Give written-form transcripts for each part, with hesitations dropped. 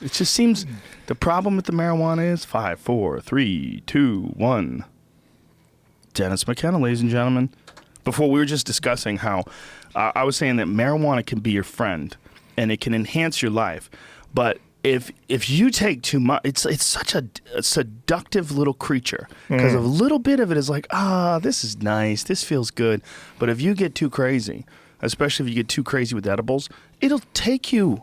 It just seems the problem with the marijuana is 5, 4, 3, 2, 1. Terence McKenna, ladies and gentlemen. Before we were just discussing how I was saying that marijuana can be your friend and it can enhance your life, but if you take too much, it's such a seductive little creature because a little bit of it is like, this is nice, this feels good. But if you get too crazy, especially if you get too crazy with edibles, it'll take you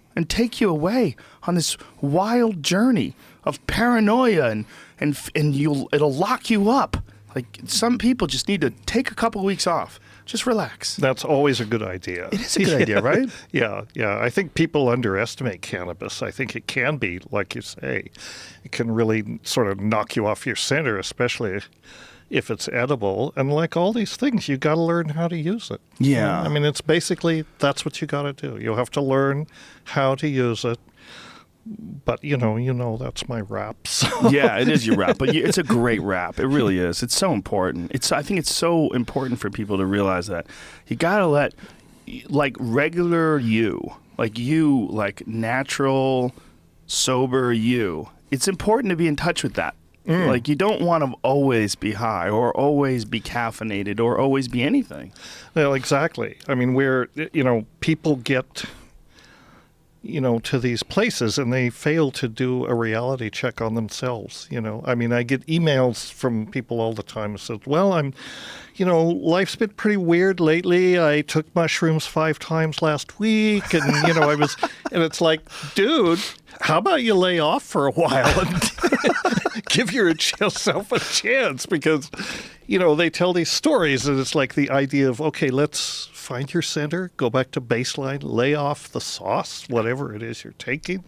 away on this wild journey of paranoia and it'll lock you up. Like, some people just need to take a couple of weeks off. Just relax. That's always a good idea. It is a good idea, right? Yeah. I think people underestimate cannabis. I think it can be, like you say, it can really sort of knock you off your center, especially if it's edible. And like all these things, you got to learn how to use it. Yeah. I mean, it's basically, that's what you got to do. You have to learn how to use it. But, you know, that's my rap. So. Yeah, it is your rap. But it's a great rap. It really is. It's so important. I think it's so important for people to realize that. You got to let, like, regular you, like natural, sober you, it's important to be in touch with that. Like, you don't want to always be high or always be caffeinated or always be anything. Well, exactly. I mean, people get... to these places and they fail to do a reality check on themselves, I mean, I get emails from people all the time who said, well, life's been pretty weird lately. I took mushrooms 5 times last week and, and it's like, dude, how about you lay off for a while and give yourself a chance? Because, they tell these stories and it's like the idea of, okay, let's find your center, go back to baseline, lay off the sauce, whatever it is you're taking,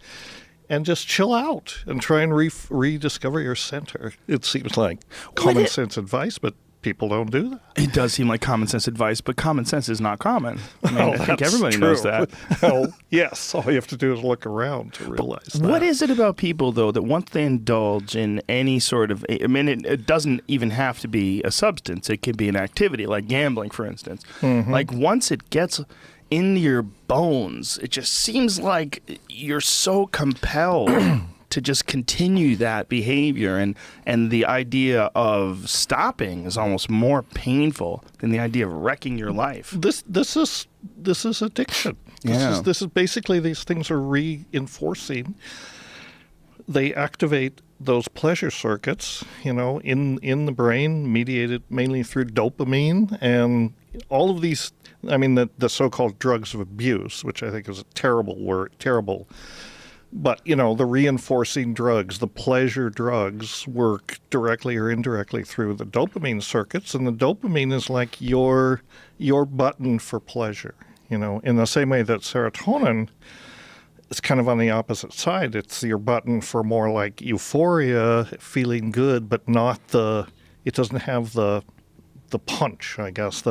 and just chill out and try and rediscover your center. It seems like common sense advice, but people don't do that. It does seem like common sense advice, but common sense is not common. I mean, I think everybody knows that. Well, yes. All you have to do is look around to realize that. What is it about people, though, that once they indulge in any sort of, I mean, it doesn't even have to be a substance. It can be an activity, like gambling, for instance. Mm-hmm. Like, once it gets in your bones, it just seems like you're so compelled to just continue that behavior, and the idea of stopping is almost more painful than the idea of wrecking your life. This is addiction. This is basically, these things are reinforcing. They activate those pleasure circuits, in the brain, mediated mainly through dopamine, and all of these. I mean, the so-called drugs of abuse, which I think is a terrible word, But, the reinforcing drugs, the pleasure drugs, work directly or indirectly through the dopamine circuits. And the dopamine is like your button for pleasure, in the same way that serotonin is kind of on the opposite side. It's your button for more like euphoria, feeling good, but it doesn't have the punch, I guess,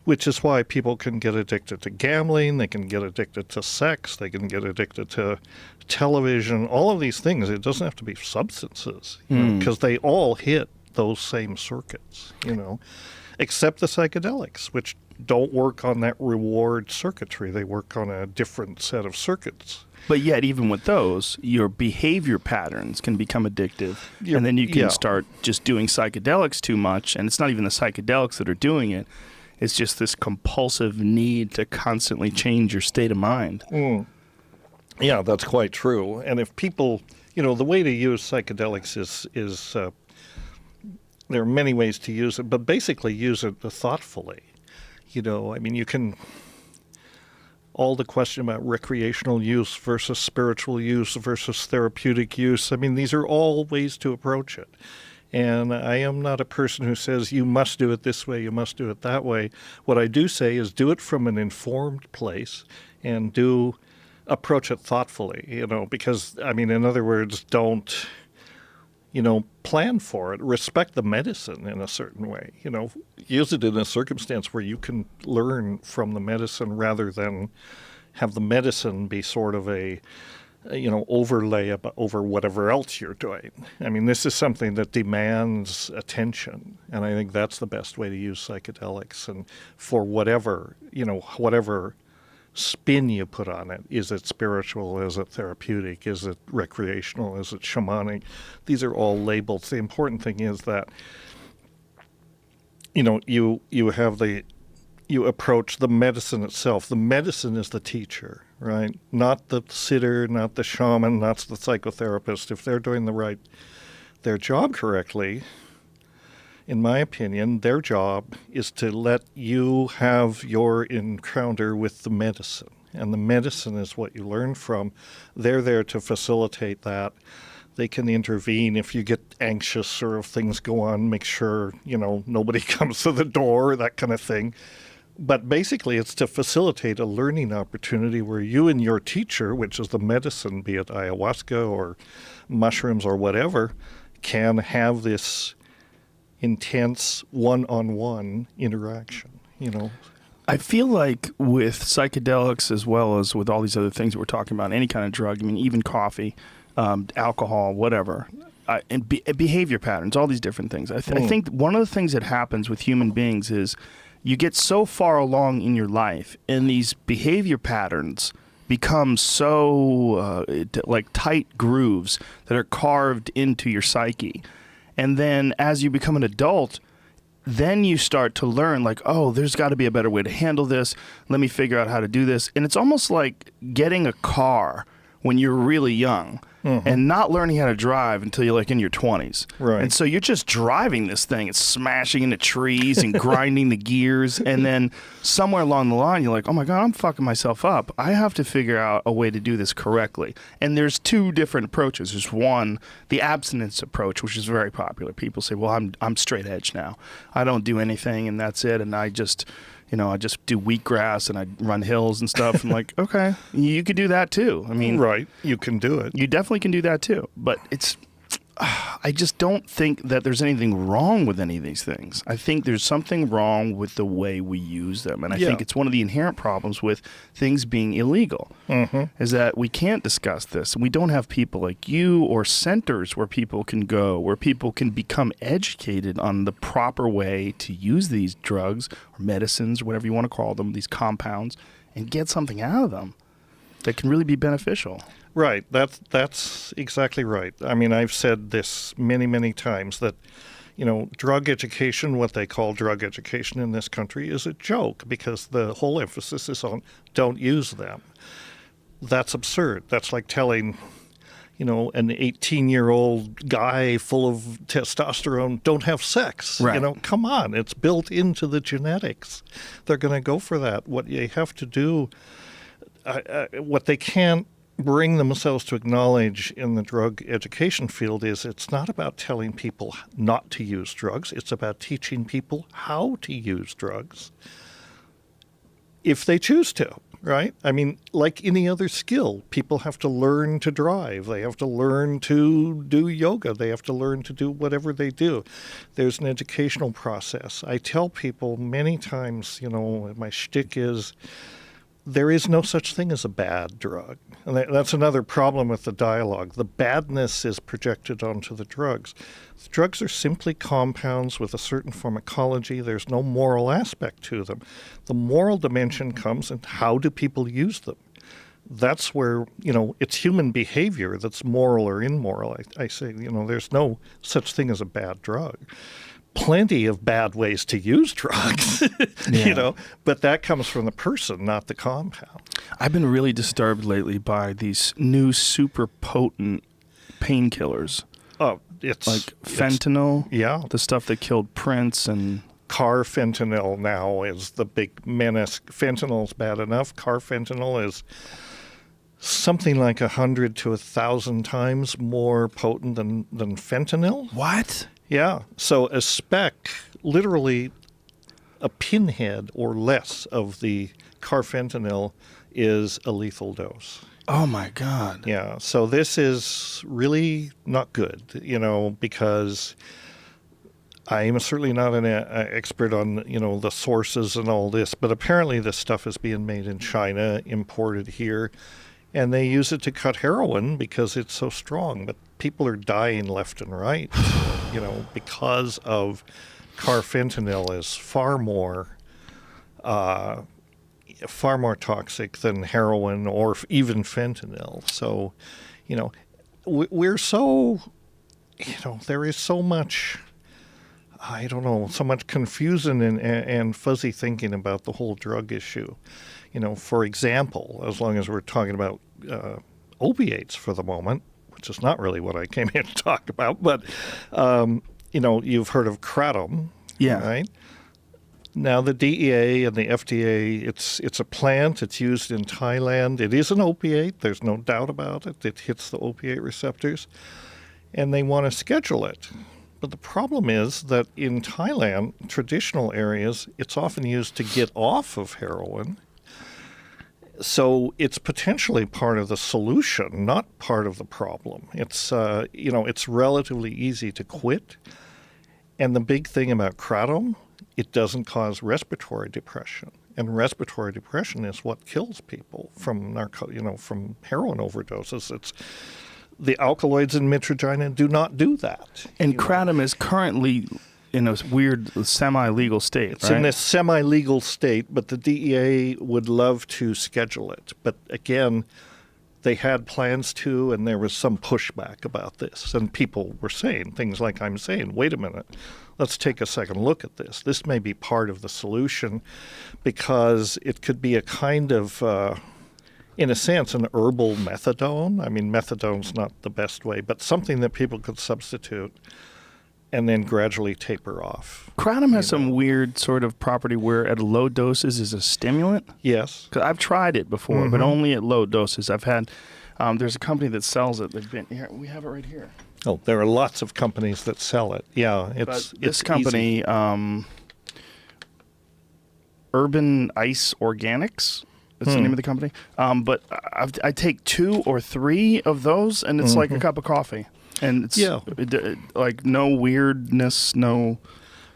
which is why people can get addicted to gambling, they can get addicted to sex, they can get addicted to television, all of these things. It doesn't have to be substances, because they all hit those same circuits, except the psychedelics, which don't work on that reward circuitry. They work on a different set of circuits. But yet, even with those, your behavior patterns can become addictive. And then you can start just doing psychedelics too much, and it's not even the psychedelics that are doing it. It's just this compulsive need to constantly change your state of mind. Yeah, that's quite true. And if people, the way to use psychedelics is there are many ways to use it, but basically use it thoughtfully. I mean, you can, all the question about recreational use versus spiritual use versus therapeutic use, I mean, these are all ways to approach it. And I am not a person who says you must do it this way, you must do it that way. What I do say is do it from an informed place and approach it thoughtfully, because, I mean, in other words, don't, plan for it. Respect the medicine in a certain way, use it in a circumstance where you can learn from the medicine rather than have the medicine be sort of a overlay over whatever else you're doing. I mean, this is something that demands attention, and I think that's the best way to use psychedelics, and for whatever spin you put on it. Is it spiritual? Is it therapeutic? Is it recreational? Is it shamanic? These are all labels. The important thing is that, you approach the medicine itself. The medicine is the teacher, right? Not the sitter, not the shaman, not the psychotherapist. If they're doing their job correctly, in my opinion, their job is to let you have your encounter with the medicine. And the medicine is what you learn from. They're there to facilitate that. They can intervene if you get anxious or if things go on, make sure, nobody comes to the door, that kind of thing. But basically, it's to facilitate a learning opportunity where you and your teacher, which is the medicine, be it ayahuasca or mushrooms or whatever, can have this intense one-on-one interaction, I feel like with psychedelics as well as with all these other things that we're talking about, any kind of drug, even coffee, alcohol, whatever, and behavior patterns, all these different things. I think one of the things that happens with human beings is you get so far along in your life and these behavior patterns become so like tight grooves that are carved into your psyche. And then as you become an adult, then you start to learn like, oh, there's got to be a better way to handle this. Let me figure out how to do this. And it's almost like getting a car when you're really young and not learning how to drive until you're like in your 20s. Right. And so you're just driving this thing. It's smashing into trees and grinding the gears. And then somewhere along the line, you're like, oh my God, I'm fucking myself up. I have to figure out a way to do this correctly. And there's two different approaches. There's one, the abstinence approach, which is very popular. People say, well, I'm straight edge now. I don't do anything and that's it. And I just do wheatgrass and I run hills and stuff. I'm like, okay, you could do that too. Right, you can do it. You definitely can do that too. But I just don't think that there's anything wrong with any of these things. I think there's something wrong with the way we use them. And I think it's one of the inherent problems with things being illegal is that we can't discuss this. We don't have people like you or centers where people can go, where people can become educated on the proper way to use these drugs or medicines or whatever you want to call them, these compounds, and get something out of them that can really be beneficial. Right. That's exactly right. I've said this many, many times that, drug education, what they call drug education in this country, is a joke because the whole emphasis is on don't use them. That's absurd. That's like telling, an 18-year-old guy full of testosterone, don't have sex. Right. Come on. It's built into the genetics. They're going to go for that. What you have to do, what they can't bring themselves to acknowledge in the drug education field is it's not about telling people not to use drugs. It's about teaching people how to use drugs if they choose to, right? Like any other skill, people have to learn to drive. They have to learn to do yoga. They have to learn to do whatever they do. There's an educational process. I tell people many times, my shtick is, there is no such thing as a bad drug. And that's another problem with the dialogue. The badness is projected onto the drugs. The drugs are simply compounds with a certain pharmacology. There's no moral aspect to them. The moral dimension comes in how do people use them. That's where, it's human behavior that's moral or immoral. I say, there's no such thing as a bad drug. Plenty of bad ways to use drugs, but that comes from the person, not the compound. I've been really disturbed lately by these new super potent painkillers. Oh, it's like fentanyl. Yeah. The stuff that killed Prince and carfentanil now is the big menace. Fentanyl's bad enough. Carfentanil is something like 100 to 1,000 times more potent than fentanyl. What? Yeah. So a speck, literally a pinhead or less of the carfentanil is a lethal dose. Oh, my God. Yeah. So this is really not good, because I am certainly not an expert on, the sources and all this, but apparently this stuff is being made in China, imported here, and they use it to cut heroin because it's so strong. But people are dying left and right, because of carfentanil is far more far more toxic than heroin or even fentanyl. So, we're so, there is so much, I don't know, so much confusion and fuzzy thinking about the whole drug issue. For example, as long as we're talking about opiates for the moment, which is not really what I came here to talk about, but, you've heard of Kratom, right? Now, the DEA and the FDA, it's a plant. It's used in Thailand. It is an opiate. There's no doubt about it. It hits the opiate receptors, and they want to schedule it. But the problem is that in Thailand, traditional areas, it's often used to get off of heroin. So it's potentially part of the solution, not part of the problem. It's, it's relatively easy to quit. And the big thing about Kratom, it doesn't cause respiratory depression. And respiratory depression is what kills people from from heroin overdoses. It's the alkaloids in mitragynine do not do that. And Kratom is currently in a weird semi-legal state, It's in this semi-legal state, but the DEA would love to schedule it. But again, they had plans to, and there was some pushback about this. And people were saying things like I'm saying, wait a minute, let's take a second look at this. This may be part of the solution because it could be a kind of, in a sense, an herbal methadone. I mean, methadone's not the best way, but something that people could substitute and then gradually taper off. Kratom has some weird sort of property where at low doses is a stimulant. Yes. 'Cause I've tried it before, but only at low doses. I've had, there's a company that sells it. They've been here. We have it right here. Oh, there are lots of companies that sell it. Yeah, it's this company, Urban Ice Organics. That's the name of the company. But I take 2 or 3 of those, and it's like a cup of coffee. And it's like no weirdness, no.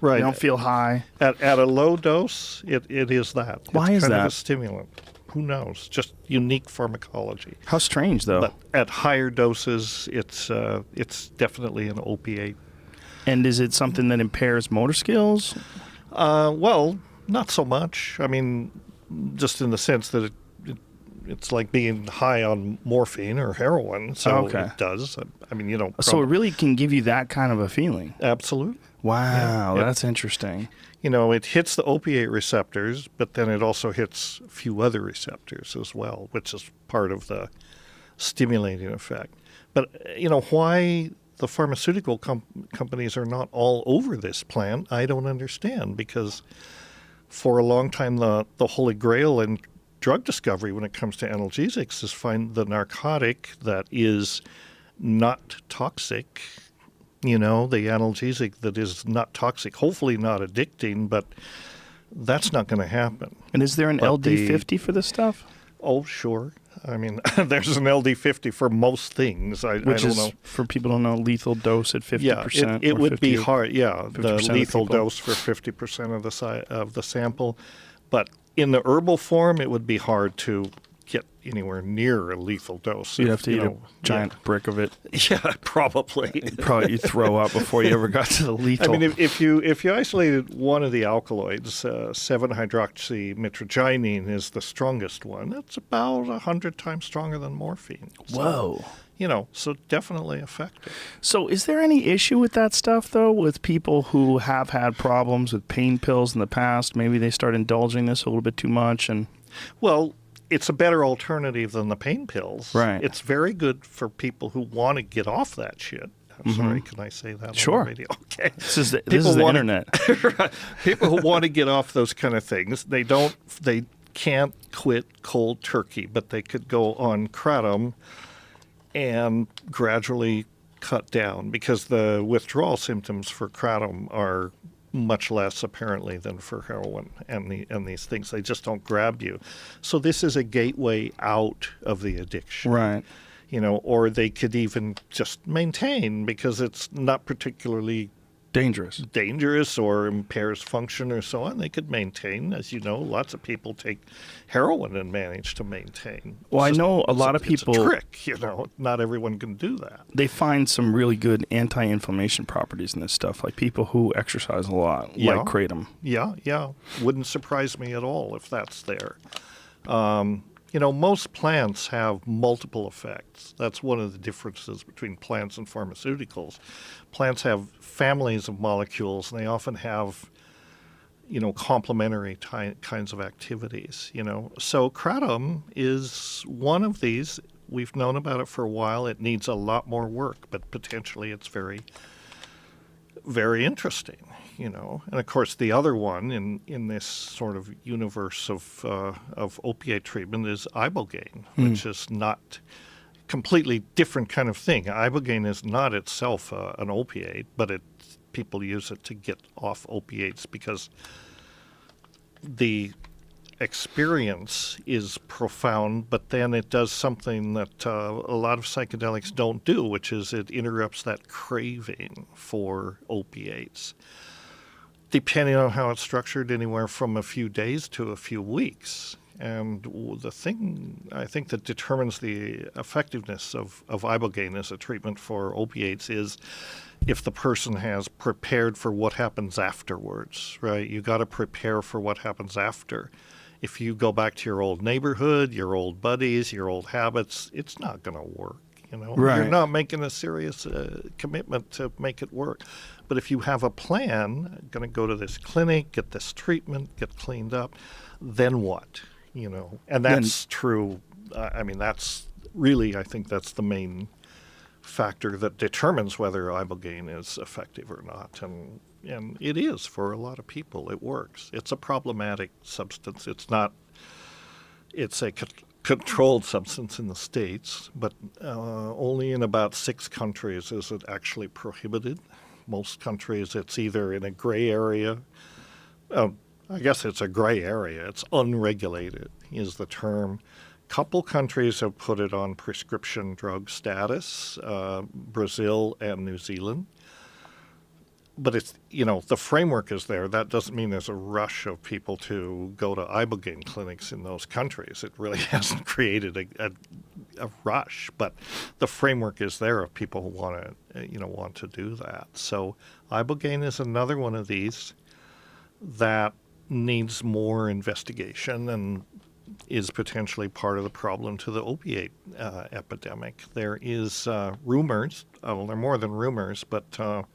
Right. You don't feel high. At a low dose, it is that. Why is it's kind that? of a stimulant. Who knows? Just unique pharmacology. How strange, though. But at higher doses, it's definitely an opiate. And is it something that impairs motor skills? Well, not so much. I mean, just in the sense that it's like being high on morphine or heroin. So it does. I mean, So it really can give you that kind of a feeling. Absolutely. Wow, that's interesting. It hits the opiate receptors, but then it also hits a few other receptors as well, which is part of the stimulating effect. But, why the pharmaceutical companies are not all over this plant, I don't understand, because for a long time the holy grail in drug discovery when it comes to analgesics is find the narcotic that is not toxic, the analgesic that is not toxic, hopefully not addicting, but that's not going to happen. And is there an LD50 for this stuff? Oh, sure. I mean, there's an LD50 for most things. I don't know. For people who don't know, lethal dose at 50%. Yeah, it would be hard. Yeah, the 50% lethal dose for 50% of the sample. But in the herbal form, it would be hard to get anywhere near a lethal dose. You'd have to eat a giant brick of it. Yeah, probably. Probably you'd throw up before you ever got to the lethal. I mean, if you isolated one of the alkaloids, 7-hydroxymitragynine is the strongest one. It's about 100 times stronger than morphine. Whoa. So definitely effective. So is there any issue with that stuff, though, with people who have had problems with pain pills in the past? Maybe they start indulging this a little bit too much? Well, it's a better alternative than the pain pills. Right. It's very good for people who want to get off that shit. I'm sorry, can I say that Sure. on the radio? Okay. This is the internet. People who want to get off those kind of things, they can't quit cold turkey, but they could go on Kratom and gradually cut down because the withdrawal symptoms for Kratom are much less apparently than for heroin and these things. They just don't grab you. So this is a gateway out of the addiction. Right. Or they could even just maintain because it's not particularly dangerous or impairs function or so on. They could maintain. As you know, lots of people take heroin and manage to maintain. Well, I know a lot of people. It's a trick, Not everyone can do that. They find some really good anti-inflammation properties in this stuff, like people who exercise a lot, like Kratom. Yeah. Wouldn't surprise me at all if that's there. Most plants have multiple effects. That's one of the differences between plants and pharmaceuticals. Plants have families of molecules, and they often have, complementary kinds of activities, So kratom is one of these. We've known about it for a while. It needs a lot more work, but potentially it's very, very interesting. And of course the other one in this sort of universe of opiate treatment is Ibogaine, which is not completely different kind of thing. Ibogaine is not itself an opiate, but people use it to get off opiates because the experience is profound, but then it does something that a lot of psychedelics don't do, which is it interrupts that craving for opiates. Depending on how it's structured, anywhere from a few days to a few weeks. And the thing I think that determines the effectiveness of Ibogaine as a treatment for opiates is if the person has prepared for what happens afterwards, right? You got to prepare for what happens after. If you go back to your old neighborhood, your old buddies, your old habits, it's not going to work. Right. You're not making a serious commitment to make it work. But if you have a plan, going to go to this clinic, get this treatment, get cleaned up, then what? And that's true. That's really, I think that's the main factor that determines whether Ibogaine is effective or not. And it is for a lot of people. It works. It's a problematic substance. It's a controlled substance in the States, but only in about 6 countries is it actually prohibited. Most countries, it's either in a gray area. I guess it's a gray area. It's unregulated is the term. Couple countries have put it on prescription drug status, Brazil and New Zealand. But it's, the framework is there. That doesn't mean there's a rush of people to go to Ibogaine clinics in those countries. It really hasn't created a rush, but the framework is there if people want to do that. So Ibogaine is another one of these that needs more investigation and is potentially part of the problem to the opiate epidemic. There is rumors, they're more than rumors, but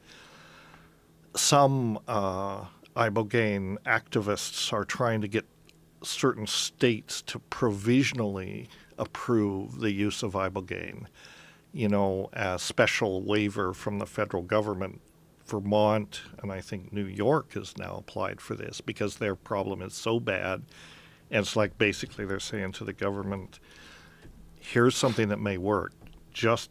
some Ibogaine activists are trying to get certain states to provisionally approve the use of Ibogaine, a special waiver from the federal government. Vermont and I think New York has now applied for this because their problem is so bad. And it's like basically they're saying to the government, here's something that may work. Just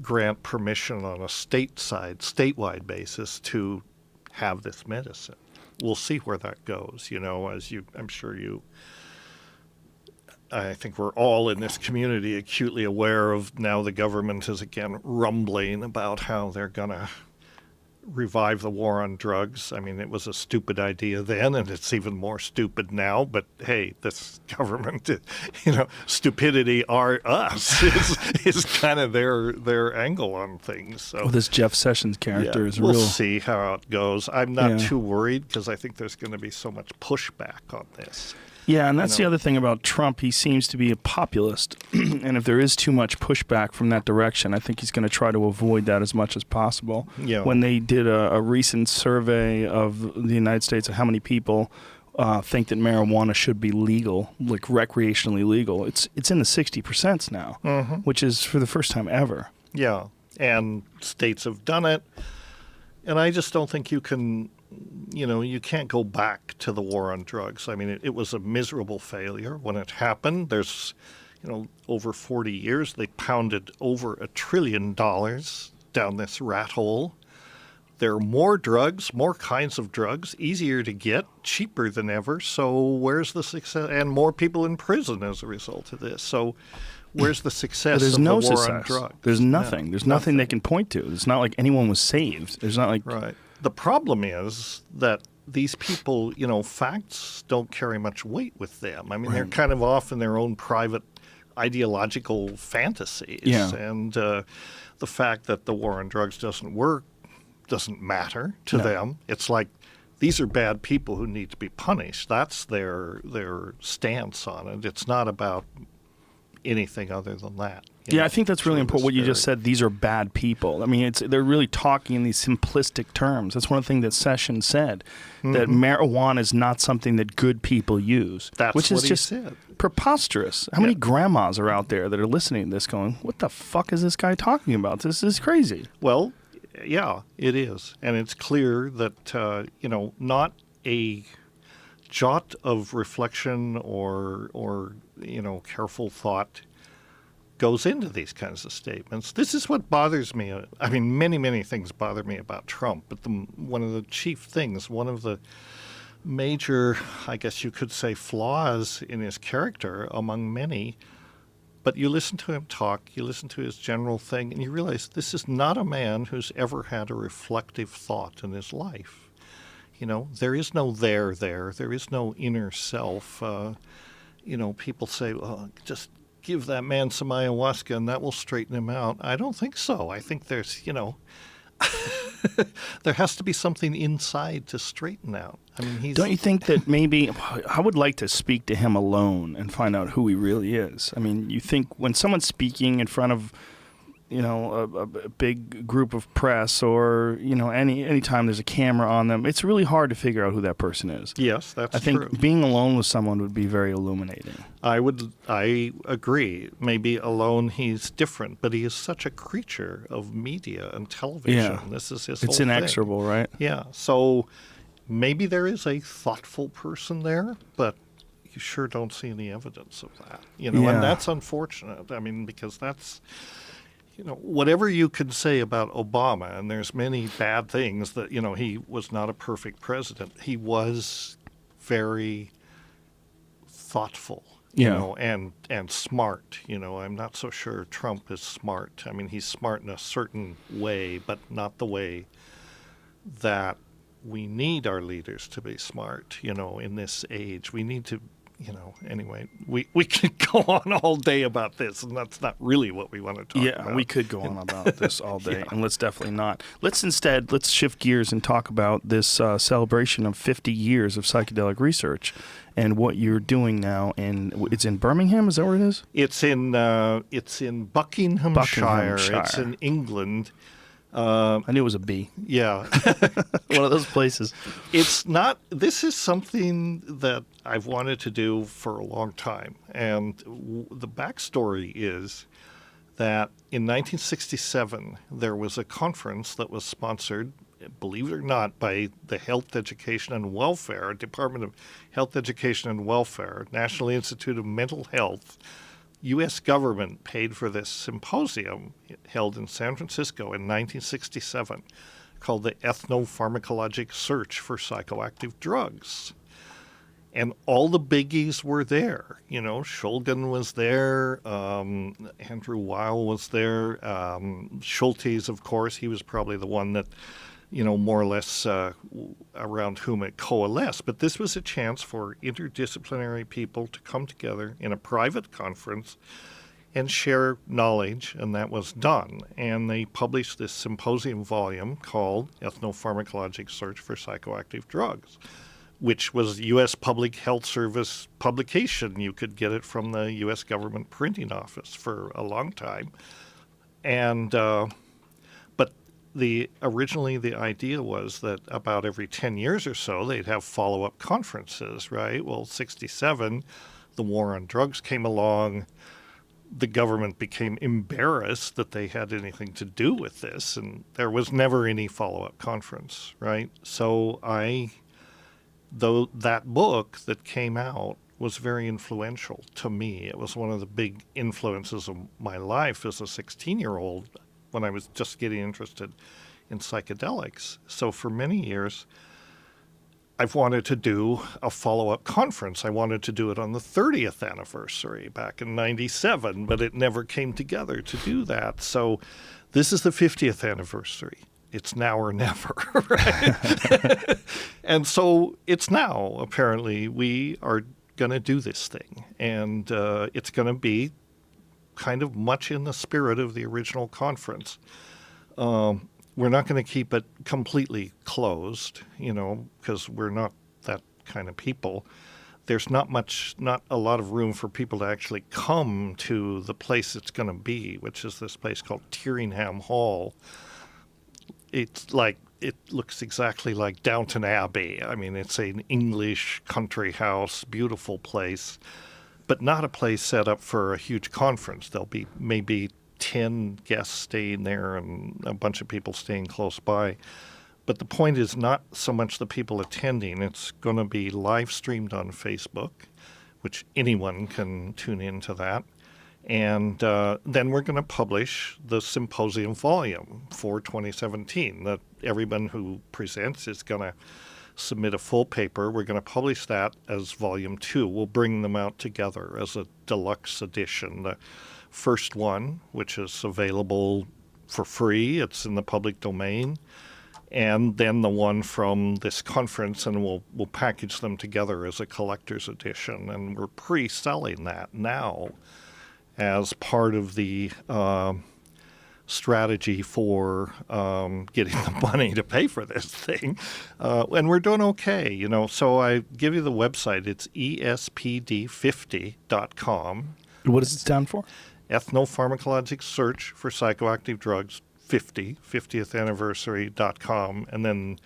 grant permission on a statewide basis to have this medicine. We'll see where that goes, I think we're all in this community acutely aware of now the government is again rumbling about how they're going to revive the war on drugs. It was a stupid idea then, and it's even more stupid now. But hey, this government, stupidity are us is kind of their angle on things. So this Jeff Sessions character is we'll real. We'll see how it goes. I'm not too worried because I think there's going to be so much pushback on this. Yeah, and that's the other thing about Trump. He seems to be a populist, and if there is too much pushback from that direction, I think he's going to try to avoid that as much as possible. Yeah. When they did a recent survey of the United States of how many people think that marijuana should be legal, like recreationally legal, it's in the 60% now, which is for the first time ever. Yeah, and states have done it, and I just don't think you can... you can't go back to the war on drugs. It was a miserable failure when it happened. There's, over 40 years, they pounded over $1 trillion down this rat hole. There are more drugs, more kinds of drugs, easier to get, cheaper than ever. So where's the success? And more people in prison as a result of this. So where's the success of the war on drugs? There's nothing. There's nothing they can point to. It's not like anyone was saved. There's not like... Right. The problem is that these people, facts don't carry much weight with them. They're kind of off in their own private ideological fantasies. Yeah. And the fact that the war on drugs doesn't work doesn't matter to them. It's like these are bad people who need to be punished. That's their stance on it. It's not about anything other than that. I think that's really important. What you just said, these are bad people. I mean, they're really talking in these simplistic terms. That's one thing that Sessions said, that marijuana is not something that good people use. That's which what is he just said. Preposterous. How many grandmas are out there that are listening to this going, what the fuck is this guy talking about? This is crazy. Well, yeah, it is. And it's clear that, not a jot of reflection or careful thought goes into these kinds of statements. This is what bothers me. I mean, many, many things bother me about Trump, but one of the chief things, one of the major, I guess you could say, flaws in his character among many, but you listen to him talk, you listen to his general thing, and you realize this is not a man who's ever had a reflective thought in his life. There is no there is no inner self. People say, well, just give that man some ayahuasca and that will straighten him out. I don't think so. I think there's, there has to be something inside to straighten out. I mean, Don't you think that maybe, I would like to speak to him alone and find out who he really is. I mean, you think when someone's speaking in front of, a big group of press or, any time there's a camera on them, it's really hard to figure out who that person is. Yes, that's true. I think being alone with someone would be very illuminating. I agree. Maybe alone he's different, but he is such a creature of media and television. Yeah. This is his It's whole inexorable, thing. right? Yeah. So maybe there is a thoughtful person there, but you sure don't see any evidence of that. And that's unfortunate. I mean, because that's... whatever you can say about Obama, and there's many bad things that, he was not a perfect president. He was very thoughtful, and smart. I'm not so sure Trump is smart. I mean, he's smart in a certain way, but not the way that we need our leaders to be smart, in this age. We need to... anyway, we could go on all day about this, and that's not really what we want to talk about. Yeah, we could go on about this all day, and let's definitely not. Let's shift gears and talk about this celebration of 50 years of psychedelic research and what you're doing now. It's in Birmingham, is that where it is? It's in Buckinghamshire. It's in England. I knew it was a B. Yeah. One of those places. It's not, this is something that I've wanted to do for a long time. And the backstory is that in 1967, there was a conference that was sponsored, believe it or not, by the Health, Education, and Welfare, Department of Health, Education, and Welfare, National Institute of Mental Health. U.S. government paid for this symposium held in San Francisco in 1967 called the Ethnopharmacologic Search for Psychoactive Drugs. And all the biggies were there. Shulgin was there, Andrew Weil was there, Schultes, of course, he was probably the one that, more or less around whom it coalesced. But this was a chance for interdisciplinary people to come together in a private conference and share knowledge, and that was done. And they published this symposium volume called Ethnopharmacologic Search for Psychoactive Drugs, which was U.S. Public Health Service publication. You could get it from the U.S. government printing office for a long time. And originally the idea was that about every 10 years or so, they'd have follow-up conferences, right? Well, 67, the war on drugs came along. The government became embarrassed that they had anything to do with this, and there was never any follow-up conference, right? So though that book that came out was very influential to me. It was one of the big influences of my life as a 16-year-old when I was just getting interested in psychedelics. So for many years, I've wanted to do a follow-up conference. I wanted to do it on the 30th anniversary back in 97, but it never came together to do that. So this is the 50th anniversary. It's now or never, right? And so it's now, apparently. We are going to do this thing, and it's going to be kind of much in the spirit of the original conference. we're not going to keep it completely closed, because we're not that kind of people. There's not a lot of room for people to actually come to the place it's going to be, which is this place called Tyringham Hall. It looks exactly like Downton Abbey. I mean, it's an English country house, beautiful place, but not a place set up for a huge conference. There'll be maybe 10 guests staying there and a bunch of people staying close by. But the point is not so much the people attending. It's going to be live streamed on Facebook, which anyone can tune into that. And then we're going to publish the symposium volume for 2017. That everyone who presents is going to submit a full paper. We're going to publish that as volume 2. We'll bring them out together as a deluxe edition. The first one, which is available for free, it's in the public domain. And then the one from this conference, and we'll package them together as a collector's edition. And we're pre-selling that now as part of the strategy for getting the money to pay for this thing. And we're doing okay, So I give you the website. It's espd50.com. What does it stand for? Ethnopharmacologic Search for Psychoactive Drugs 50th anniversary.com. And then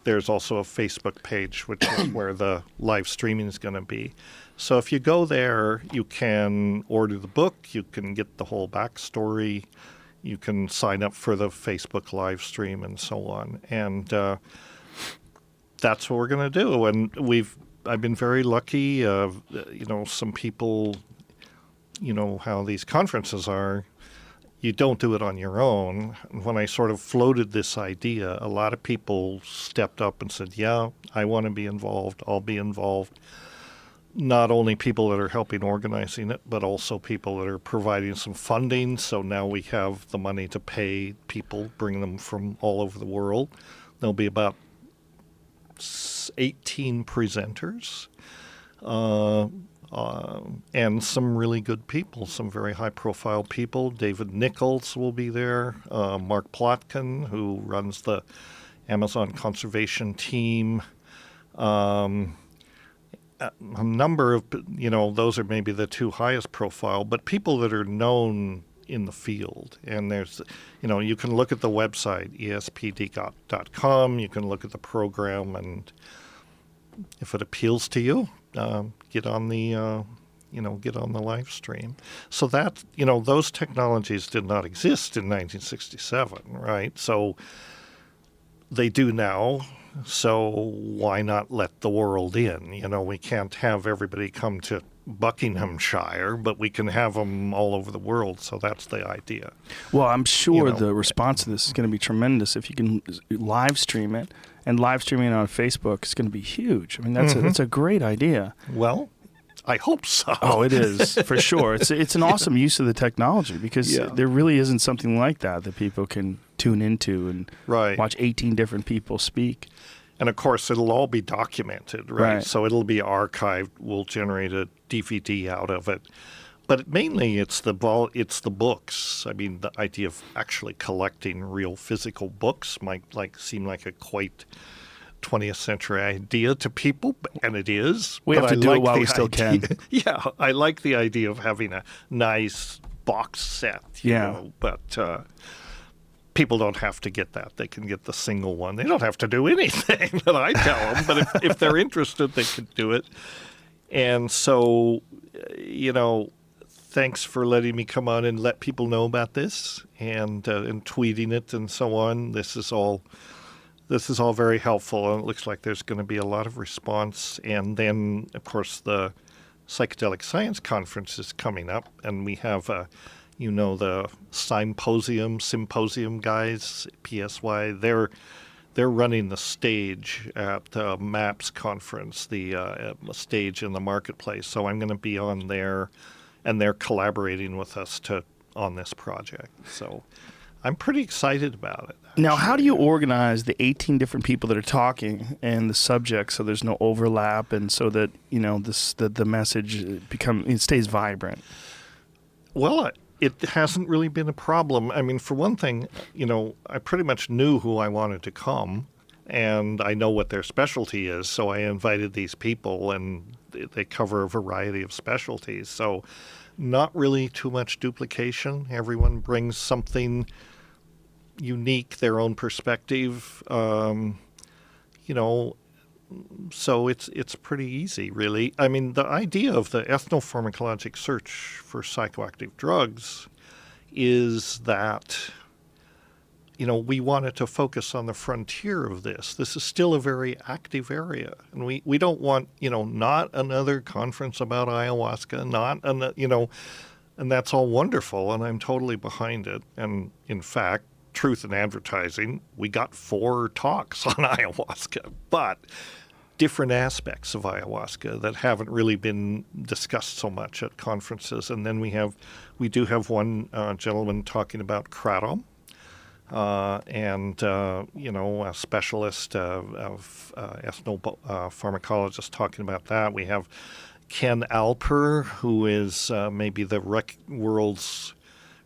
there's also a Facebook page, which is where the live streaming is going to be. So if you go there, you can order the book, you can get the whole backstory, you can sign up for the Facebook live stream and so on. And that's what we're going to do. And I've been very lucky. Some people, how these conferences are. You don't do it on your own. When I sort of floated this idea, a lot of people stepped up and said, yeah, I want to be involved. I'll be involved. Not only people that are helping organizing it, but also people that are providing some funding. So now we have the money to pay people, bring them from all over the world. There'll be about 18 presenters. And some really good people, some very high-profile people. David Nichols will be there. Mark Plotkin, who runs the Amazon conservation team. A number of, those are maybe the two highest profile, but people that are known in the field. And there's, you can look at the website, espd.com. You can look at the program, and if it appeals to you, get on the live stream. So that, those technologies did not exist in 1967, right? So they do now. So why not let the world in? We can't have everybody come to Buckinghamshire, but we can have them all over the world. So that's the idea. Well, I'm sure the response to this is going to be tremendous if you can live stream it. And live streaming it on Facebook is going to be huge. I mean, that's a great idea. Well, I hope so. Oh, it is, for sure. It's an awesome use of the technology because there really isn't something like that people can tune into and watch 18 different people speak. And, of course, it'll all be documented, right? So it'll be archived. We'll generate a DVD out of it. But mainly it's the books. I mean, the idea of actually collecting real physical books might seem like a quite 20th century idea to people, and it is. We have to do it while we still can. Yeah, I like the idea of having a nice box set, you know, but people don't have to get that. They can get the single one. They don't have to do anything that I tell them, but if they're interested, they can do it. And so, thanks for letting me come on and let people know about this and tweeting it and so on. This is all very helpful, and it looks like there's going to be a lot of response. And then, of course, the Psychedelic Science Conference is coming up, and we have, the symposium guys, PSY. They're running the stage at the MAPS conference, the stage in the marketplace. So I'm going to be on there, and they're collaborating with us on this project. So I'm pretty excited about it. Actually. Now, how do you organize the 18 different people that are talking and the subject so there's no overlap and so that, the message stays vibrant? Well, it hasn't really been a problem. I mean, for one thing, I pretty much knew who I wanted to come, and I know what their specialty is, so I invited these people, and they cover a variety of specialties. So not really too much duplication. Everyone brings something unique, their own perspective, so it's pretty easy, really. I mean, the idea of the ethnopharmacologic search for psychoactive drugs is that, we wanted to focus on the frontier of this. This is still a very active area. And we don't want, not another conference about ayahuasca, and that's all wonderful, and I'm totally behind it. And in fact, truth in advertising, we got 4 talks on ayahuasca, but different aspects of ayahuasca that haven't really been discussed so much at conferences. And then we do have one gentleman talking about Kratom, and a specialist of ethnopharmacologist talking about that. We have Ken Alper, who is maybe the world's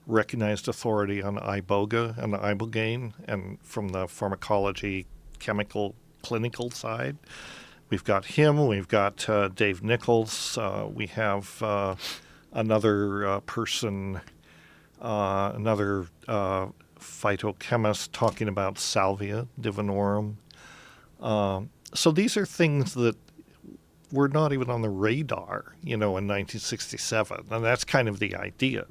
recognized authority on Iboga and Ibogaine, and from the pharmacology, chemical, clinical side. We've got him. We've got Dave Nichols. We have another person, another phytochemist talking about Salvia divinorum. So these are things that were not even on the radar, in 1967. And that's kind of the idea,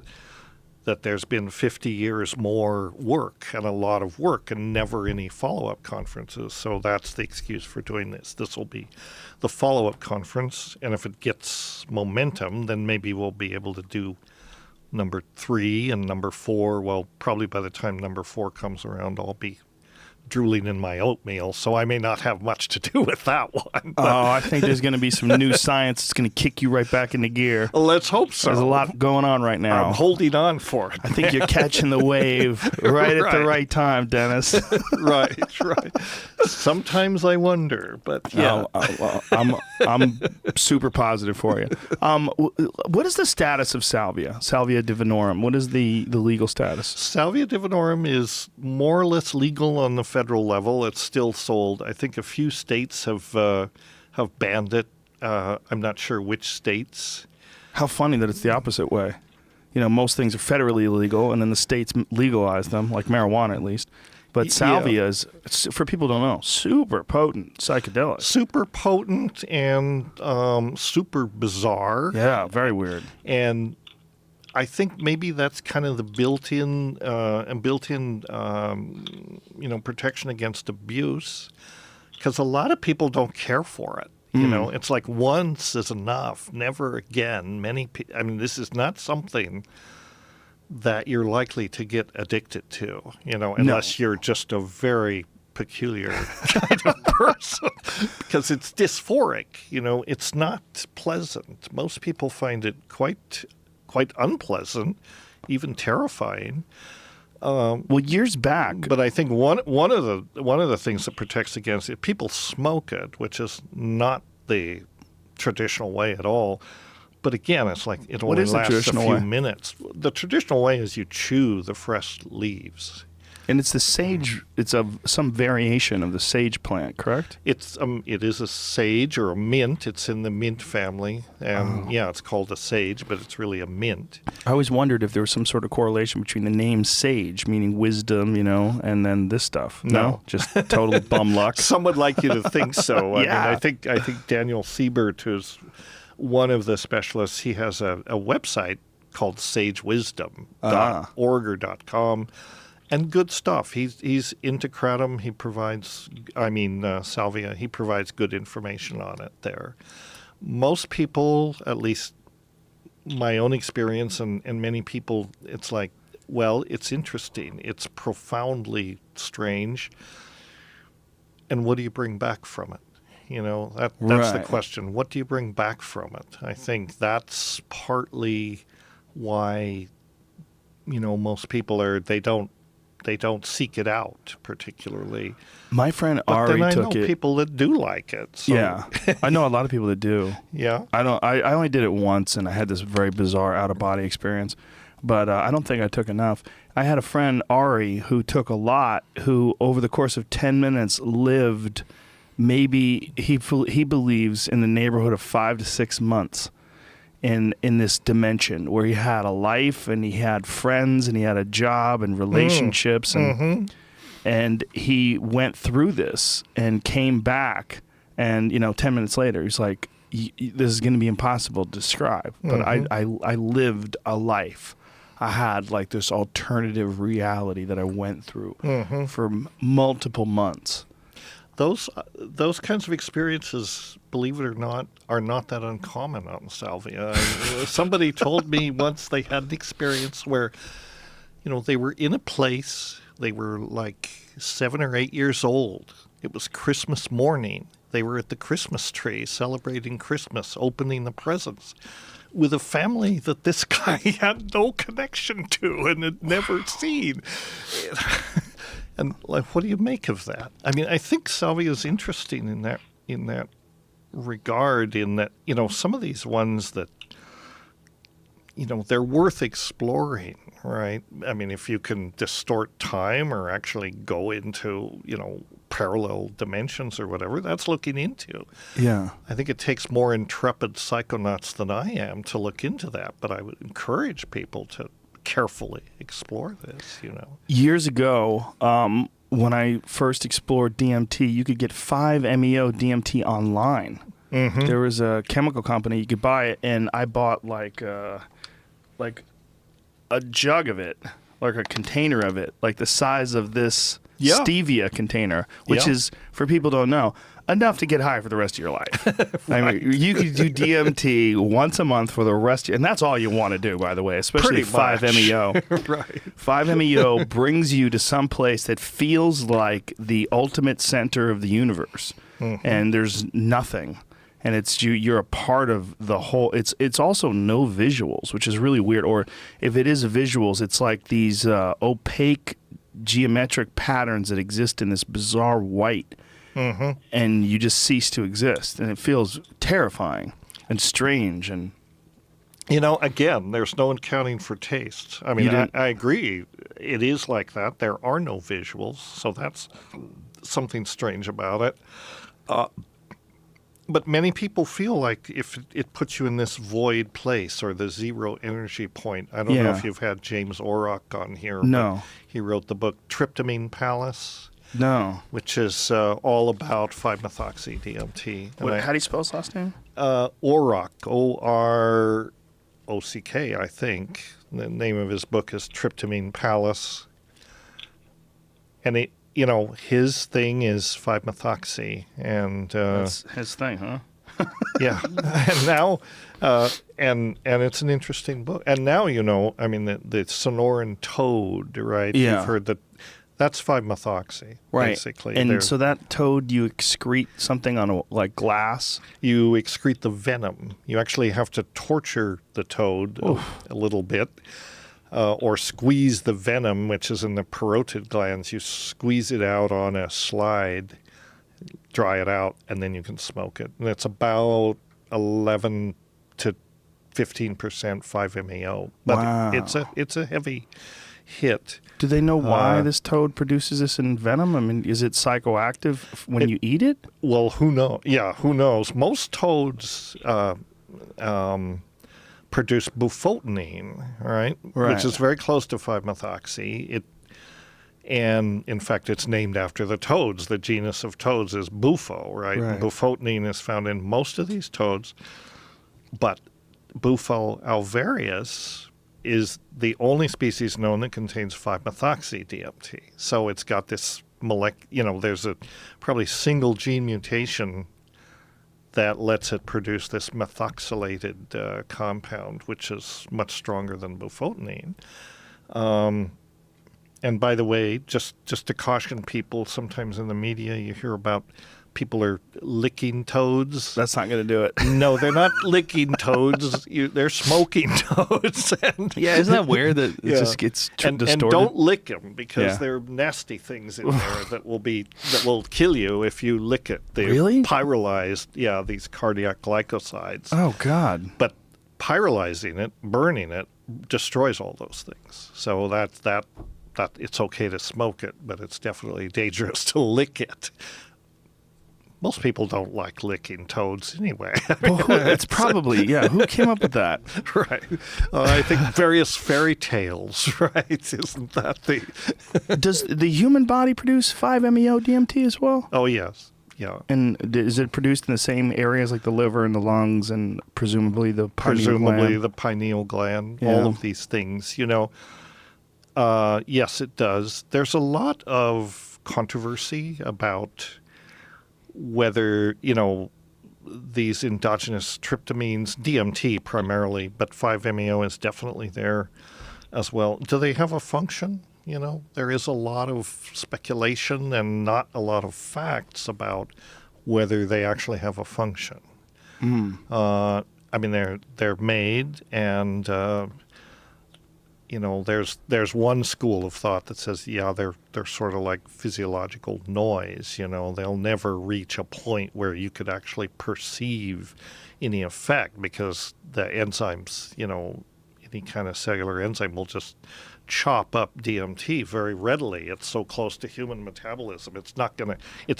that there's been 50 years more work and a lot of work and never any follow-up conferences. So that's the excuse for doing this. This will be the follow-up conference, and if it gets momentum, then maybe we'll be able to do number 3 and number 4. Well, probably by the time number 4 comes around, I'll be drooling in my oatmeal, so I may not have much to do with that one. I think there's going to be some new science that's going to kick you right back into gear. Let's hope so. There's a lot going on right now. I'm holding on for it. I think you're catching the wave right at the right time, Dennis. Right. Sometimes I wonder, but yeah. I'm super positive for you. What is the status of Salvia divinorum? What is the legal status? Salvia divinorum is more or less legal on the federal level. It's still sold. I think a few states have banned it. I'm not sure which states. How funny that it's the opposite way. Most things are federally illegal, and then the states legalize them, like marijuana at least. But Salvia is, for people who don't know, super potent psychedelic. Super potent and super bizarre. Yeah, very weird. And I think maybe that's kind of the built-in protection against abuse, because a lot of people don't care for it. It's like once is enough, never again. This is not something that you're likely to get addicted to, unless you're just a very peculiar kind of person, because it's dysphoric. It's not pleasant. Most people find it quite unpleasant, even terrifying. Years back, but I think one of the things that protects against it, people smoke it, which is not the traditional way at all. But again, it's like it only lasts a few minutes. The traditional way is you chew the fresh leaves. And it's the sage. It's some variation of the sage plant, correct? It is a sage or a mint. It's in the mint family, and it's called a sage, but it's really a mint. I always wondered if there was some sort of correlation between the name sage, meaning wisdom, and then this stuff. No, just total bum luck. Some would like you to think so. Yeah. I think Daniel Siebert, who's one of the specialists, he has a website called sagewisdom.org or .com. And good stuff. He's into Kratom. He provides, Salvia. He provides good information on it there. Most people, at least my own experience, and many people, it's like, well, it's interesting. It's profoundly strange. And what do you bring back from it? That's the question. What do you bring back from it? I think that's partly why, most people they don't seek it out particularly. My friend Ari took it. But then I know people that do like it. So. Yeah, I know a lot of people that do. Yeah. I only did it once, and I had this very bizarre out-of-body experience. but I don't think I took enough. I had a friend, Ari, who took a lot, who over the course of 10 minutes lived maybe, he believes, in the neighborhood of 5 to 6 months in this dimension where he had a life and he had friends and he had a job and relationships. And he went through this and came back, and 10 minutes later he's like, this is going to be impossible to describe, but I lived a life. I had like this alternative reality that I went through for multiple months. Those kinds of experiences, believe it or not, are not that uncommon out in Salvia. Somebody told me once they had an experience where, they were in a place, they were like 7 or 8 years old. It was Christmas morning. They were at the Christmas tree celebrating Christmas, opening the presents with a family that this guy had no connection to and had never seen. And like, what do you make of that? I mean, I think Salvia is interesting in that regard, in that, some of these ones that, they're worth exploring, right? I mean, if you can distort time or actually go into, parallel dimensions or whatever, that's looking into. Yeah. I think it takes more intrepid psychonauts than I am to look into that, but I would encourage people to carefully explore this, Years ago, when I first explored DMT, you could get 5-MeO DMT online. There was a chemical company, you could buy it, and I bought like a jug of it, like a container of it, like the size of this stevia container, which is, for people who don't know, enough to get high for the rest of your life. Right. I mean, you could do DMT once a month for the rest of and that's all you want to do, by the way, especially 5-MeO. Right. 5-MeO brings you to some place that feels like the ultimate center of the universe, and there's nothing. And it's you're a part of the whole. It's also no visuals, which is really weird. Or if it is visuals, it's like these opaque geometric patterns that exist in this bizarre white, and you just cease to exist, and it feels terrifying and strange. And again, there's no accounting for taste. I mean, I agree. It is like that. There are no visuals, so that's something strange about it. But many people feel like if it puts you in this void place or the zero energy point. I don't know if you've had James Orrock on here. No. He wrote the book Tryptamine Palace. No. Which is all about 5-methoxy-DMT. How do you spell his last name? Orrock, Orrock, I think. The name of his book is Tryptamine Palace. And his thing is 5-methoxy, and that's his thing, huh? Yeah, and now, and it's an interesting book. And now I mean, the Sonoran toad, right? Yeah. You've heard that. That's 5-methoxy, right. Basically. And so that toad, you excrete something on like glass. You excrete the venom. You actually have to torture the toad a little bit. Or squeeze the venom, which is in the parotid glands. You squeeze it out on a slide, dry it out, and then you can smoke it. And it's about 11 to 15% 5-MeO. But wow. It's a heavy hit. Do they know why this toad produces this in venom? I mean, is it psychoactive when you eat it? Well, who knows? Yeah, who knows? Most toads produce bufotenine, right? Which is very close to 5-methoxy. And in fact, it's named after the toads. The genus of toads is Bufo, right? Bufotenine is found in most of these toads, but Bufo alvarius is the only species known that contains 5-methoxy-DMT. So it's got this there's a probably single gene mutation that lets it produce this methoxylated compound, which is much stronger than bufotenine. And by the way, just to caution people, sometimes in the media you hear about people are licking toads. That's not going to do it. No, they're not licking toads. They're smoking toads. Isn't that weird that it just gets distorted? And don't lick them because there are nasty things in there that will kill you if you lick it. They're really? Pyrolyzed, these cardiac glycosides. Oh, God. But pyrolyzing it, burning it, destroys all those things. So that it's okay to smoke it, but it's definitely dangerous to lick it. Most people don't like licking toads anyway. It's probably, who came up with that? Right. I think various fairy tales, right? Isn't that the... Does the human body produce 5-MeO-DMT as well? Oh, yes. Yeah. And is it produced in the same areas like the liver and the lungs and presumably the pineal gland? The pineal gland, Yeah. all of these things, yes, it does. There's a lot of controversy about whether, these endogenous tryptamines, DMT primarily, but 5-MeO is definitely there as well. Do they have a function? There is a lot of speculation and not a lot of facts about whether they actually have a function. I mean, they're made, and there's one school of thought that says, they're sort of like physiological noise. They'll never reach a point where you could actually perceive any effect because the enzymes, any kind of cellular enzyme will just chop up DMT very readily. It's so close to human metabolism. It's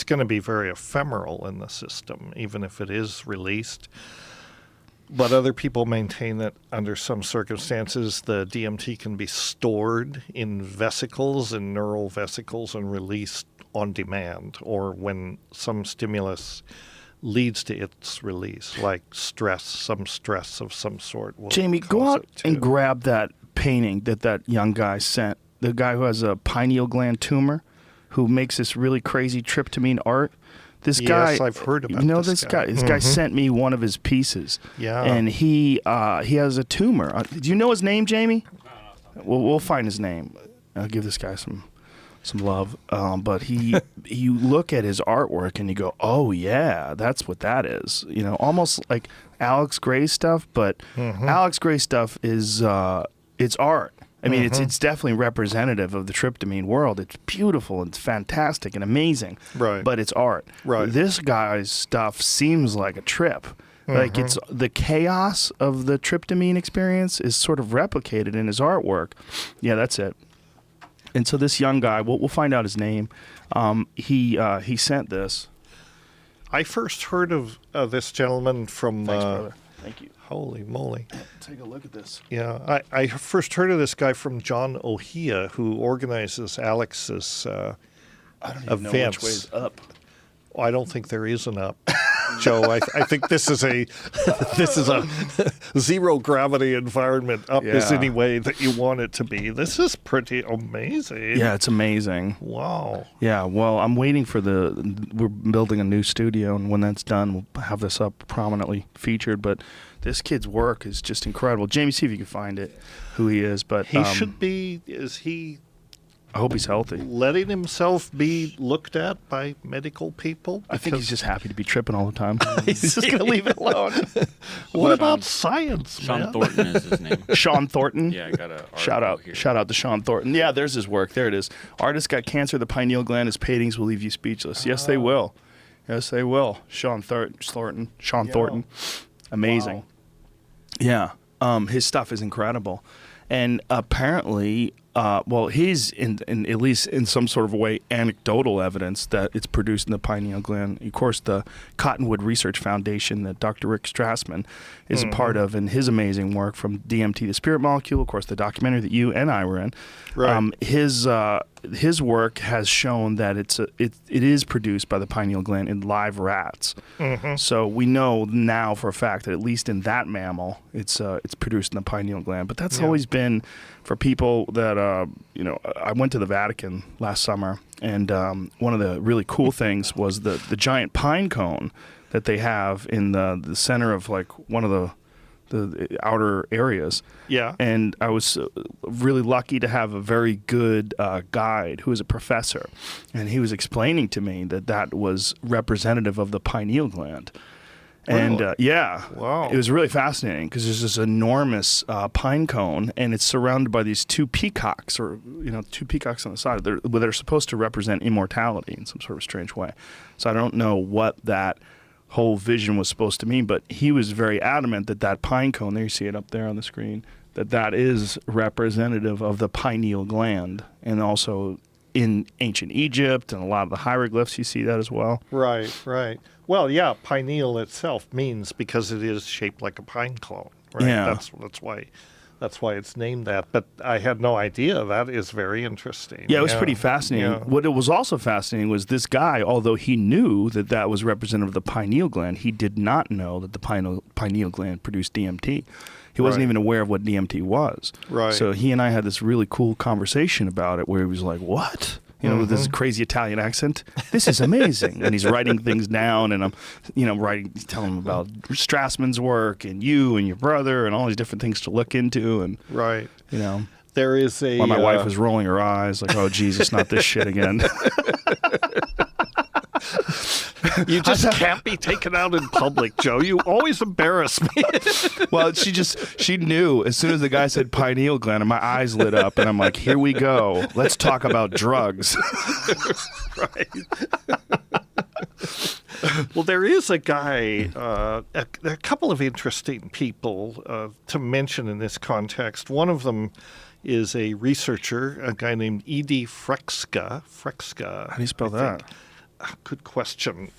going to be very ephemeral in the system, even if it is released. But other people maintain that under some circumstances, the DMT can be stored in vesicles, in neural vesicles, and released on demand, or when some stimulus leads to its release, like some stress of some sort. Jamie, go out and grab that painting that young guy sent. The guy who has a pineal gland tumor, who makes this really crazy tryptamine art. This guy, yes, I've heard about this guy. This guy sent me one of his pieces. Yeah, and he has a tumor. Do you know his name, Jamie? We'll find his name. I'll give this guy some love. But you look at his artwork and you go, oh yeah, that's what that is. Almost like Alex Gray stuff. But Alex Gray stuff is it's art. I mean, it's definitely representative of the tryptamine world. It's beautiful and it's fantastic and amazing. Right. But it's art. Right. This guy's stuff seems like a trip. Like it's the chaos of the tryptamine experience is sort of replicated in his artwork. Yeah, that's it. And so this young guy, we'll find out his name. He sent this. I first heard of this gentleman from... Thanks, brother. Thank you. Holy moly. Take a look at this. Yeah, I first heard of this guy from John Ohia, who organizes Alex's events. I don't even know which way's up. I don't think there is an up, Joe. I think this is a zero gravity environment. Up is any way that you want it to be. This is pretty amazing. Yeah, it's amazing. Wow. Yeah, well, I'm waiting for we're building a new studio, and when that's done, we'll have this up prominently featured. But this kid's work is just incredible. Jamie, see if you can find it, who he is. But he should be. Is he? I hope he's healthy. Letting himself be looked at by medical people? I think he's just happy to be tripping all the time. He's just going to leave it alone. What about science, Sean Thornton is his name. Sean Thornton? Yeah, I got a shout out to Sean Thornton. Yeah, there's his work. There it is. Artist got cancer of the pineal gland. His paintings will leave you speechless. Yes, they will. Yes, they will. Sean Thornton. Amazing. Wow. Yeah. His stuff is incredible. And apparently, he's in at least in some sort of way anecdotal evidence that it's produced in the pineal gland. Of course, the Cottonwood Research Foundation that Dr. Rick Strassman is a part of, and his amazing work from DMT, the spirit molecule, of course, the documentary that you and I were in. Right. His work has shown that it is produced by the pineal gland in live rats. So we know now for a fact that at least in that mammal, it's produced in the pineal gland. But that's always been for people that I went to the Vatican last summer, and one of the really cool things was the giant pine cone that they have in the center of like one of the outer areas. Yeah. And I was really lucky to have a very good guide who was a professor, and he was explaining to me that was representative of the pineal gland. And Wow. It was really fascinating because there's this enormous pine cone, and it's surrounded by these two peacocks on the side. They're supposed to represent immortality in some sort of strange way. So I don't know what that whole vision was supposed to mean, but he was very adamant that pine cone, there you see it up there on the screen, that is representative of the pineal gland, and also in ancient Egypt and a lot of the hieroglyphs you see that as well. Right, right. Well, yeah, pineal itself means because it is shaped like a pine cone, right? Yeah. That's why it's named that. But I had no idea. That is very interesting. Yeah, it was pretty fascinating. Yeah. What it was also fascinating was this guy, although he knew that that was representative of the pineal gland, he did not know that the pineal gland produced DMT. He wasn't Right. even aware of what DMT was. Right. So he and I had this really cool conversation about it where he was like, what? You know, with this crazy Italian accent. This is amazing. And he's writing things down, and I'm, telling him about Strassman's work and you and your brother and all these different things to look into. And, Right. there is a... while my wife was rolling her eyes like, oh, Jesus, not this shit again. You just can't be taken out in public, Joe. You always embarrass me. Well, she knew as soon as the guy said pineal gland, and my eyes lit up, and I'm like, here we go. Let's talk about drugs. Right. Well, there is a guy, a couple of interesting people to mention in this context. One of them is a researcher, a guy named E.D. Frexka. How do you spell that? Good question.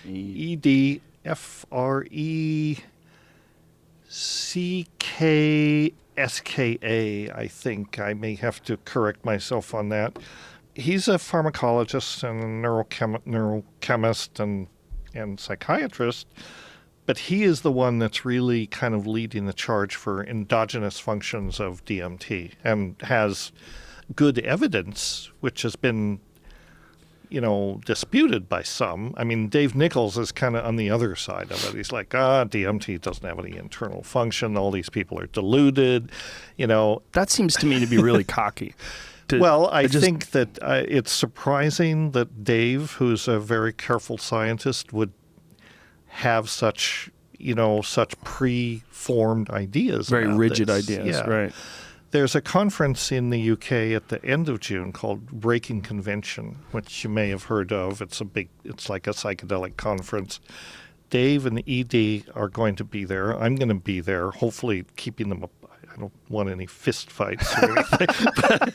E-D-F-R-E-C-K-S-K-A, I think. I may have to correct myself on that. He's a pharmacologist and a neurochemist and psychiatrist, but he is the one that's really kind of leading the charge for endogenous functions of DMT and has good evidence, which has been disputed by some. I mean, Dave Nichols is kind of on the other side of it. He's like, DMT doesn't have any internal function. All these people are deluded, That seems to me to be really cocky. I think that it's surprising that Dave, who's a very careful scientist, would have such pre-formed ideas. Very rigid this. ideas, Yeah. right. There's a conference in the UK at the end of June called Breaking Convention, which you may have heard of. It's like a psychedelic conference. Dave and ED are going to be there. I'm going to be there, hopefully keeping them up. I don't want any fist fights or anything. But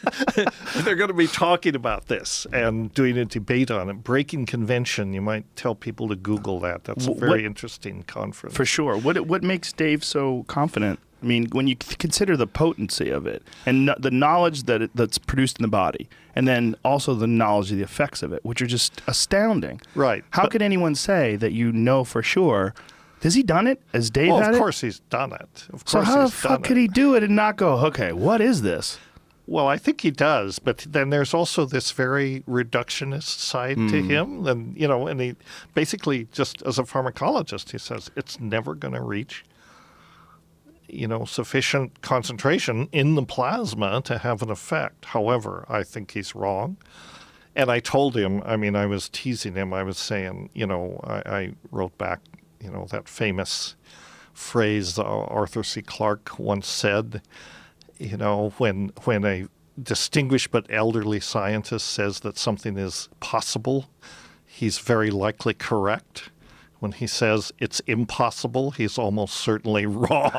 they're going to be talking about this and doing a debate on it. Breaking Convention, you might tell people to Google that. That's a very interesting conference. For sure. What makes Dave so confident? I mean, when you consider the potency of it and the knowledge that's produced in the body, and then also the knowledge of the effects of it, which are just astounding. Right. How could anyone say that you know for sure? Has he done it? Has Dave had it? Of course he's done it. Of course so how the fuck could he do it and not go, okay, what is this? Well, I think he does, but then there's also this very reductionist side to him. And, and he basically just as a pharmacologist, he says it's never going to reach sufficient concentration in the plasma to have an effect. However, I think he's wrong. And I told him, I was teasing him. I was saying, I wrote back, that famous phrase Arthur C. Clarke once said, when a distinguished but elderly scientist says that something is possible, he's very likely correct. When he says it's impossible, he's almost certainly wrong.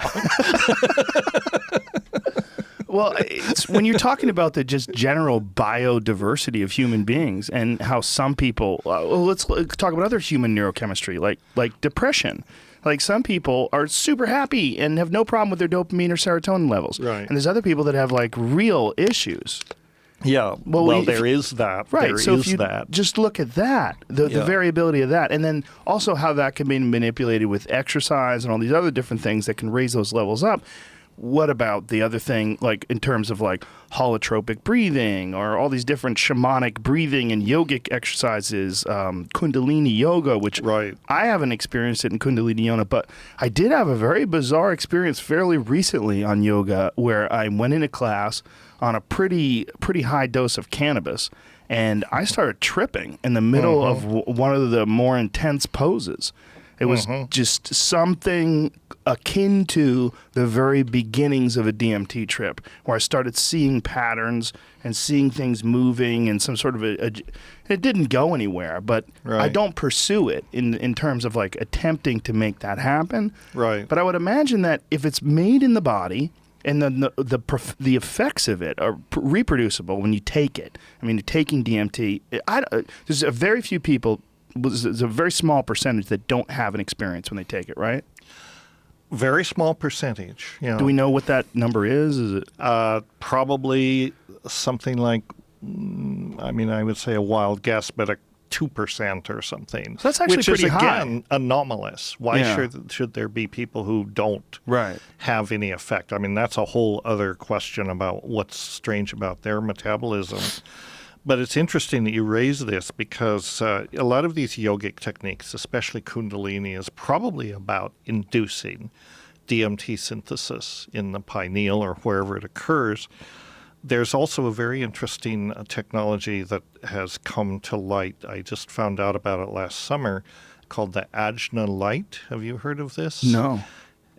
Well, it's when you're talking about the just general biodiversity of human beings and how some people, let's talk about other human neurochemistry, like depression. Like some people are super happy and have no problem with their dopamine or serotonin levels. Right. And there's other people that have like real issues. Yeah. Well, there is that. Right. There so is if you that. just look at that, the variability of that, and then also how that can be manipulated with exercise and all these other different things that can raise those levels up. What about the other thing, like in terms of like holotropic breathing or all these different shamanic breathing and yogic exercises, Kundalini yoga, which I haven't experienced it in Kundalini yoga, but I did have a very bizarre experience fairly recently on yoga where I went into class on a pretty high dose of cannabis, and I started tripping in the middle of one of the more intense poses. It was just something akin to the very beginnings of a DMT trip, where I started seeing patterns and seeing things moving and some sort of it didn't go anywhere, but I don't pursue it in terms of like attempting to make that happen. Right. But I would imagine that if it's made in the body And then the effects of it are reproducible when you take it. I mean, taking DMT, there's a very few people, there's a very small percentage that don't have an experience when they take it, right? Very small percentage. You know. Do we know what that number is? Is it probably something like, I would say a wild guess, but a 2% or something. So that's actually which is, pretty high. Again, anomalous. Why should there be people who don't have any effect? I mean, that's a whole other question about what's strange about their metabolism. But it's interesting that you raise this because a lot of these yogic techniques, especially Kundalini, is probably about inducing DMT synthesis in the pineal or wherever it occurs. There's also a very interesting technology that has come to light. I just found out about it last summer, called the Ajna light. Have you heard of this? No.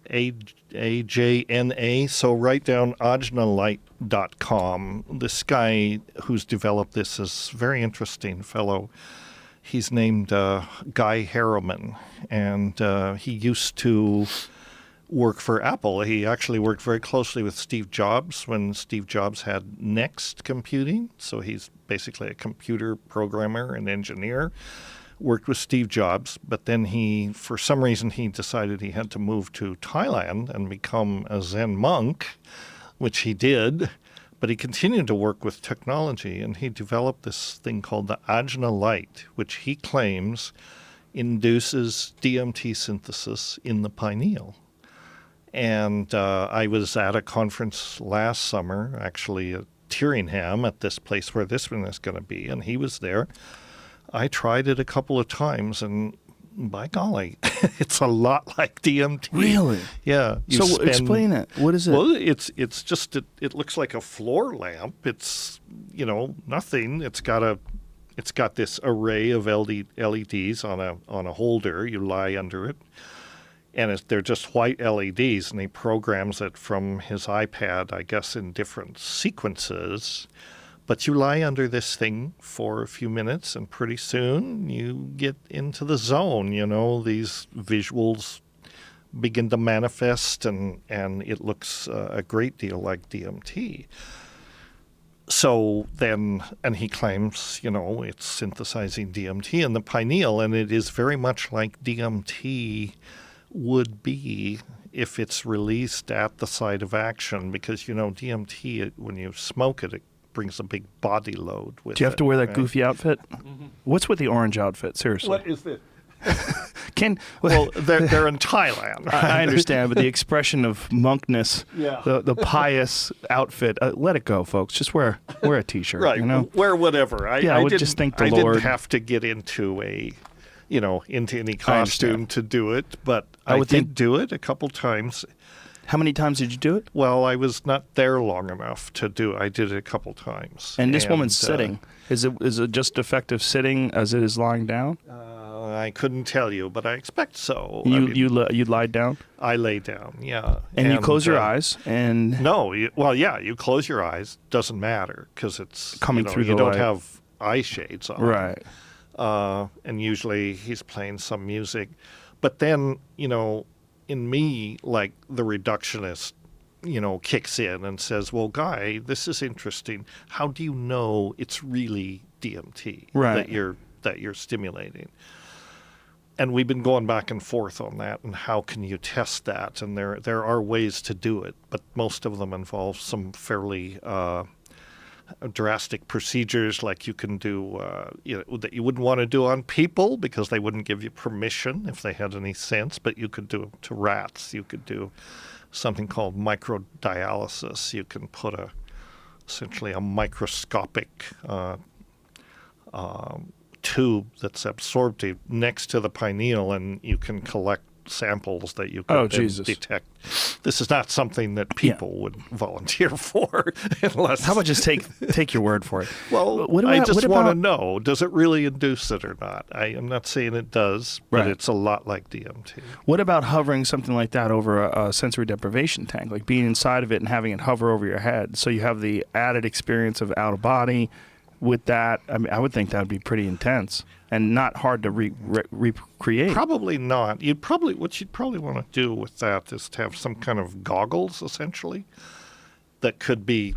AJNA. So write down ajnalight.com. This guy who's developed this is a very interesting fellow. He's named Guy Harriman, and he used to work for Apple. He actually worked very closely with Steve Jobs when Steve Jobs had Next Computing. So he's basically a computer programmer and engineer. Worked with Steve Jobs, but then for some reason, he decided he had to move to Thailand and become a Zen monk, which he did. But he continued to work with technology, and he developed this thing called the Ajna light, which he claims induces DMT synthesis in the pineal. And I was at a conference last summer, actually at Tyringham, at this place where this one is going to be, and he was there. I tried it a couple of times, and by golly, it's a lot like DMT. Really? Yeah. So explain it. What is it? Well, it's just it looks like a floor lamp. It's nothing. It's got this array of LEDs on a holder. You lie under it. And they're just white LEDs, and he programs it from his iPad, I guess, in different sequences. But you lie under this thing for a few minutes, and pretty soon you get into the zone. These visuals begin to manifest, and it looks a great deal like DMT. So then, and he claims, it's synthesizing DMT in the pineal, and it is very much like DMT would be if it's released at the site of action, because DMT, when you smoke it brings a big body load with it. Do you have to wear that goofy outfit? Mm-hmm. What's with the orange outfit? Seriously, what is this? Well, they're in Thailand. I understand, but the expression of monkness, yeah. the pious outfit, let it go, folks. Just wear a t-shirt, right? Wear whatever. I would just think the Lord. Lord. I didn't have to get into into any costume to do it, but I did do it a couple times. How many times did you do it? Well, I was not there long enough to do it. I did it a couple times. And this woman's sitting. Is it just effective sitting as it is lying down? I couldn't tell you, but I expect so. You lied down? I lay down, yeah. And you close your eyes and... No, you close your eyes. Doesn't matter because it's... Coming through the light. You don't light. have eye shades on. Right. And usually he's playing some music. But then, in me, like the reductionist, kicks in and says, well, Guy, this is interesting. How do you know it's really DMT that you're stimulating? And we've been going back and forth on that, and how can you test that? And there are ways to do it, but most of them involve some fairly drastic procedures, like you can do that you wouldn't want to do on people because they wouldn't give you permission if they had any sense, but you could do it to rats. You could do something called microdialysis. You can put essentially a microscopic tube that's absorptive next to the pineal, and you can collect samples that you can detect. This is not something that people would volunteer for unless... How about just take your word for it? Well, I just want to know, does it really induce it or not? I am not saying it does, but it's a lot like DMT. What about hovering something like that over a sensory deprivation tank, like being inside of it and having it hover over your head, so you have the added experience of out of body, with that, I mean, I would think that would be pretty intense and not hard to recreate. Probably not. What you'd probably want to do with that is to have some kind of goggles, essentially, that could be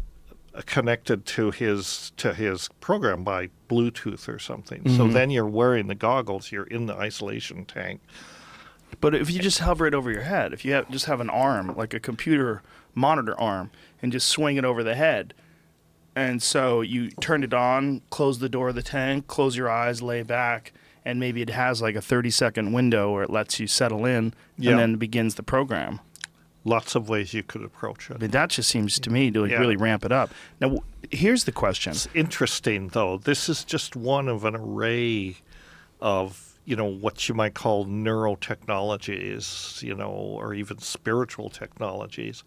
connected to his program by Bluetooth or something. So then you're wearing the goggles, you're in the isolation tank. But if you just hover it over your head, if you just have an arm, like a computer monitor arm, and just swing it over the head, and so you turn it on, close the door of the tank, close your eyes, lay back, and maybe it has like a 30-second window where it lets you settle in, and then begins the program. Lots of ways you could approach it. I mean, that just seems to me to really ramp it up. Now, here's the question. It's interesting, though. This is just one of an array of, what you might call neurotechnologies, or even spiritual technologies.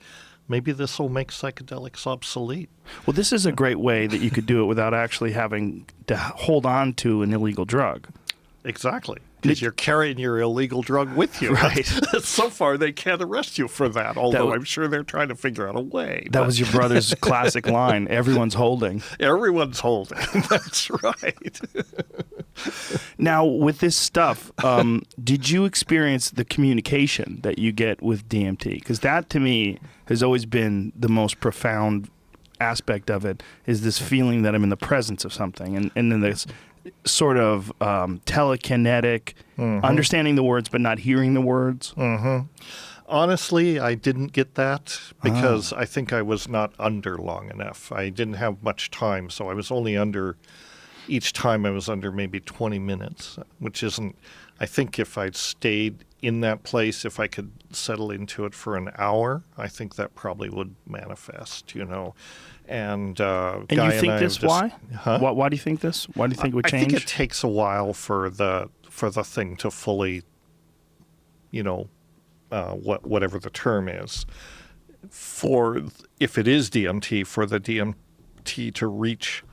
Maybe this will make psychedelics obsolete. Well, this is a great way that you could do it without actually having to hold on to an illegal drug. Exactly. Because you're carrying your illegal drug with you. Right. So far, they can't arrest you for that, although I'm sure they're trying to figure out a way. That was your brother's classic line, everyone's holding. Everyone's holding. That's right. Now, with this stuff, did you experience the communication that you get with DMT? Because that, to me, has always been the most profound aspect of it, is this feeling that I'm in the presence of something. And then this sort of telekinetic, understanding the words but not hearing the words. Honestly, I didn't get that because I think I was not under long enough. I didn't have much time, so I was only under, each time I was under maybe 20 minutes, which isn't, I think if I'd stayed in that place, if I could settle into it for an hour, I think that probably would manifest, And you think this? Why? Huh? Why do you think this? Why do you think it would change? I think it takes a while for the thing to fully, whatever the term is, if it is DMT, for the DMT to reach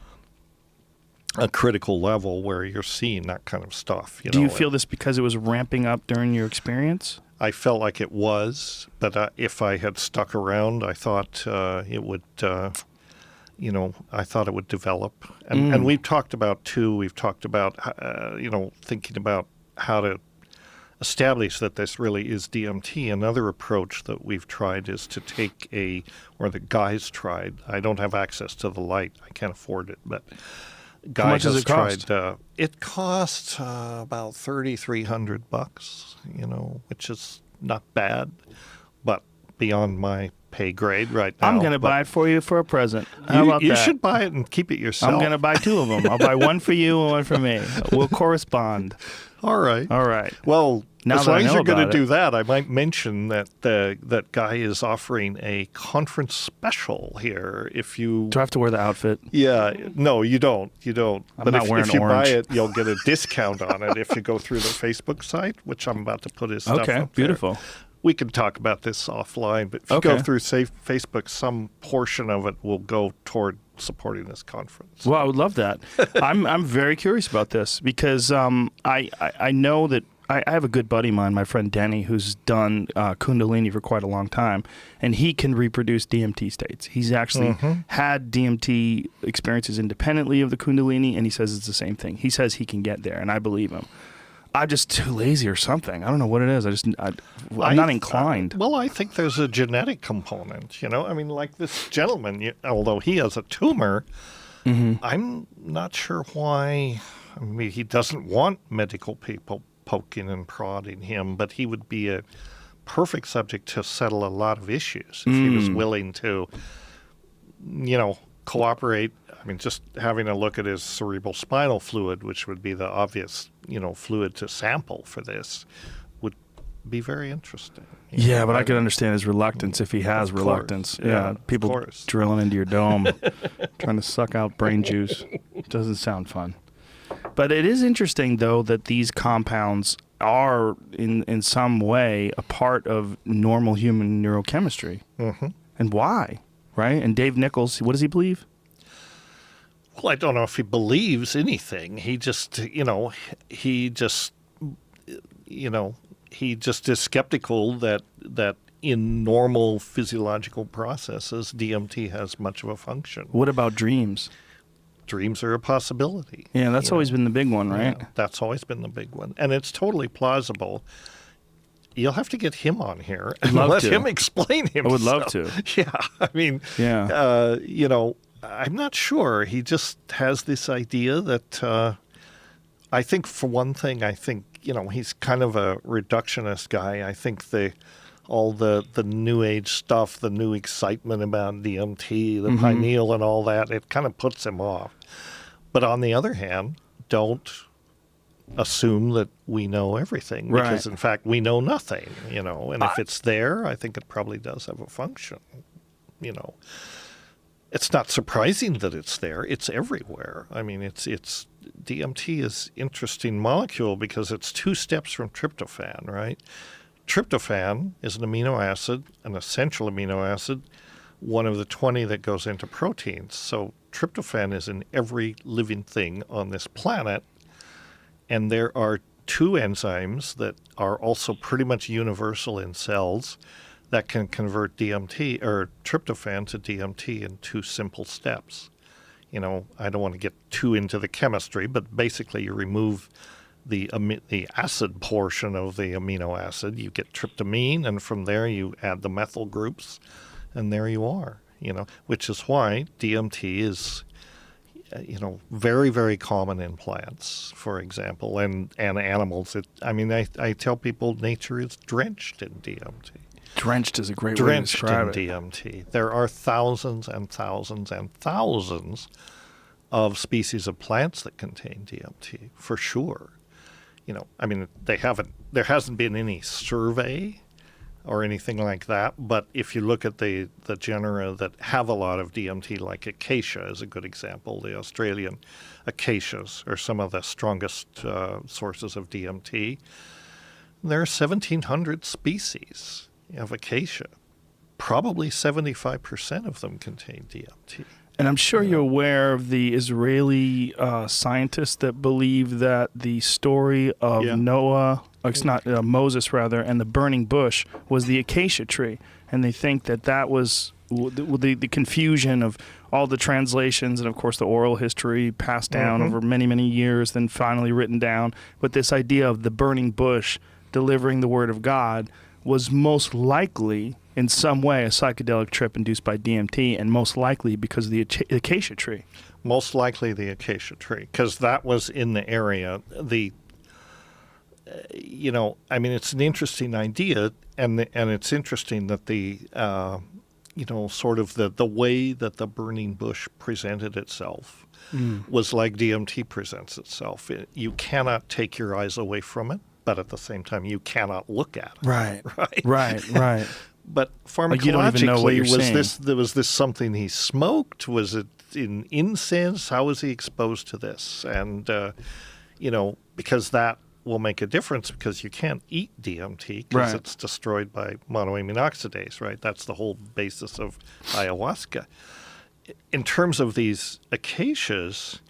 a critical level where you're seeing that kind of stuff. Do you feel this because it was ramping up during your experience? I felt like it was, but if I had stuck around, I thought it would. I thought it would develop. And we've talked about, thinking about how to establish that this really is DMT. Another approach that we've tried is to take or the guys tried. I don't have access to the light. I can't afford it, but guy how much has does it cost? tried. It costs about $3,300, which is not bad, but beyond my pay grade right now. I'm going to buy it for you for a present. How about that? You should buy it and keep it yourself. I'm going to buy two of them. I'll buy one for you and one for me. We'll correspond. All right. Well, now as long as you're going to do that, I might mention that that guy is offering a conference special here. If you do, I have to wear the outfit? Yeah, no, you don't. I'm but not wearing if you orange. buy it, you'll get a discount on it if you go through the Facebook site, which I'm about to put his stuff up there. Okay, beautiful. We can talk about this offline, but if you go through Facebook, some portion of it will go toward supporting this conference. Well, I would love that. I'm very curious about this because I know that I have a good buddy of mine, my friend Denny, who's done Kundalini for quite a long time, and he can reproduce DMT states. He's actually had DMT experiences independently of the Kundalini, and he says it's the same thing. He says he can get there, and I believe him. I'm just too lazy or something. I don't know what it is. I'm not inclined. Well, I think there's a genetic component, I mean, like this gentleman, although he has a tumor, I'm not sure why. I mean, he doesn't want medical people poking and prodding him, but he would be a perfect subject to settle a lot of issues if he was willing to, cooperate. I mean, just having a look at his cerebral spinal fluid, which would be the obvious, fluid to sample for this, would be very interesting. Yeah, but I could understand his reluctance if he has reluctance. Yeah, people drilling into your dome, trying to suck out brain juice. Doesn't sound fun. But it is interesting, though, that these compounds are, in some way, a part of normal human neurochemistry. And why, right? And Dave Nichols, what does he believe? Well, I don't know if he believes anything. He just, he just is skeptical that in normal physiological processes, DMT has much of a function. What about dreams? dreams are a possibility. Yeah, that's always been the big one, right? Yeah, that's always been the big one. And it's totally plausible. You'll have to get him on here and let him explain himself. I would love to. Yeah, I mean, I'm not sure. He just has this idea that I think, for one thing, he's kind of a reductionist guy. I think all the new age stuff, the new excitement about DMT, the pineal and all that, it kind of puts him off. But on the other hand, don't assume that we know everything, because in fact we know nothing, and if it's there, I think it probably does have a function. It's not surprising that it's there. It's everywhere. I mean, it's DMT is interesting molecule because it's 2 steps from tryptophan, right? Tryptophan is an amino acid, an essential amino acid, one of the 20 that goes into proteins. So tryptophan is in every living thing on this planet. And there are 2 enzymes that are also pretty much universal in cells that can convert DMT or tryptophan to DMT in 2 simple steps. I don't want to get too into the chemistry, but basically you remove the acid portion of the amino acid, you get tryptamine, and from there you add the methyl groups, and there you are, which is why DMT is very, very common in plants, for example, and animals. I tell people nature is drenched in DMT. Drenched is a great way to describe it. Drenched in DMT. There are thousands and thousands and thousands of species of plants that contain DMT, for sure. There hasn't been any survey or anything like that, but if you look at the genera that have a lot of DMT, like acacia is a good example. The Australian acacias are some of the strongest sources of DMT. There are 1,700 species of acacia. Probably 75% of them contain DMT. And I'm sure you're aware of the Israeli scientists that believe that the story of Moses, and the burning bush was the acacia tree. And they think that was the confusion of all the translations and, of course, the oral history passed down over many, many years, then finally written down. But this idea of the burning bush delivering the word of God was most likely in some way a psychedelic trip induced by DMT, and most likely because of the acacia tree. Most likely the acacia tree, because that was in the area. It's an interesting idea, and it's interesting that sort of the way that the burning bush presented itself was like DMT presents itself. You cannot take your eyes away from it, but at the same time, you cannot look at it. Right. But pharmacologically, you don't even know what you're seeing. Was this something he smoked? Was it in incense? How was he exposed to this? And, because that will make a difference, because you can't eat DMT because it's destroyed by monoamine oxidase, right? That's the whole basis of ayahuasca. In terms of these acacias,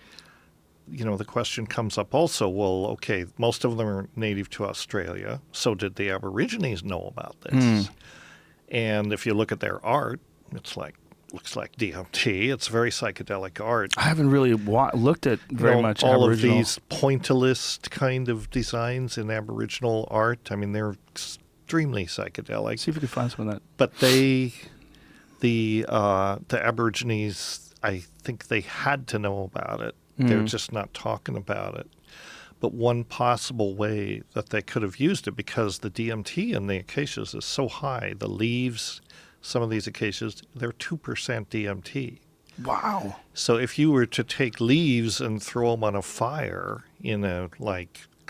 the question comes up also, well, okay, most of them are native to Australia. So did the Aborigines know about this? And if you look at their art, looks like DMT. It's very psychedelic art. I haven't really looked at very much all Aboriginal. of these pointillist kind of designs in Aboriginal art. I mean, they're extremely psychedelic. See if we can find some of that. But the Aborigines, I think they had to know about it. They're just not talking about it. But one possible way that they could have used it, because the DMT in the acacias is so high, the leaves, some of these acacias, they're 2% DMT. Wow. So if you were to take leaves and throw them on a fire in a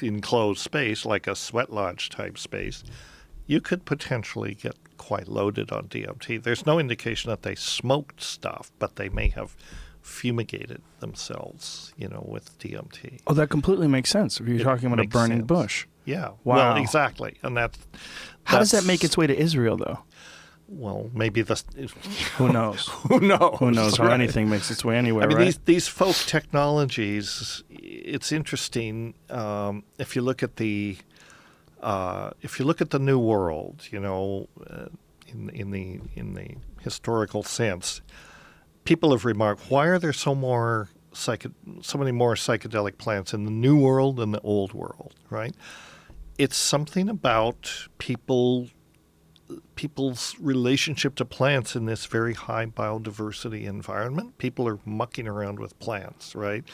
enclosed space, like a sweat lodge type space, you could potentially get quite loaded on DMT. There's no indication that they smoked stuff, but they may have fumigated themselves, with DMT. Oh, that completely makes sense if you're talking about a burning bush. Yeah. Wow. Well, exactly. And how does that make its way to Israel, though? Well, maybe who knows? Who knows how anything makes its way anywhere, right? These folk technologies, it's interesting. If you look at the New World, in the historical sense, people have remarked, why are there so so many more psychedelic plants in the New World than the Old World, right? It's something about people's relationship to plants in this very high biodiversity environment. People are mucking around with plants, right?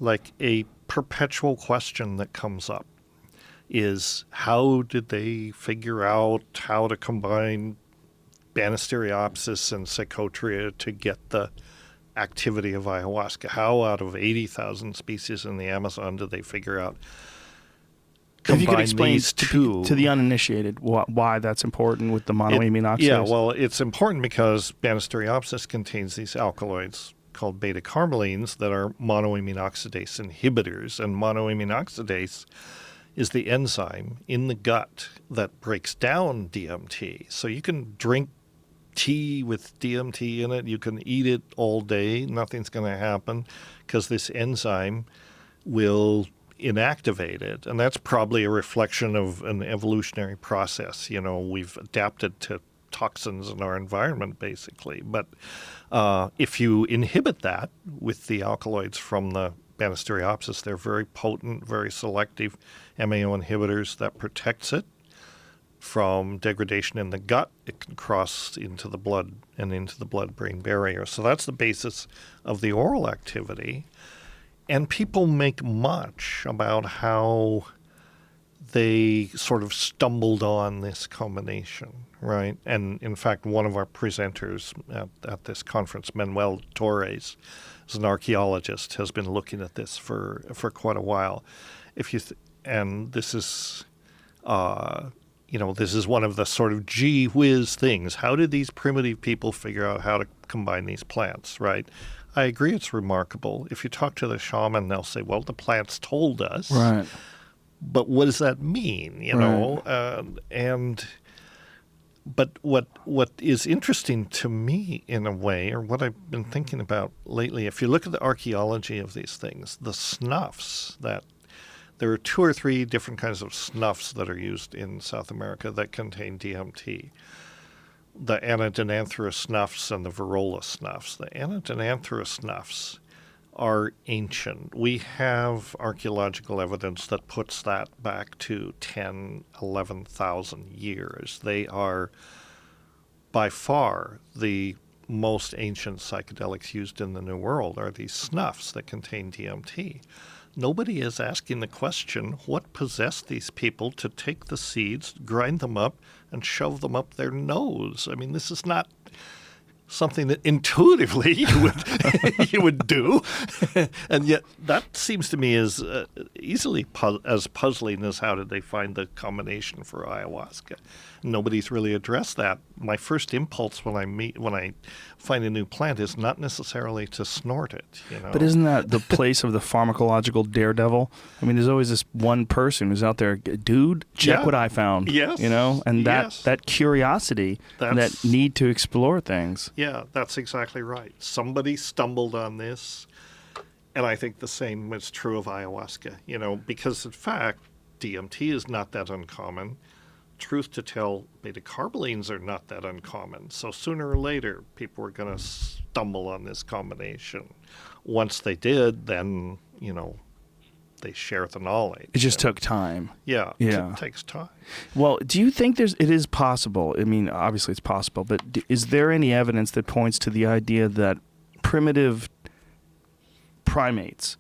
Like a perpetual question that comes up is, how did they figure out how to combine Banisteriopsis and Psychotria to get the activity of ayahuasca? How out of 80,000 species in the Amazon did they figure out if you could explain these two to the uninitiated why that's important with the monoamine oxidase? Yeah, well, it's important because Banisteriopsis contains these alkaloids called beta-carbolines that are monoamine oxidase inhibitors, and monoamine oxidase is the enzyme in the gut that breaks down DMT. So you can drink tea with DMT in it, you can eat it all day, nothing's going to happen because this enzyme will inactivate it. And that's probably a reflection of an evolutionary process. You know, we've adapted to toxins in our environment, basically. But if you inhibit that with the alkaloids from the Banisteriopsis, they're very potent, very selective MAO inhibitors that protects it from degradation in the gut. It can cross into the blood and into the blood-brain barrier. So that's the basis of the oral activity. And people make much about how they sort of stumbled on this combination, right? And in fact, one of our presenters at this conference, Manuel Torres, is an archaeologist, has been looking at this for quite a while. And this is, this is one of the sort of gee whiz things. How did these primitive people figure out how to combine these plants, right? I agree it's remarkable. If you talk to the shaman, they'll say, well, the plants told us. Right. But what does that mean, you know? But what is interesting to me in a way, or what I've been thinking about lately, if you look at the archaeology of these things, the snuffs that there are 2 or 3 different kinds of snuffs that are used in South America that contain DMT. The Anadenanthera snuffs and the Varrola snuffs. The Anadenanthera snuffs are ancient. We have archaeological evidence that puts that back to 10, 11,000 years. They are by far the most ancient psychedelics used in the New World are these snuffs that contain DMT. Nobody is asking the question, what possessed these people to take the seeds, grind them up, and shove them up their nose? I mean, this is not something that intuitively you would do. And yet that seems to me as easily as puzzling as how did they find the combination for ayahuasca. Nobody's really addressed that. My first impulse when I find a new plant is not necessarily to snort it. You know? But isn't that the place of the pharmacological daredevil? I mean, there's always this one person who's out there, dude, check what I found. Yes. You know, and that curiosity, and that need to explore things. Yeah, that's exactly right. Somebody stumbled on this, and I think the same is true of ayahuasca, you know, because in fact, DMT is not that uncommon. Truth to tell, beta-carbolines are not that uncommon. So sooner or later, people were going to stumble on this combination. Once they did, then, you know, they share the knowledge. It just took time. Yeah. It takes time. Well, do you think it is possible? I mean, obviously it's possible, but is there any evidence that points to the idea that primitive primates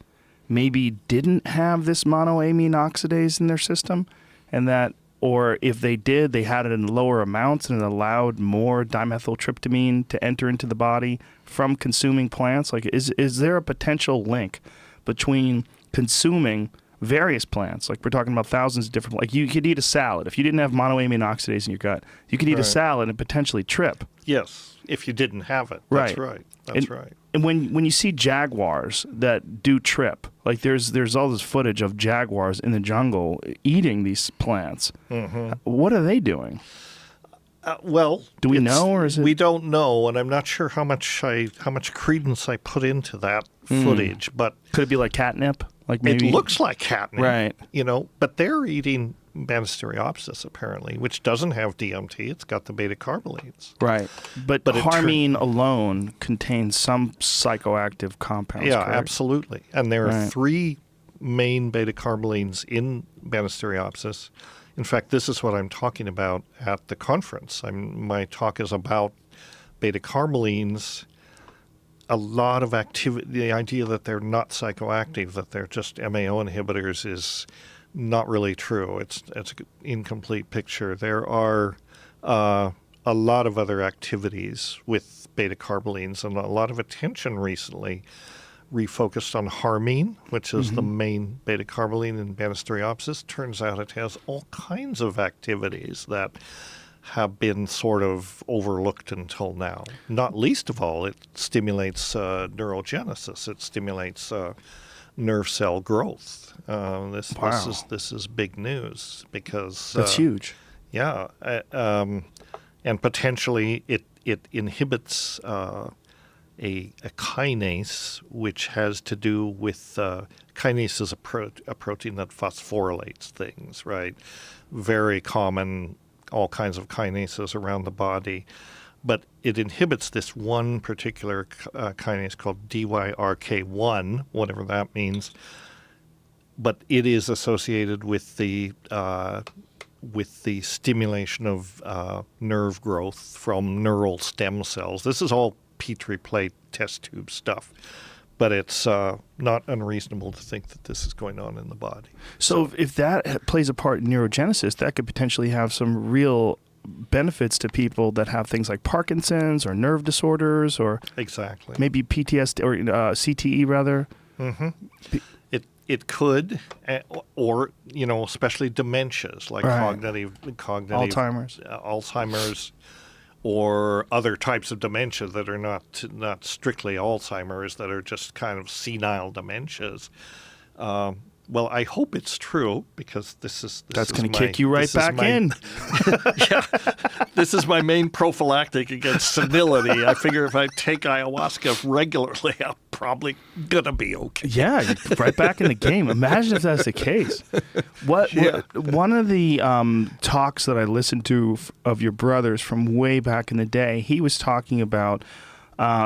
maybe didn't have this monoamine oxidase in their system, and that, or if they did, they had it in lower amounts and it allowed more dimethyltryptamine to enter into the body from consuming plants? Like, is there a potential link between consuming various plants? Like, we're talking about thousands of different, like you could eat a salad. If you didn't have monoamine oxidase in your gut, you could eat a salad and potentially trip. Yes, if you didn't have it. That's right. That's right. And when you see jaguars that do trip, like there's all this footage of jaguars in the jungle eating these plants. Mm-hmm. What are they doing? Well, do we know, or is it? We don't know, and I'm not sure how much credence I put into that footage. But could it be like catnip? Like maybe it looks like catnip, right? You know, but they're eating Banisteriopsis, apparently, which doesn't have DMT. It's got the beta-carbolines. Right. But harmine alone contains some psychoactive compounds, Yeah, correct? absolutely. And there are 3 main beta-carbolines in Banisteriopsis. In fact, this is what I'm talking about at the conference. My talk is about beta-carbolines. A lot of activity, the idea that they're not psychoactive, that they're just MAO inhibitors is not really true. It's an incomplete picture. There are a lot of other activities with beta-carbolines, and a lot of attention recently refocused on harmine, which is the main beta-carboline in Banisteriopsis. Turns out it has all kinds of activities that have been sort of overlooked until now. Not least of all, it stimulates neurogenesis. It stimulates nerve cell growth. This is big news because that's huge. Yeah, and potentially it inhibits a kinase, which has to do with kinase is a protein that phosphorylates things, right? Very common. All kinds of kinases around the body, but it inhibits this one particular kinase called DYRK1, whatever that means. But it is associated with the stimulation of nerve growth from neural stem cells. This is all Petri plate test tube stuff. But it's not unreasonable to think that this is going on in the body. So if that plays a part in neurogenesis, that could potentially have some real benefits to people that have things like Parkinson's or nerve disorders or exactly maybe PTSD or CTE rather. Mm-hmm. It could, or especially dementias like cognitive Alzheimer's. Or other types of dementia that are not strictly Alzheimer's, that are just kind of senile dementias. Well, I hope it's true because that's going to kick you right back in. Yeah, this is my main prophylactic against senility. I figure if I take ayahuasca regularly, I'm probably gonna be okay. Yeah, you're right back in the game. Imagine if that's the case. One of the talks that I listened to of your brothers from way back in the day, he was talking about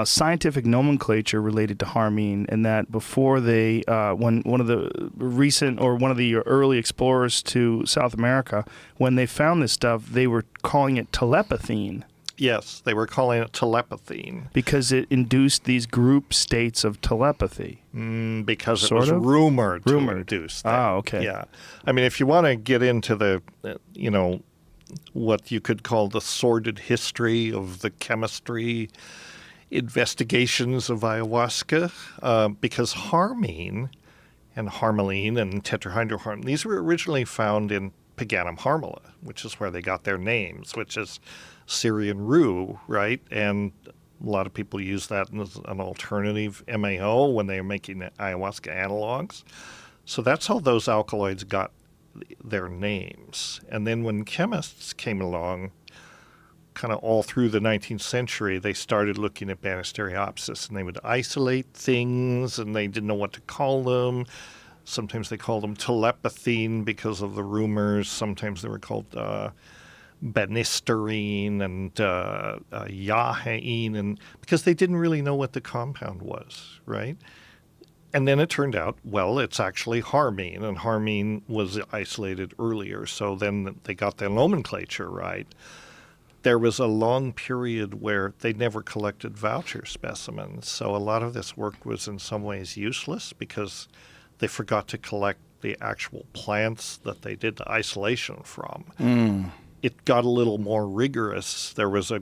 scientific nomenclature related to harmine, and that before they, when one of the early explorers to South America, when they found this stuff, they were calling it telepathine. Yes, they were calling it telepathine. Because it induced these group states of telepathy. Because it was rumored to induce them. Ah, okay. Yeah. I mean, if you want to get into the, what you could call the sordid history of the chemistry investigations of ayahuasca, because harmine and harmaline and tetrahydroharmine, these were originally found in Paganum harmala, which is where they got their names, which is Syrian rue, right? And a lot of people use that as an alternative MAO when they're making ayahuasca analogs. So that's how those alkaloids got their names. And then when chemists came along, kind of all through the 19th century, they started looking at Banisteriopsis, and they would isolate things, and they didn't know what to call them. Sometimes they called them telepathine because of the rumors. Sometimes they were called banisterine and yahaine, and because they didn't really know what the compound was, right? And then it turned out, well, it's actually harmine, and harmine was isolated earlier, so then they got their nomenclature right. There was a long period where they never collected voucher specimens, so a lot of this work was in some ways useless because they forgot to collect the actual plants that they did the isolation from. It got a little more rigorous. There was a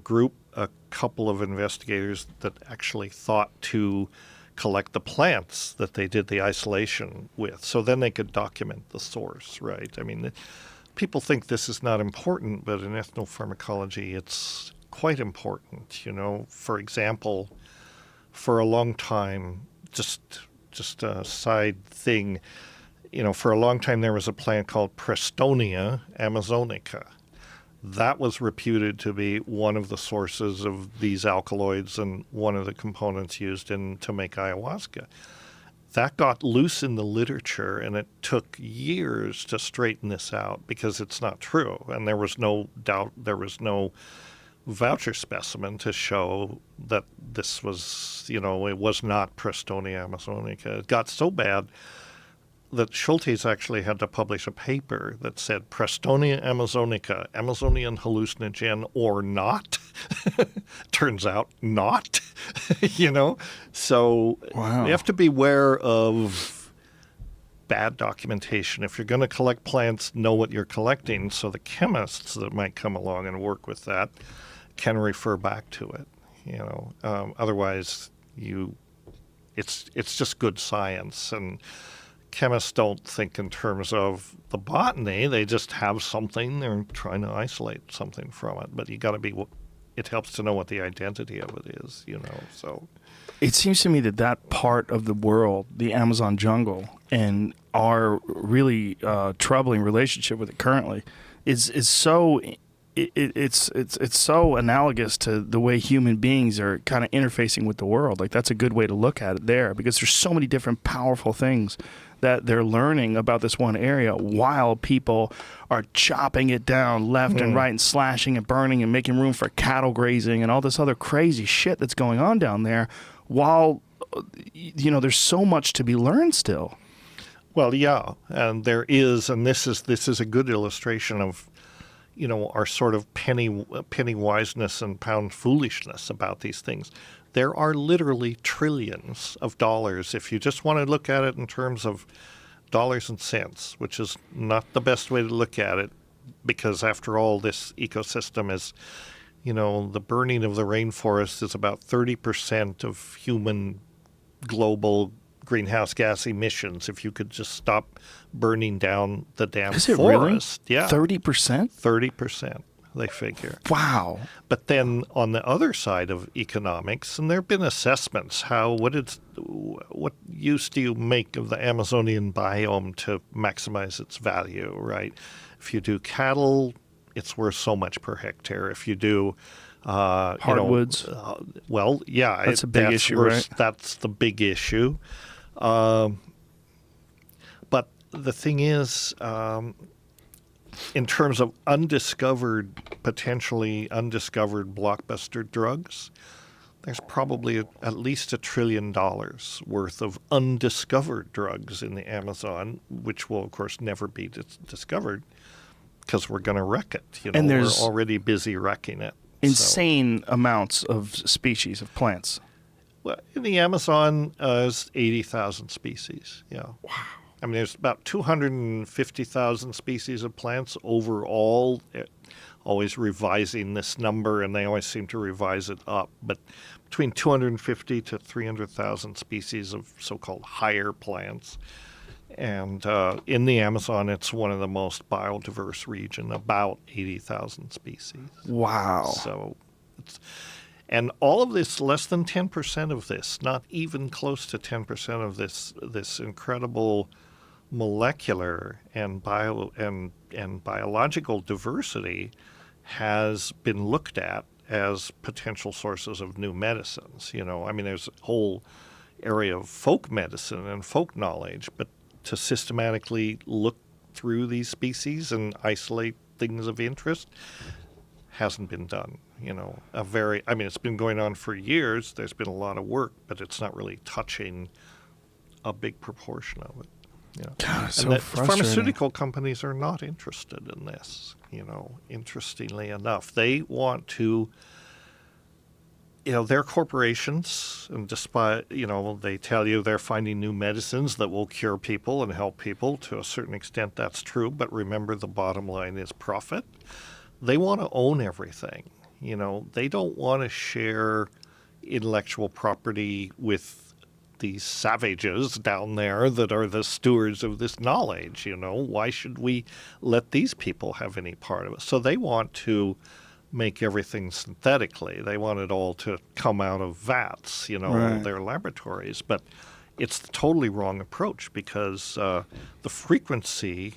couple of investigators that actually thought to collect the plants that they did the isolation with, so then they could document the source, right? I mean, people think this is not important, but in ethnopharmacology, it's quite important. For example, for a long time, just a side thing, for a long time there was a plant called Prestonia amazonica. That was reputed to be one of the sources of these alkaloids and one of the components used to make ayahuasca. that got loose in the literature, and it took years to straighten this out because it's not true. And there was no doubt, there was no voucher specimen to show that this was, it was not Prestonia amazonica. It got so bad that Schultes actually had to publish a paper that said Prestonia amazonica, Amazonian hallucinogen or not. Turns out not, So wow. You have to beware of bad documentation. If you're going to collect plants, know what you're collecting, so the chemists that might come along and work with that can refer back to it. Otherwise, it's just good science. And chemists don't think in terms of the botany. They just have something. They're trying to isolate something from it. But it helps to know what the identity of it is, so. It seems to me that part of the world, the Amazon jungle, and our really troubling relationship with it currently is so... It's so analogous to the way human beings are kind of interfacing with the world. Like, that's a good way to look at it there, because there's so many different powerful things that they're learning about this one area while people are chopping it down left and right and slashing and burning and making room for cattle grazing and all this other crazy shit that's going on down there, while there's so much to be learned still. Well, yeah, and there is, and this is a good illustration of our sort of penny wiseness and pound foolishness about these things. There are literally trillions of dollars if you just want to look at it in terms of dollars and cents, which is not the best way to look at it, because after all, this ecosystem is, the burning of the rainforest is about 30% of human global greenhouse gas emissions. If you could just stop burning down the damn forest. Is it forest. Really? Yeah. 30%? 30%, they figure. Wow. But then on the other side of economics, and there have been assessments, what use do you make of the Amazonian biome to maximize its value, right? If you do cattle, it's worth so much per hectare. If you do hardwoods. That's a big issue, right? That's the big issue. But the thing is, in terms of potentially undiscovered blockbuster drugs, there's probably at least $1 trillion worth of undiscovered drugs in the Amazon, which will, of course, never be discovered because we're going to wreck it. And we're already busy wrecking it. Insane amounts of species of plants. Well, in the Amazon, is 80,000 species. Yeah. Wow. I mean, there's about 250,000 species of plants overall. Always revising this number, and they always seem to revise it up. But between 250 to 300,000 species of so-called higher plants. And in the Amazon, it's one of the most biodiverse regions, about 80,000 species. Wow. So, and all of this, less than 10% of this, not even close to 10% of this incredible molecular and biological diversity has been looked at as potential sources of new medicines. There's a whole area of folk medicine and folk knowledge, but to systematically look through these species and isolate things of interest hasn't been done. It's been going on for years. There's been a lot of work, but it's not really touching a big proportion of it. God, it's and so frustrating. Pharmaceutical companies are not interested in this. Interestingly enough, they want to. They're corporations, and despite, they tell you they're finding new medicines that will cure people and help people. To a certain extent, that's true. But remember, the bottom line is profit. They want to own everything. They don't want to share intellectual property with these savages down there that are the stewards of this knowledge. Why should we let these people have any part of it? So they want to make everything synthetically. They want it all to come out of vats, Right. their laboratories. But it's the totally wrong approach, because the frequency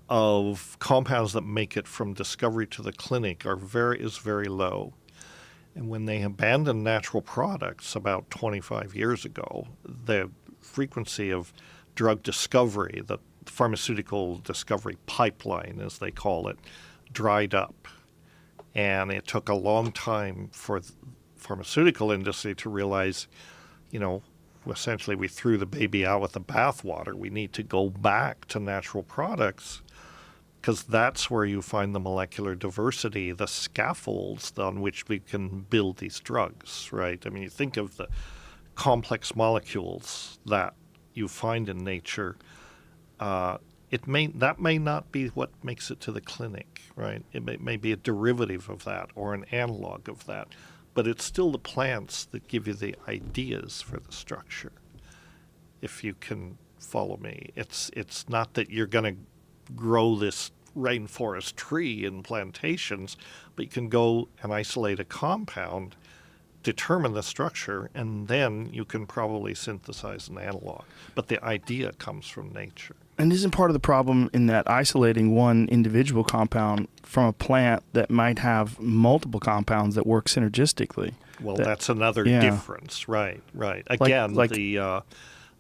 of compounds that make it from discovery to the clinic is very low. And when they abandoned natural products about 25 years ago, frequency of drug discovery, the pharmaceutical discovery pipeline, as they call it, dried up. And it took a long time for the pharmaceutical industry to realize, essentially we threw the baby out with the bathwater. We need to go back to natural products, because that's where you find the molecular diversity, the scaffolds on which we can build these drugs, right? I mean, you think of the complex molecules that you find in nature. That may not be what makes it to the clinic, right? It may be a derivative of that or an analog of that, but it's still the plants that give you the ideas for the structure. If you can follow me, it's not that you're going to grow this rainforest tree in plantations, but you can go and isolate a compound, determine the structure, and then you can probably synthesize an analog. But the idea comes from nature. And isn't part of the problem in that isolating one individual compound from a plant that might have multiple compounds that work synergistically? Well, that's another difference, right? Again, the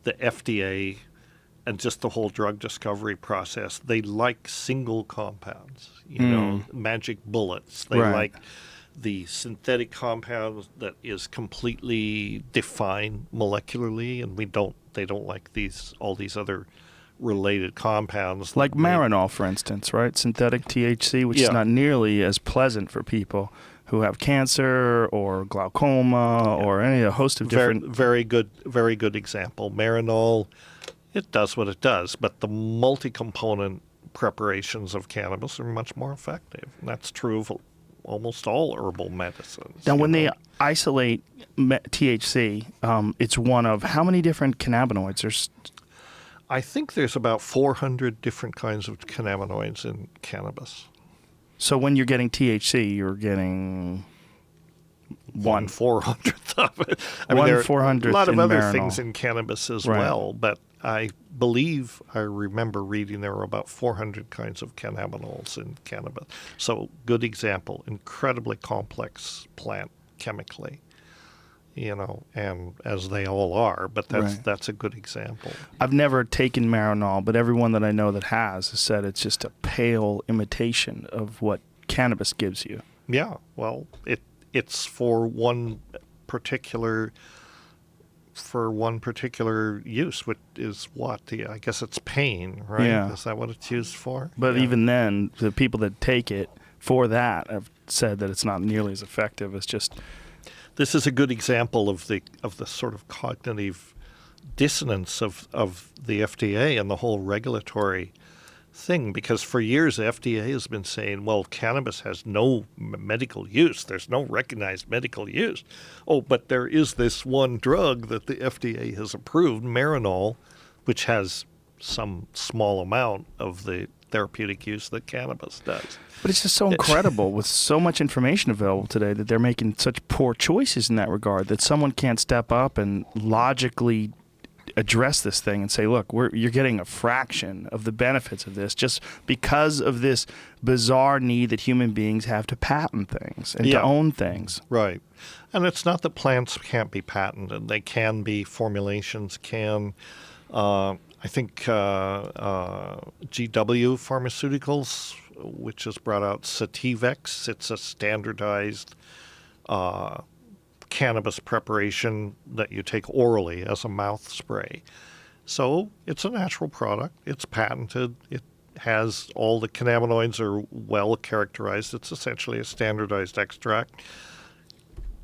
FDA and just the whole drug discovery process, they like single compounds, magic bullets. They like the synthetic compound that is completely defined molecularly, and they don't like all these other related compounds. Like Marinol, for instance, right? Synthetic THC, which is not nearly as pleasant for people who have cancer or glaucoma or any a host of different... Very good example. Marinol, it does what it does, but the multi-component preparations of cannabis are much more effective. And that's true of almost all herbal medicines. Now, when they isolate THC, it's one of how many different cannabinoids? I think there's about 400 different kinds of cannabinoids in cannabis. So when you're getting THC, you're getting 1/400th of it. There are a lot of other Marinol. things in cannabis as well, but I believe I remember reading there were about 400 kinds of cannabinoids in cannabis. So good example, incredibly complex plant chemically, and as they all are, but that's a good example. I've never taken Marinol, but everyone that I know that has said it's just a pale imitation of what cannabis gives you. Yeah, well, it's for one particular use, which is what? I guess it's pain, right? Yeah. Is that what it's used for? But even then, the people that take it for that have said that it's not nearly as effective. It's just... This is a good example of the sort of cognitive dissonance of the FDA and the whole regulatory thing, because for years the FDA has been saying, well, cannabis has no medical use. There's no recognized medical use. Oh, but there is this one drug that the FDA has approved, Marinol, which has some small amount of the therapeutic use that cannabis does. But it's just so incredible with so much information available today that they're making such poor choices in that regard that someone can't step up and logically address this thing and say, look, you're getting a fraction of the benefits of this just because of this bizarre need that human beings have to patent things and to own things. Right. And it's not that plants can't be patented. They can be, formulations can. I think GW Pharmaceuticals, which has brought out Sativex, it's a standardized cannabis preparation that you take orally as a mouth spray. So it's a natural product. It's patented. It has all the cannabinoids are well characterized. It's essentially a standardized extract.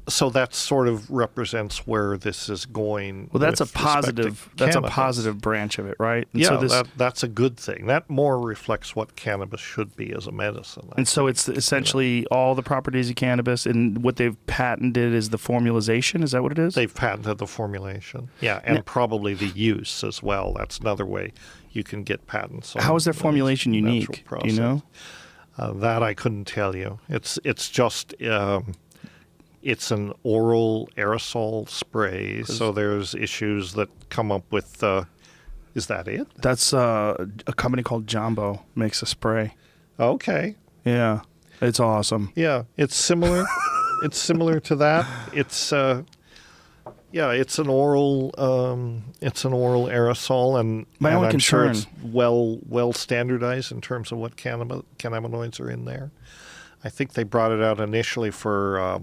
So that sort of represents where this is going. Well, that's a positive. That's a positive branch of it, right? And yeah, so that's a good thing. That more reflects what cannabis should be as a medicine. And so it's essentially all the properties of cannabis, and what they've patented is the formulation. Is that what it is? They've patented the formulation. Yeah, and probably the use as well. That's another way you can get patents. How is their formulation unique? Do you know? That I couldn't tell you. It's just. It's an oral aerosol spray, so there's issues that come up with, is that it? That's a company called Jumbo makes a spray. Okay. Yeah, it's awesome. Yeah, it's similar. It's similar to that. It's, Yeah, it's an oral aerosol, and My only I'm sure concern- it's well standardized in terms of what cannabinoids are in there. I think they brought it out initially for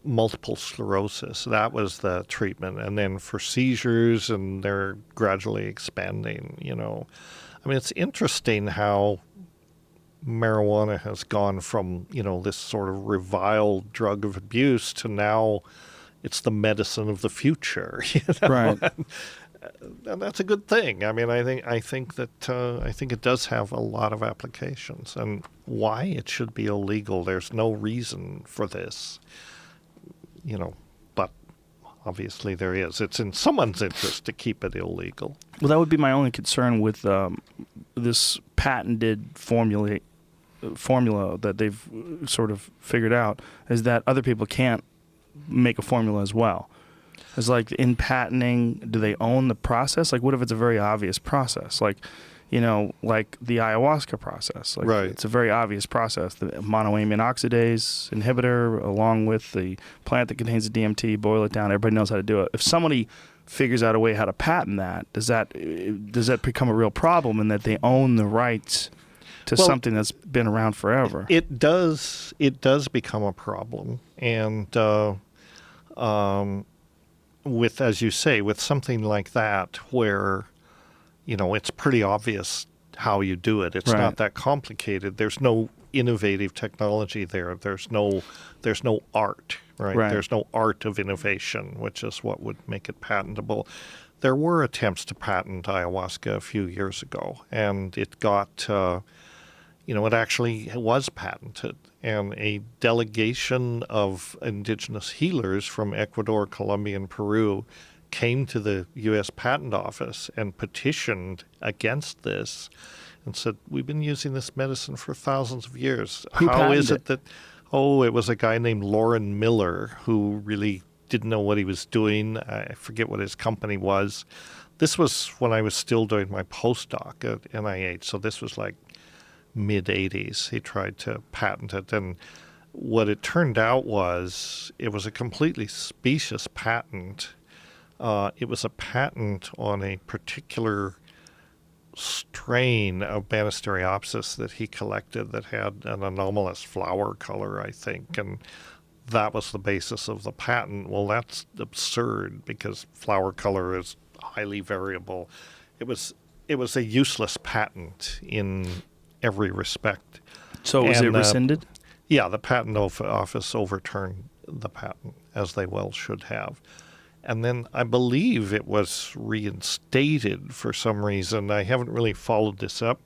multiple sclerosis. That was the treatment, and then for seizures, and they're gradually expanding. I mean, it's interesting how marijuana has gone from this sort of reviled drug of abuse to now it's the medicine of the future. Right. And that's a good thing. I mean, I think it does have a lot of applications, and why it should be illegal. There's no reason for this, but obviously there is. It's in someone's interest to keep it illegal. Well, that would be my only concern with this patented formula that they've sort of figured out, is that other people can't make a formula as well. It's like in patenting, do they own the process? Like, what if it's a very obvious process? Like, like the ayahuasca process. Like, right. It's a very obvious process. The monoamine oxidase inhibitor, along with the plant that contains the DMT, boil it down. Everybody knows how to do it. If somebody figures out a way how to patent that, does that become a real problem in that they own the rights to something that's been around forever? It does become a problem, and with, as you say, with something like that, where it's pretty obvious how you do it. It's Right. not that complicated. There's no innovative technology there. There's no art, right? Right. There's no art of innovation, which is what would make it patentable. There were attempts to patent ayahuasca a few years ago, and it got it actually was patented, and a delegation of indigenous healers from Ecuador, Colombia, and Peru came to the U.S. Patent Office and petitioned against this and said, we've been using this medicine for thousands of years. Who How is patented it that, it was a guy named Loren Miller who really didn't know what he was doing. I forget what his company was. This was when I was still doing my postdoc at NIH, so this was like mid-'80s. He tried to patent it, and what it turned out was it was a completely specious patent. It was a patent on a particular strain of Banisteriopsis that he collected that had an anomalous flower color, I think, and that was the basis of the patent. Well, that's absurd because flower color is highly variable. It was a useless patent in every respect. So was it rescinded? Yeah, the patent office overturned the patent, as they well should have. And then I believe it was reinstated for some reason. I haven't really followed this up,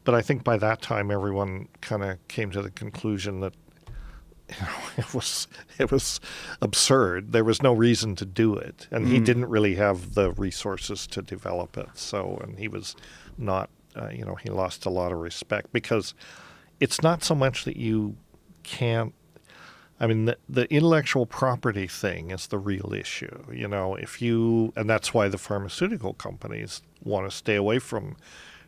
but I think by that time everyone kind of came to the conclusion that it was absurd. There was no reason to do it, and he didn't really have the resources to develop it. So, and he was not, he lost a lot of respect because it's not so much that you can't. I mean, the intellectual property thing is the real issue. And that's why the pharmaceutical companies want to stay away from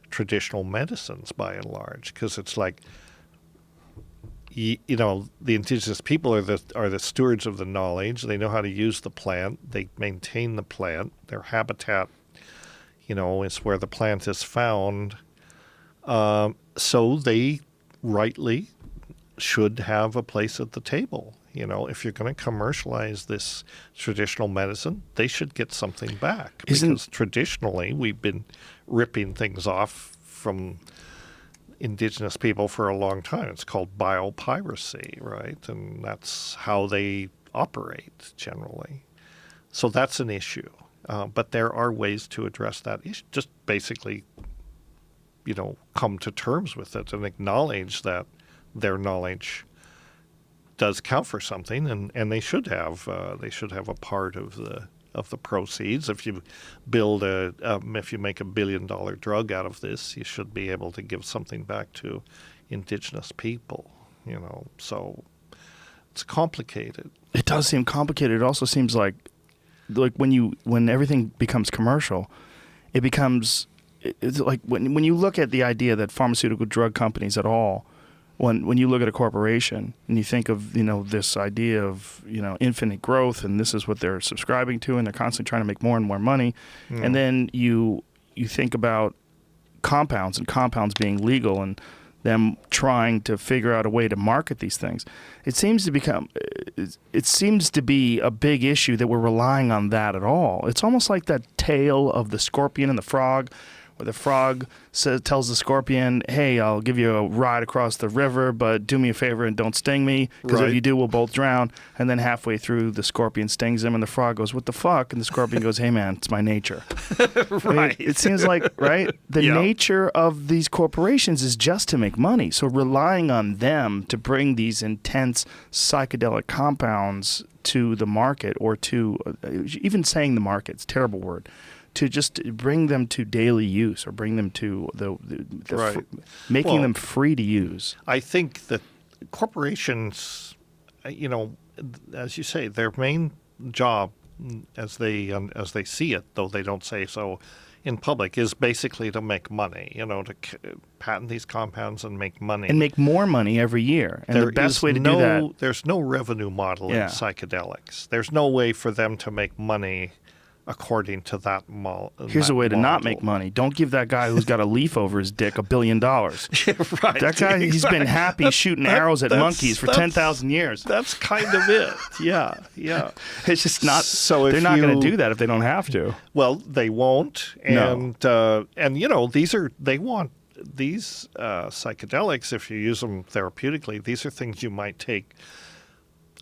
traditional medicines by and large, because it's like, the indigenous people are the stewards of the knowledge. They know how to use the plant. They maintain the plant. Their habitat, is where the plant is found. So they rightly should have a place at the table. If you're going to commercialize this traditional medicine, they should get something back. Because traditionally we've been ripping things off from indigenous people for a long time. It's called biopiracy, right? And that's how they operate generally. So that's an issue. But there are ways to address that issue. Just basically, come to terms with it and acknowledge that their knowledge does count for something, and they should have a part of the proceeds. If you build if you make $1 billion drug out of this, you should be able to give something back to indigenous people. So it's complicated. It does seem complicated. It also seems like when everything becomes commercial, it's like when you look at the idea that pharmaceutical drug companies at all when you look at a corporation and you think of, this idea of, infinite growth, and this is what they're subscribing to, and they're constantly trying to make more and more money. And then you think about compounds and compounds being legal and them trying to figure out a way to market these things. It seems to be a big issue that we're relying on that at all. It's almost like that tale of the scorpion and the frog, where the frog tells the scorpion, hey, I'll give you a ride across the river, but do me a favor and don't sting me, because if you do, we'll both drown. And then halfway through, the scorpion stings him, and the frog goes, what the fuck? And the scorpion goes, hey, man, it's my nature. Right. It seems like, right, the nature of these corporations is just to make money. So relying on them to bring these intense psychedelic compounds to the market, or to, even saying the market, it's a terrible word, to just bring them to daily use, or bring them to making them free to use. I think that corporations, as you say, their main job, as they see it, though they don't say so in public, is basically to make money. To patent these compounds and make money, and make more money every year. And the best way to do that, there's no revenue model in psychedelics. There's no way for them to make money according to that model. Here's a way to not make money. Don't give that guy who's got a leaf over his dick $1 billion. Right. That guy, he's been happy shooting arrows at monkeys for 10,000 years. That's kind of it. Yeah. It's just not. So they're not going to do that if they don't have to. Well, they won't. And they want these psychedelics, if you use them therapeutically. These are things you might take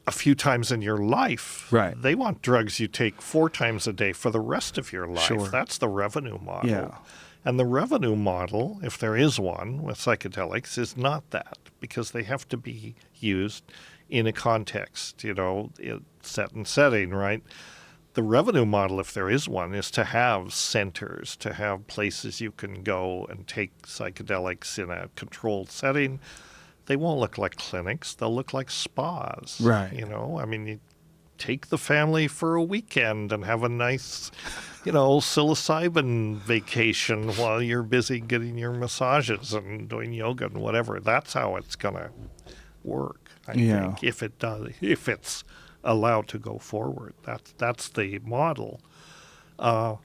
a few times in your life. Right. They want drugs you take 4 times a day for the rest of your life. Sure. That's the revenue model. Yeah. And the revenue model, if there is one with psychedelics, is not that, because they have to be used in a context, set and setting, right? The revenue model, if there is one, is to have centers, to have places you can go and take psychedelics in a controlled setting. They won't look like clinics. They'll look like spas. Right. You take the family for a weekend and have a nice, psilocybin vacation while you're busy getting your massages and doing yoga and whatever. That's how it's going to work, I think, if it's allowed to go forward. That's the model. Yeah,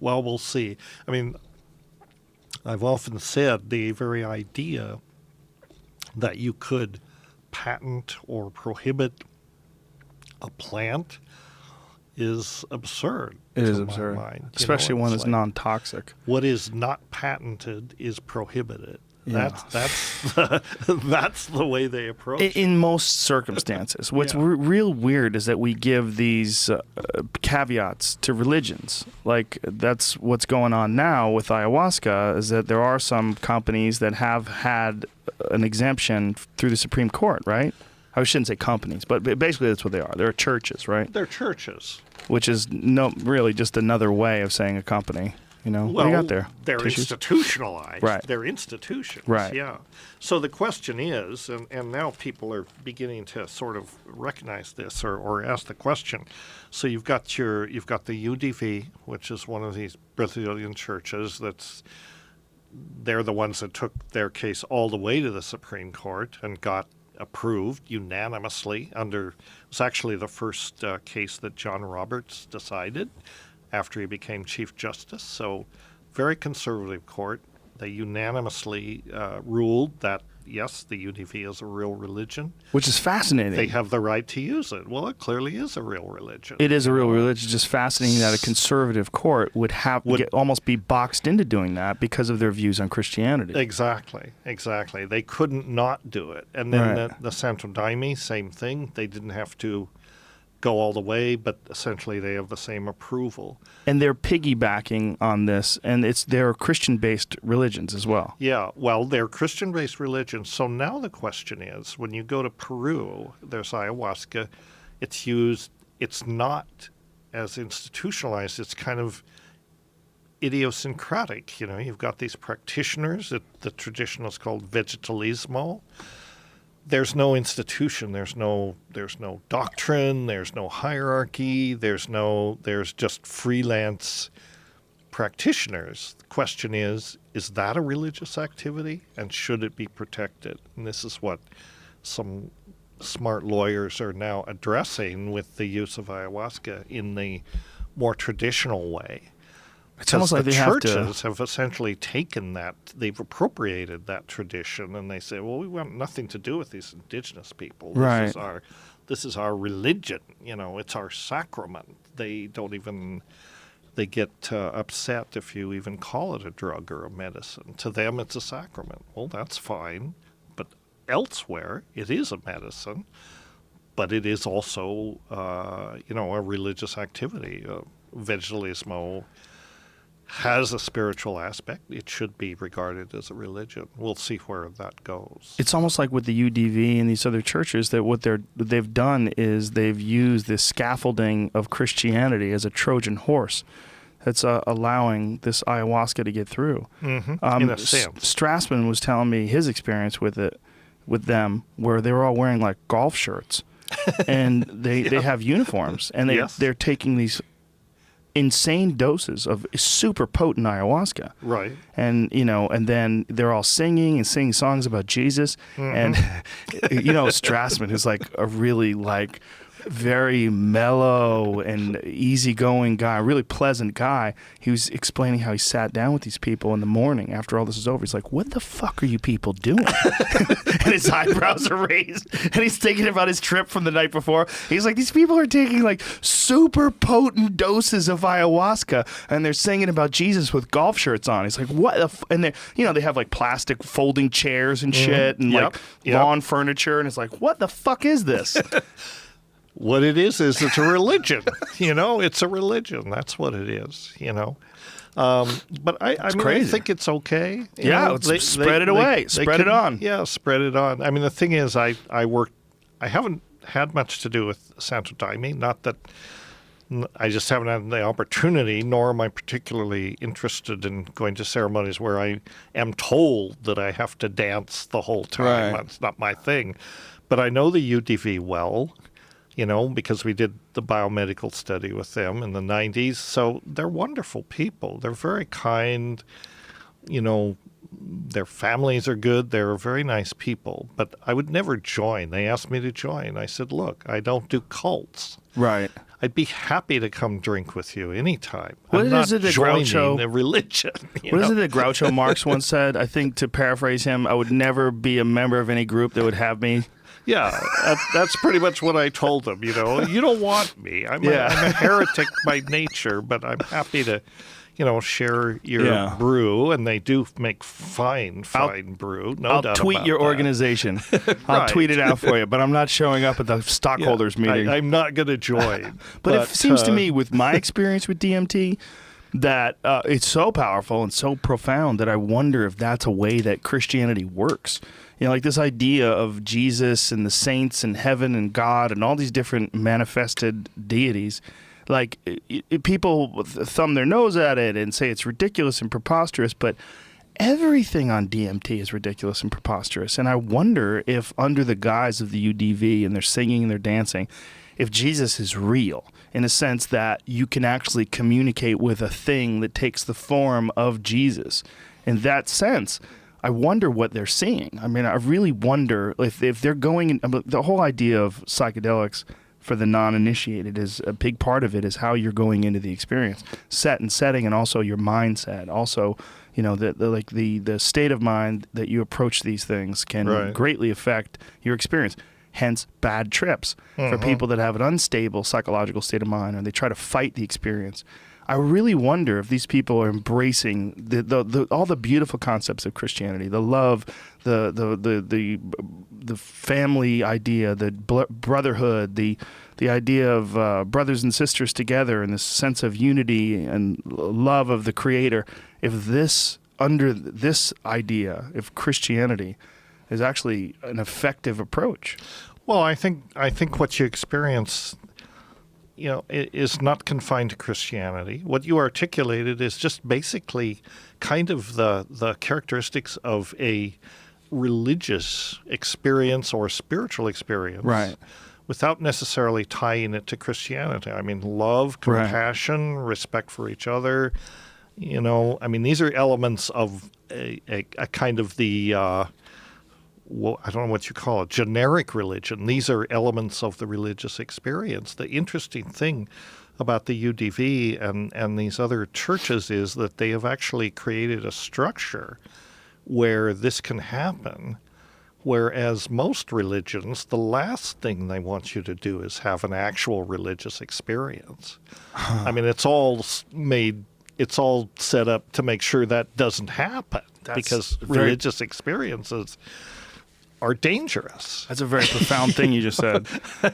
well, we'll see. I mean, I've often said the very idea that you could patent or prohibit a plant is absurd. It is absurd, especially one that's non-toxic. What is not patented is prohibited. Yeah. That's the way they approach it. In most circumstances. What's real weird is that we give these caveats to religions. Like, that's what's going on now with ayahuasca, is that there are some companies that have had an exemption through the Supreme Court, right? I shouldn't say companies, but basically that's what they are. They're churches, right? They're churches. Which is really just another way of saying a company. What do you got there? They're institutionalized. Right. They're institutions. Right. Yeah. So the question is, and now people are beginning to sort of recognize this or ask the question. So you've got the UDV, which is one of these Brazilian churches they're the ones that took their case all the way to the Supreme Court and got approved unanimously it was actually the first case that John Roberts decided after he became Chief Justice. So very conservative court. They unanimously ruled that, yes, the UDV is a real religion. Which is fascinating. They have the right to use it. Well, it clearly is a real religion. It is a real religion. It's just fascinating that a conservative court would almost be boxed into doing that because of their views on Christianity. Exactly. They couldn't not do it. And then the Santo Daime, same thing. They didn't have to go all the way, but essentially they have the same approval. And they're piggybacking on this, and they're Christian-based religions as well. Yeah, well, they're Christian-based religions. So now the question is, when you go to Peru, there's ayahuasca. It's used. It's not as institutionalized. It's kind of idiosyncratic. You've got these practitioners. The tradition is called vegetalismo. There's no institution, there's no doctrine, there's no hierarchy, there's just freelance practitioners. The question is that a religious activity, and should it be protected? And this is what some smart lawyers are now addressing with the use of ayahuasca in the more traditional way. It's almost like the they churches have essentially taken that, they've appropriated that tradition, and they say, well, we want nothing to do with these indigenous people. Right. This is our religion. It's our sacrament. They get upset if you even call it a drug or a medicine. To them, it's a sacrament. Well, that's fine. But elsewhere, it is a medicine. But it is also, a religious activity. Vegetalismo has a spiritual aspect. It should be regarded as a religion. We'll see where that goes. It's almost like with the UDV and these other churches that what they've done is they've used this scaffolding of Christianity as a Trojan horse that's allowing this ayahuasca to get through. Mm-hmm. In a sense. Strassman was telling me his experience with them, where they were all wearing like golf shirts, and they have uniforms, and they're taking these insane doses of super potent ayahuasca. Right. And, and then they're all singing songs about Jesus. Mm-hmm. And, Strassman, who's like a really like very mellow and easygoing guy, a really pleasant guy. He was explaining how he sat down with these people in the morning after all this is over. He's like, what the fuck are you people doing? And his eyebrows are raised. And he's thinking about his trip from the night before. He's like, these people are taking like super potent doses of ayahuasca and they're singing about Jesus with golf shirts on. He's like, what the and they have like plastic folding chairs and shit and like lawn furniture. And it's like, what the fuck is this? What it is it's a religion. It's a religion. That's what it is. But I think it's okay. Let's spread it away. Spread it on. Yeah, spread it on. I mean, the thing is, I haven't had much to do with Santo Daime. Not that I just haven't had the opportunity, nor am I particularly interested in going to ceremonies where I am told that I have to dance the whole time. Right. That's not my thing. But I know the UDV well. Because we did the biomedical study with them in the 90s. So they're wonderful people. They're very kind. Their families are good. They're very nice people. But I would never join. They asked me to join. I said, look, I don't do cults. Right. I'd be happy to come drink with you anytime. What I'm is not it that joining Groucho, a religion. What is it that Groucho Marx once said? I think, to paraphrase him, I would never be a member of any group that would have me. Yeah, that's pretty much what I told them. You don't want me. I'm a heretic by nature, but I'm happy to, share your brew, and they do make fine brew. No doubt I'll tweet about your that. organization. I'll tweet it out for you, but I'm not showing up at the stockholders meeting. I'm not going to join. but it seems to me, with my experience with DMT, that it's so powerful and so profound that I wonder if that's a way that Christianity works. Like this idea of Jesus and the saints and heaven and God and all these different manifested deities. Like people thumb their nose at it and say it's ridiculous and preposterous, but everything on DMT is ridiculous and preposterous. And I wonder if under the guise of the UDV and they're singing and they're dancing, if Jesus is real, in a sense that you can actually communicate with a thing that takes the form of Jesus. In that sense, I wonder what they're seeing. I mean, I really wonder if they're going in, the whole idea of psychedelics for the non-initiated is a big part of it is how you're going into the experience, set and setting, and also your mindset. Also, the state of mind that you approach these things can greatly affect your experience. Hence, bad trips for people that have an unstable psychological state of mind, or they try to fight the experience. I really wonder if these people are embracing all the beautiful concepts of Christianity, the love, the family idea, the brotherhood, the idea of brothers and sisters together, and this sense of unity and love of the Creator. If under this idea, if Christianity is actually an effective approach. Well, I think what you experience, it is not confined to Christianity. What you articulated is just basically kind of the characteristics of a religious experience or spiritual experience. Right. Without necessarily tying it to Christianity. I mean, love, compassion, respect for each other, You know, I mean, these are elements of a kind of the, well, I don't know what you call it, generic religion. These are elements of the religious experience. The interesting thing about the UDV and these other churches is that they have actually created a structure where this can happen, whereas most religions, the last thing they want you to do is have an actual religious experience. I mean, it's all set up to make sure that doesn't happen. Because religious experiences are dangerous. That's a very profound thing you just said.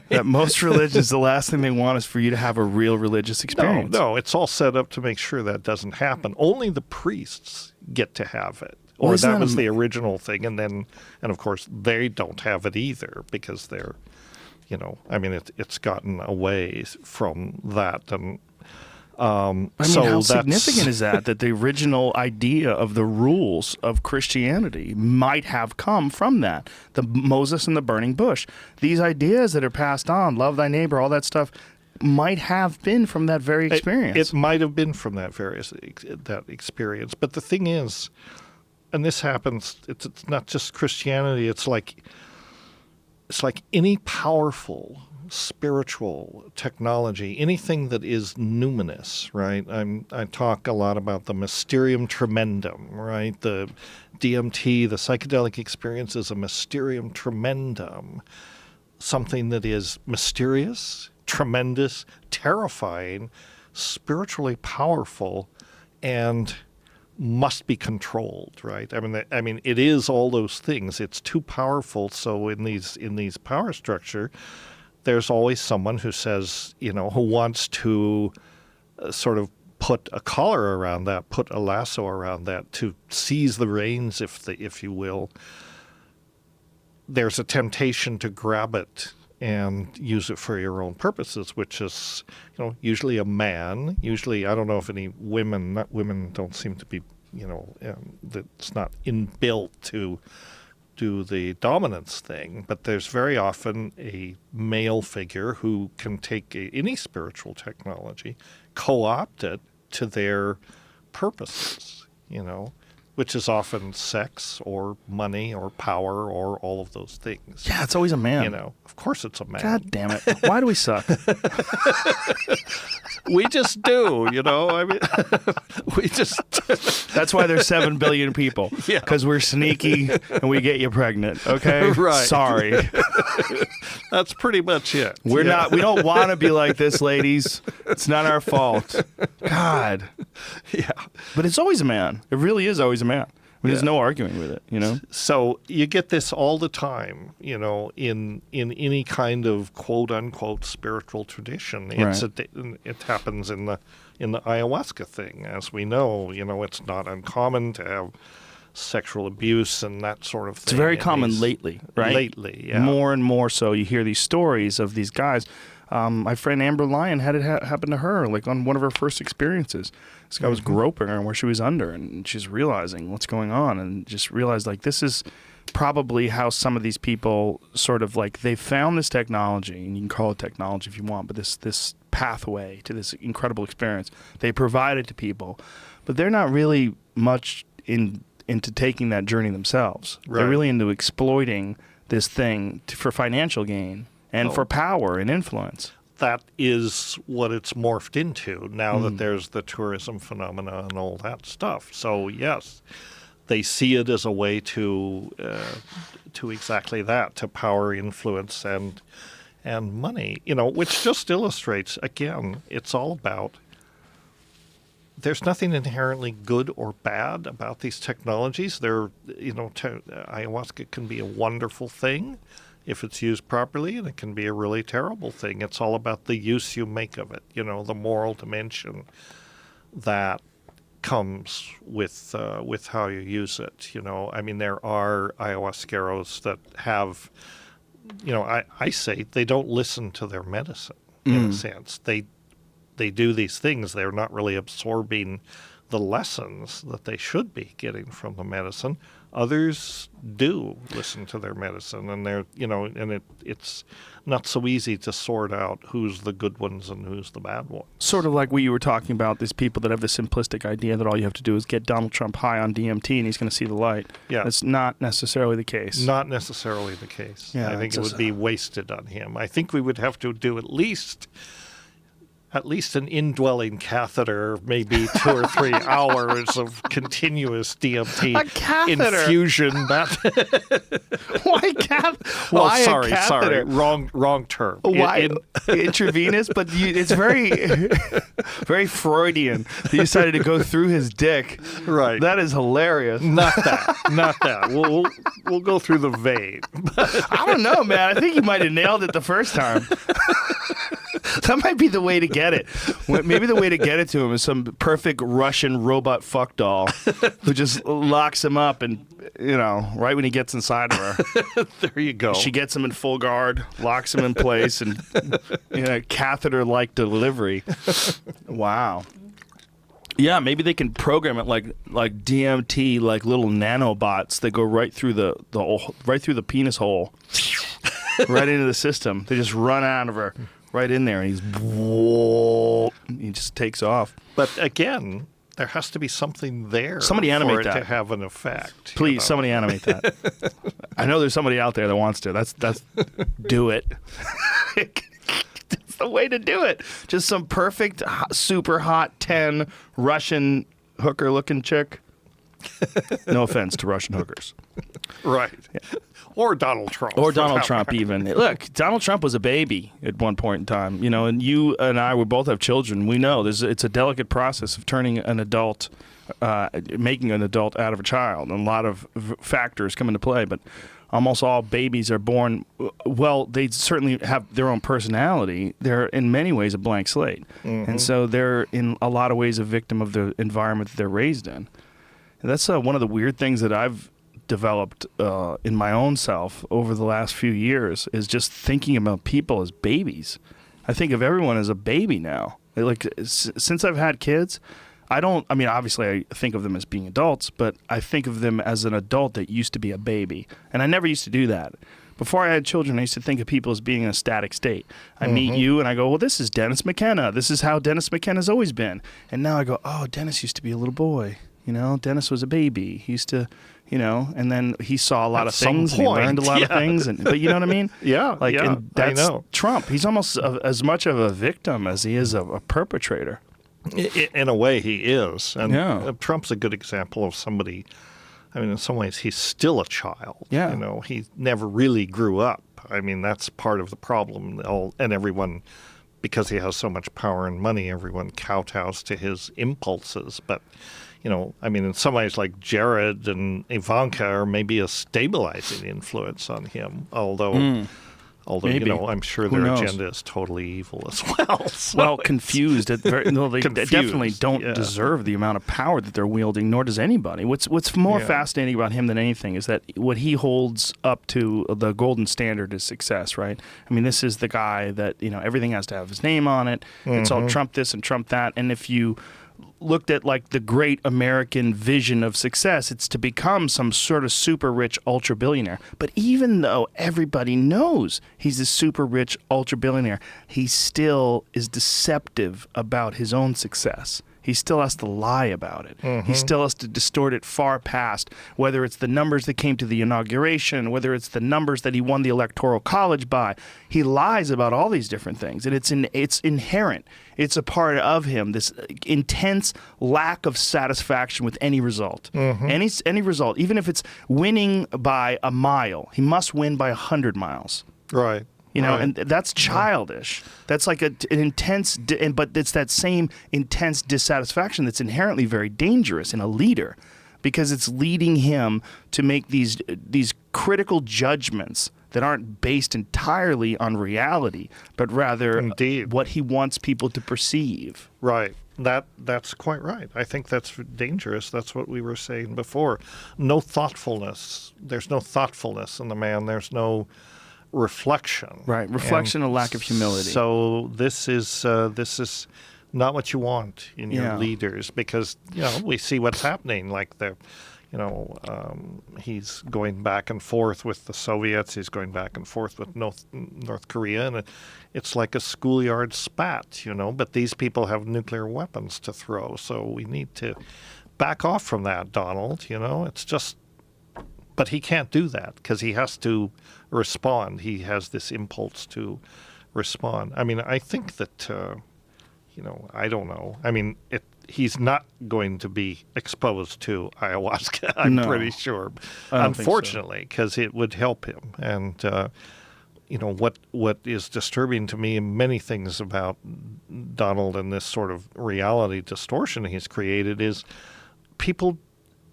That most religions, the last thing they want is for you to have a real religious experience. No, it's all set up to make sure that doesn't happen. Only the priests get to have it. Or that was the original thing. And of course, they don't have it either because they're, you know, I mean, it's gotten away from that. And how significant is that the original idea of the rules of Christianity might have come from that? The Moses and the burning bush. These ideas that are passed on, love thy neighbor, all that stuff, might have been from that very experience. It might have been from that experience. But the thing is, and this happens, it's not just Christianity, it's like any powerful spiritual technology, anything that is numinous, right? I talk a lot about the mysterium tremendum, right? The DMT, the psychedelic experience is a mysterium tremendum, something that is mysterious, tremendous, terrifying, spiritually powerful, and must be controlled, right? I mean, it is all those things. It's too powerful. So in these power structure, there's always someone who says, you know, who wants to sort of put a collar around that, put a lasso around that, to seize the reins, if you will. There's a temptation to grab it and use it for your own purposes, which is, you know, usually a man. Usually, I don't know if any women don't seem to be, you know, that's not inbuilt to do the dominance thing, but there's very often a male figure who can take any spiritual technology, co-opt it to their purposes, you know, which is often sex or money or power or all of those things. Yeah, it's always a man. You know, of course it's a man. God damn it. Why do we suck? We just do, you know. I mean, we just. That's why there's 7 billion people. Yeah. Because we're sneaky and we get you pregnant. Okay. Right. Sorry. That's pretty much it. We're not. We don't want to be like this, ladies. It's not our fault. God. Yeah. But it's always a man. It really is always a man. I mean, there's no arguing with it, you know? So you get this all the time, you know, in any kind of quote-unquote spiritual tradition. It happens in the ayahuasca thing. As we know, you know, it's not uncommon to have sexual abuse and that sort of thing. It's very common lately, right? Lately, yeah. More and more so. You hear these stories of these guys. My friend Amber Lyon had it happen to her, like on one of her first experiences. This guy was groping her where she was under, and she's realizing what's going on, and just realized, like, this is probably how some of these people sort of, like, they found this technology, and you can call it technology if you want, but this pathway to this incredible experience. They provide it to people, but they're not really much into taking that journey themselves. Right. They're really into exploiting this thing for financial gain and for power and influence. That is what it's morphed into now that there's the tourism phenomena and all that stuff. So yes, they see it as a way to exactly that, to power, influence, and money. You know, which just illustrates, again, it's all about. There's nothing inherently good or bad about these technologies. They're, you know, ayahuasca can be a wonderful thing if it's used properly, and it can be a really terrible thing. It's all about the use you make of it, you know, the moral dimension that comes with how you use it, you know. I mean, there are ayahuasqueros that have, you know, I say they don't listen to their medicine in a sense. They do these things. They're not really absorbing the lessons that they should be getting from the medicine. Others do listen to their medicine, and they're, and it's not so easy to sort out who's the good ones and who's the bad ones. Sort of like what you were talking about, these people that have the simplistic idea that all you have to do is get Donald Trump high on DMT and he's going to see the light. Yeah. That's not necessarily the case. Not necessarily the case. Yeah, I think it would be wasted on him. I think we would have to do at least an indwelling catheter, maybe 2 or 3 hours of continuous DMT infusion. Why Well, sorry, wrong term. Why intravenous? But it's very, very Freudian. That you decided to go through his dick. Right. That is hilarious. Not that. We'll go through the vein. I don't know, man. I think you might have nailed it the first time. That might be the way to get it. Maybe the way to get it to him is some perfect Russian robot fuck doll who just locks him up and, right when he gets inside of her. There you go. She gets him in full guard, locks him in place, and catheter-like delivery. Wow. Yeah, maybe they can program it like DMT, like little nanobots that go right through right through the penis hole, right into the system. They just run out of her. Right in there, and he just takes off. But again, there has to be something there. Somebody animate for it that to have an effect. Please, somebody animate that. I know there's somebody out there that wants to. That's do it. That's the way to do it. Just some perfect, super hot 10 Russian hooker-looking chick. No offense to Russian hookers. Right. Yeah. Or Donald Trump. Or Donald Trump, even. Look, Donald Trump was a baby at one point in time, and you and I, we both have children. We know it's a delicate process of turning an adult, making an adult out of a child. And a lot of factors come into play, but almost all babies are born, well, they certainly have their own personality. They're in many ways a blank slate. Mm-hmm. And so they're in a lot of ways a victim of the environment that they're raised in. And that's one of the weird things that I've developed in my own self over the last few years is just thinking about people as babies. I think of everyone as a baby now. Like, since I've had kids, obviously I think of them as being adults, but I think of them as an adult that used to be a baby. And I never used to do that. Before I had children, I used to think of people as being in a static state. I meet you and I go, well, this is Dennis McKenna. This is how Dennis McKenna's always been. And now I go, oh, Dennis used to be a little boy. Dennis was a baby. He used to, and then he saw a lot of things and he learned a lot of things. But you know what I mean? Yeah. And that's I know. Trump. He's almost as much of a victim as he is a perpetrator. In a way, he is. And Trump's a good example of somebody. In some ways, he's still a child. Yeah. He never really grew up. That's part of the problem. And everyone, because he has so much power and money, everyone kowtows to his impulses. But in some ways, like Jared and Ivanka are maybe a stabilizing influence on him, although maybe. I'm sure their agenda is totally evil as well. So well, confused. They definitely don't deserve the amount of power that they're wielding, nor does anybody. What's more fascinating about him than anything is that what he holds up to the golden standard is success, right? This is the guy that, everything has to have his name on it. It's all Trump this and Trump that. And if you looked at like the great American vision of success, it's to become some sort of super rich ultra billionaire. But even though everybody knows he's a super rich ultra billionaire, he still is deceptive about his own success. He still has to lie about it. He still has to distort it far past, whether it's the numbers that came to the inauguration, whether it's the numbers that he won the Electoral College by. He lies about all these different things, and it's inherent. It's a part of him, this intense lack of satisfaction with any result. Any result, even if it's winning by a mile, he must win by 100 miles. Right. And that's childish. That's like an intense, but it's that same intense dissatisfaction that's inherently very dangerous in a leader, because it's leading him to make these critical judgments that aren't based entirely on reality, but rather what he wants people to perceive. Right. That's quite right. I think that's dangerous. That's what we were saying before. No thoughtfulness. There's no thoughtfulness in the man. There's no reflection. Right, reflection and lack of humility. So this is not what you want in your leaders, because, we see what's happening, like he's going back and forth with the Soviets, he's going back and forth with North Korea, and it's like a schoolyard spat, but these people have nuclear weapons to throw, so we need to back off from that, Donald, it's just, but he can't do that because he has to respond. He has this impulse to respond. I mean, I think that, I don't know. I mean, he's not going to be exposed to ayahuasca, I'm pretty sure, unfortunately, because it would help him. And, what is disturbing to me in many things about Donald and this sort of reality distortion he's created is people,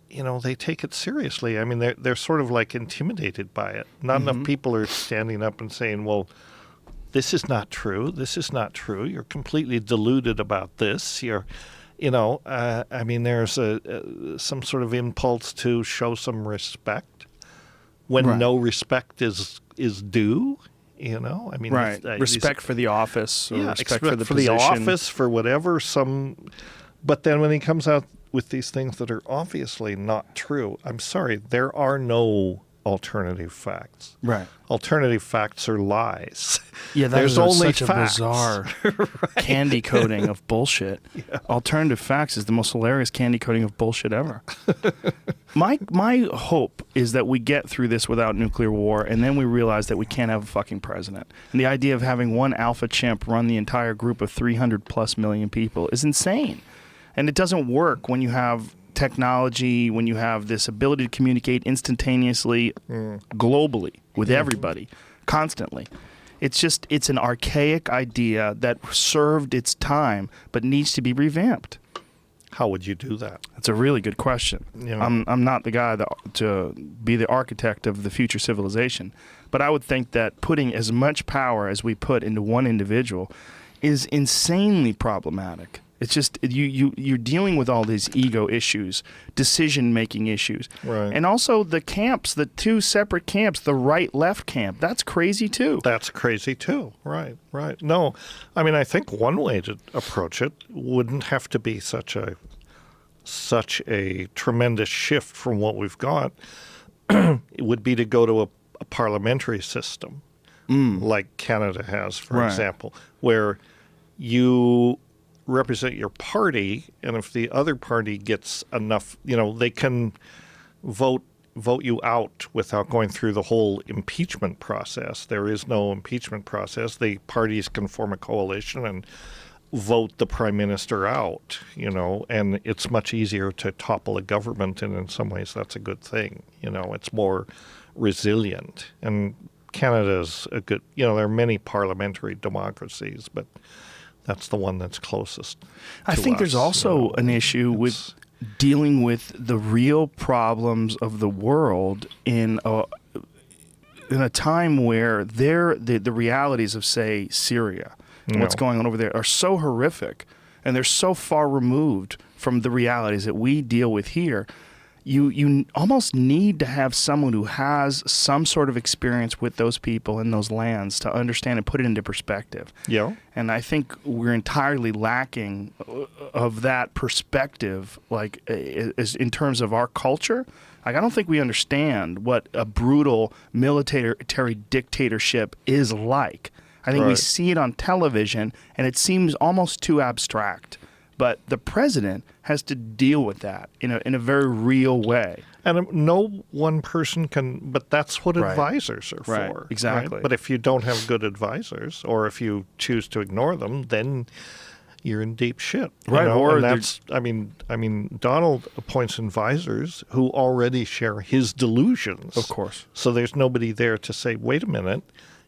they take it seriously. I mean, they're sort of like intimidated by it. Not enough people are standing up and saying, well, this is not true. This is not true. You're completely deluded about this. There's some sort of impulse to show some respect when no respect is due. I mean, respect for the office, or respect for the for position. the office, for whatever. But then when he comes out with these things that are obviously not true, I'm sorry, there are no alternative facts. Right. Alternative facts are lies. Yeah, there's only such facts. A bizarre candy coating of bullshit. Yeah. Alternative facts is the most hilarious candy coating of bullshit ever. My hope is that we get through this without nuclear war, and then we realize that we can't have a fucking president. And the idea of having one alpha chimp run the entire group of 300+ million people is insane. And it doesn't work when you have technology, when you have this ability to communicate instantaneously, globally, with everybody, constantly. It's an archaic idea that served its time, but needs to be revamped. How would you do that? That's a really good question. I'm not the guy to be the architect of the future civilization, but I would think that putting as much power as we put into one individual is insanely problematic. It's just you're dealing with all these ego issues, decision-making issues. Right. And also the camps, the two separate camps, the right-left camp, that's crazy too. That's crazy too. Right. No, I mean, I think one way to approach it wouldn't have to be such a tremendous shift from what we've got. It would be to go to a parliamentary system like Canada has, for example, where you represent your party, and if the other party gets enough, they can vote you out without going through the whole impeachment process. There is no impeachment process. The parties can form a coalition and vote the prime minister out, and it's much easier to topple a government, and in some ways that's a good thing. It's more resilient. And Canada's a good, there are many parliamentary democracies, but that's the one that's closest to I think us, there's also an issue with dealing with the real problems of the world in a time where the realities of, say, Syria and what's going on over there are so horrific, and they're so far removed from the realities that we deal with here. You almost need to have someone who has some sort of experience with those people in those lands to understand and put it into perspective. Yeah. And I think we're entirely lacking of that perspective, like in terms of our culture. Like, I don't think we understand what a brutal military dictatorship is like. I think we see it on television, and it seems almost too abstract. But the president has to deal with that in a very real way. And no one person can, but that's what advisors are for. Exactly. Right? But if you don't have good advisors, or if you choose to ignore them, then you're in deep shit. Right. Or that's, I mean, Donald appoints advisors who already share his delusions. Of course. So there's nobody there to say, wait a minute,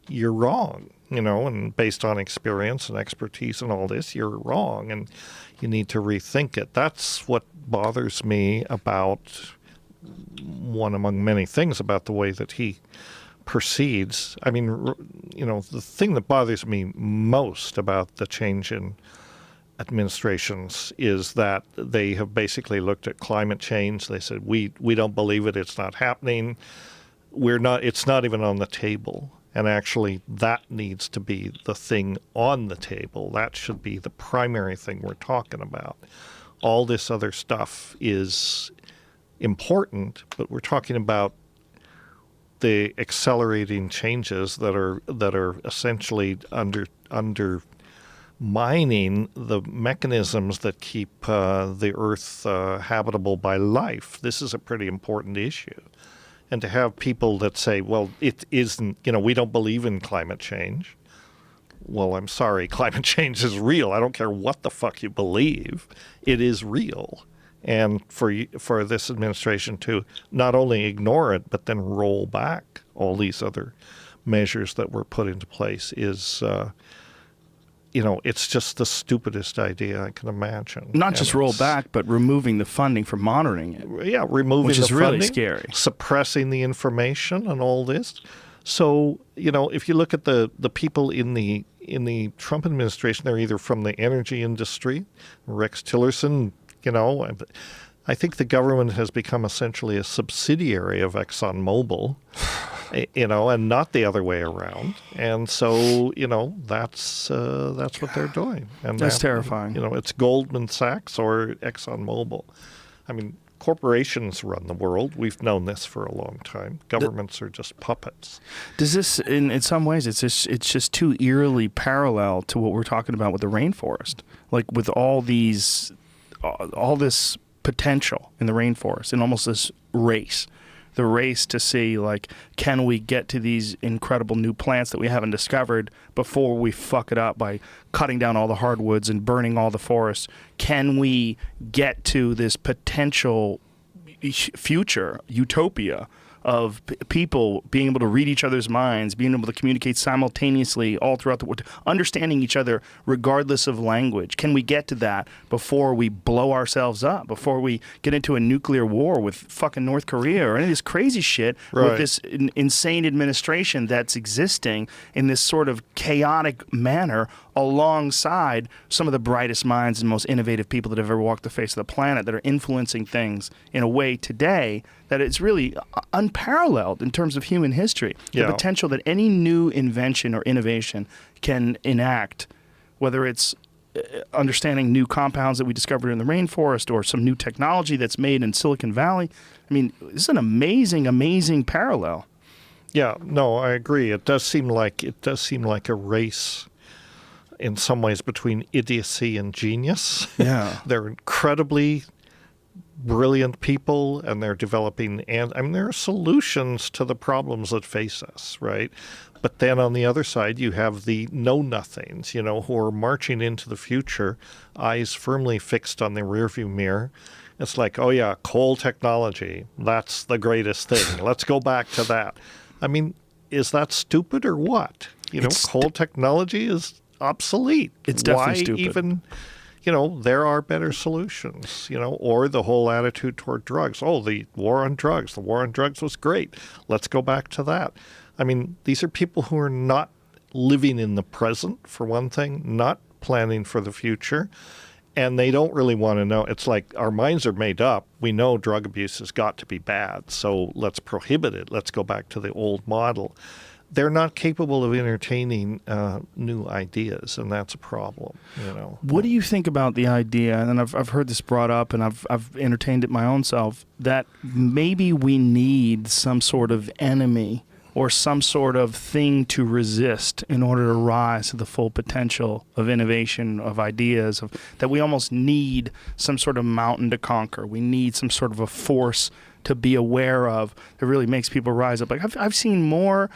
you're wrong. And based on experience and expertise and all this, you're wrong, and you need to rethink it. That's what bothers me about, one among many things, about the way that he proceeds. I mean, the thing that bothers me most about the change in administrations is that they have basically looked at climate change. They said, we don't believe it. It's not happening. It's not even on the table. And actually, that needs to be the thing on the table. That should be the primary thing we're talking about. All this other stuff is important, but we're talking about the accelerating changes that are essentially undermining the mechanisms that keep the Earth habitable by life. This is a pretty important issue. And to have people that say, well, it isn't, we don't believe in climate change. Well, I'm sorry, climate change is real. I don't care what the fuck you believe. It is real. And for this administration to not only ignore it, but then roll back all these other measures that were put into place is, it's just the stupidest idea I can imagine. Not just roll back, but removing the funding for monitoring it. Yeah, removing which the is funding, really scary. Suppressing the information and all this. So, if you look at the people in the Trump administration, they're either from the energy industry, Rex Tillerson, I think the government has become essentially a subsidiary of ExxonMobil, and not the other way around. And so, that's what they're doing. And that's terrifying. It's Goldman Sachs or ExxonMobil. I mean, corporations run the world. We've known this for a long time. Governments are just puppets. Does this, in some ways, it's just too eerily parallel to what we're talking about with the rainforest, like with all this potential in the rainforest and almost this race. The race to see, can we get to these incredible new plants that we haven't discovered before we fuck it up by cutting down all the hardwoods and burning all the forests? Can we get to this potential future utopia of people being able to read each other's minds, being able to communicate simultaneously all throughout the world, understanding each other regardless of language? Can we get to that before we blow ourselves up, before we get into a nuclear war with fucking North Korea or any of this crazy shit with this insane administration that's existing in this sort of chaotic manner alongside some of the brightest minds and most innovative people that have ever walked the face of the planet that are influencing things in a way today that it's really unparalleled in terms of human history. The potential that any new invention or innovation can enact, whether it's understanding new compounds that we discovered in the rainforest or some new technology that's made in Silicon Valley. I mean, this is an amazing, amazing parallel. Yeah, no, I agree. It does seem like a race in some ways between idiocy and genius. Yeah. They're incredibly brilliant people, and they're developing, and there are solutions to the problems that face us, right? But then on the other side, you have the know-nothings, who are marching into the future, eyes firmly fixed on the rearview mirror. It's like, oh yeah, coal technology, that's the greatest thing. Let's go back to that. I mean, is that stupid or what? Coal technology is obsolete. It's definitely stupid. Even, there are better solutions, or the whole attitude toward drugs. Oh, the war on drugs. The war on drugs was great. Let's go back to that. I mean, these are people who are not living in the present, for one thing, not planning for the future, and they don't really want to know. It's like our minds are made up. We know drug abuse has got to be bad, so let's prohibit it. Let's go back to the old model. They're not capable of entertaining new ideas, and that's a problem. What do you think about the idea? And I've heard this brought up, and I've entertained it my own self, that maybe we need some sort of enemy or some sort of thing to resist in order to rise to the full potential of innovation, of ideas, that we almost need some sort of mountain to conquer. We need some sort of a force to be aware of that really makes people rise up. Like I've seen more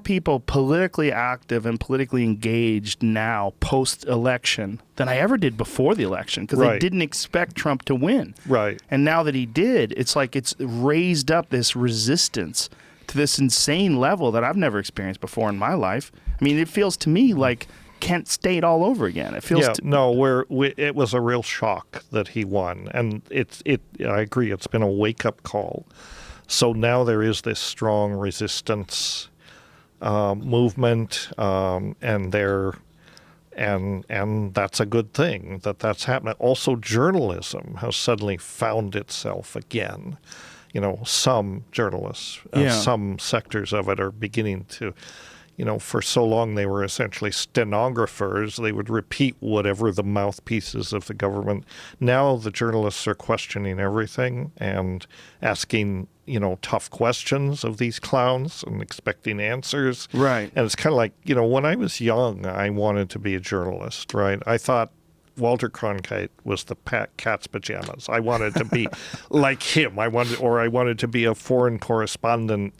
people politically active and politically engaged now post-election than I ever did before the election, because they didn't expect Trump to win. Right. And now that he did, it's like it's raised up this resistance to this insane level that I've never experienced before in my life. I mean, it feels to me like Kent State all over again. It feels it was a real shock that he won, and I agree, it's been a wake-up call. So now there is this strong resistance movement, and that's a good thing that's happening. Also, journalism has suddenly found itself again, some journalists, some sectors of it are beginning to, for so long they were essentially stenographers. They would repeat whatever the mouthpieces of the government. Now the journalists are questioning everything and asking, tough questions of these clowns and expecting answers. Right. And it's kind of like, when I was young, I wanted to be a journalist, right? I thought Walter Cronkite was the cat's pajamas. I wanted to be like him. I wanted to be a foreign correspondent,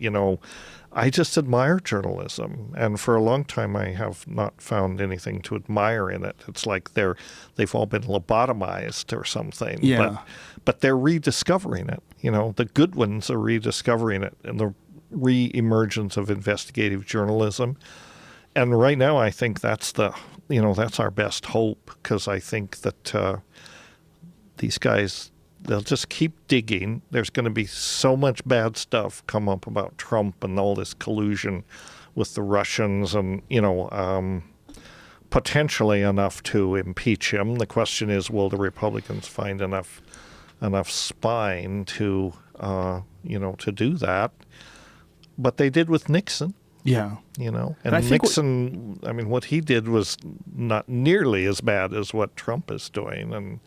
I just admire journalism, and for a long time I have not found anything to admire in it. It's like they've all been lobotomized or something. Yeah. But they're rediscovering it. The good ones are rediscovering it, and the re-emergence of investigative journalism. And right now I think that's that's our best hope, because I think that these guys, they'll just keep digging. There's going to be so much bad stuff come up about Trump and all this collusion with the Russians and, potentially enough to impeach him. The question is, will the Republicans find enough spine to, to do that? But they did with Nixon. Yeah. And Nixon, what he did was not nearly as bad as what Trump is doing. And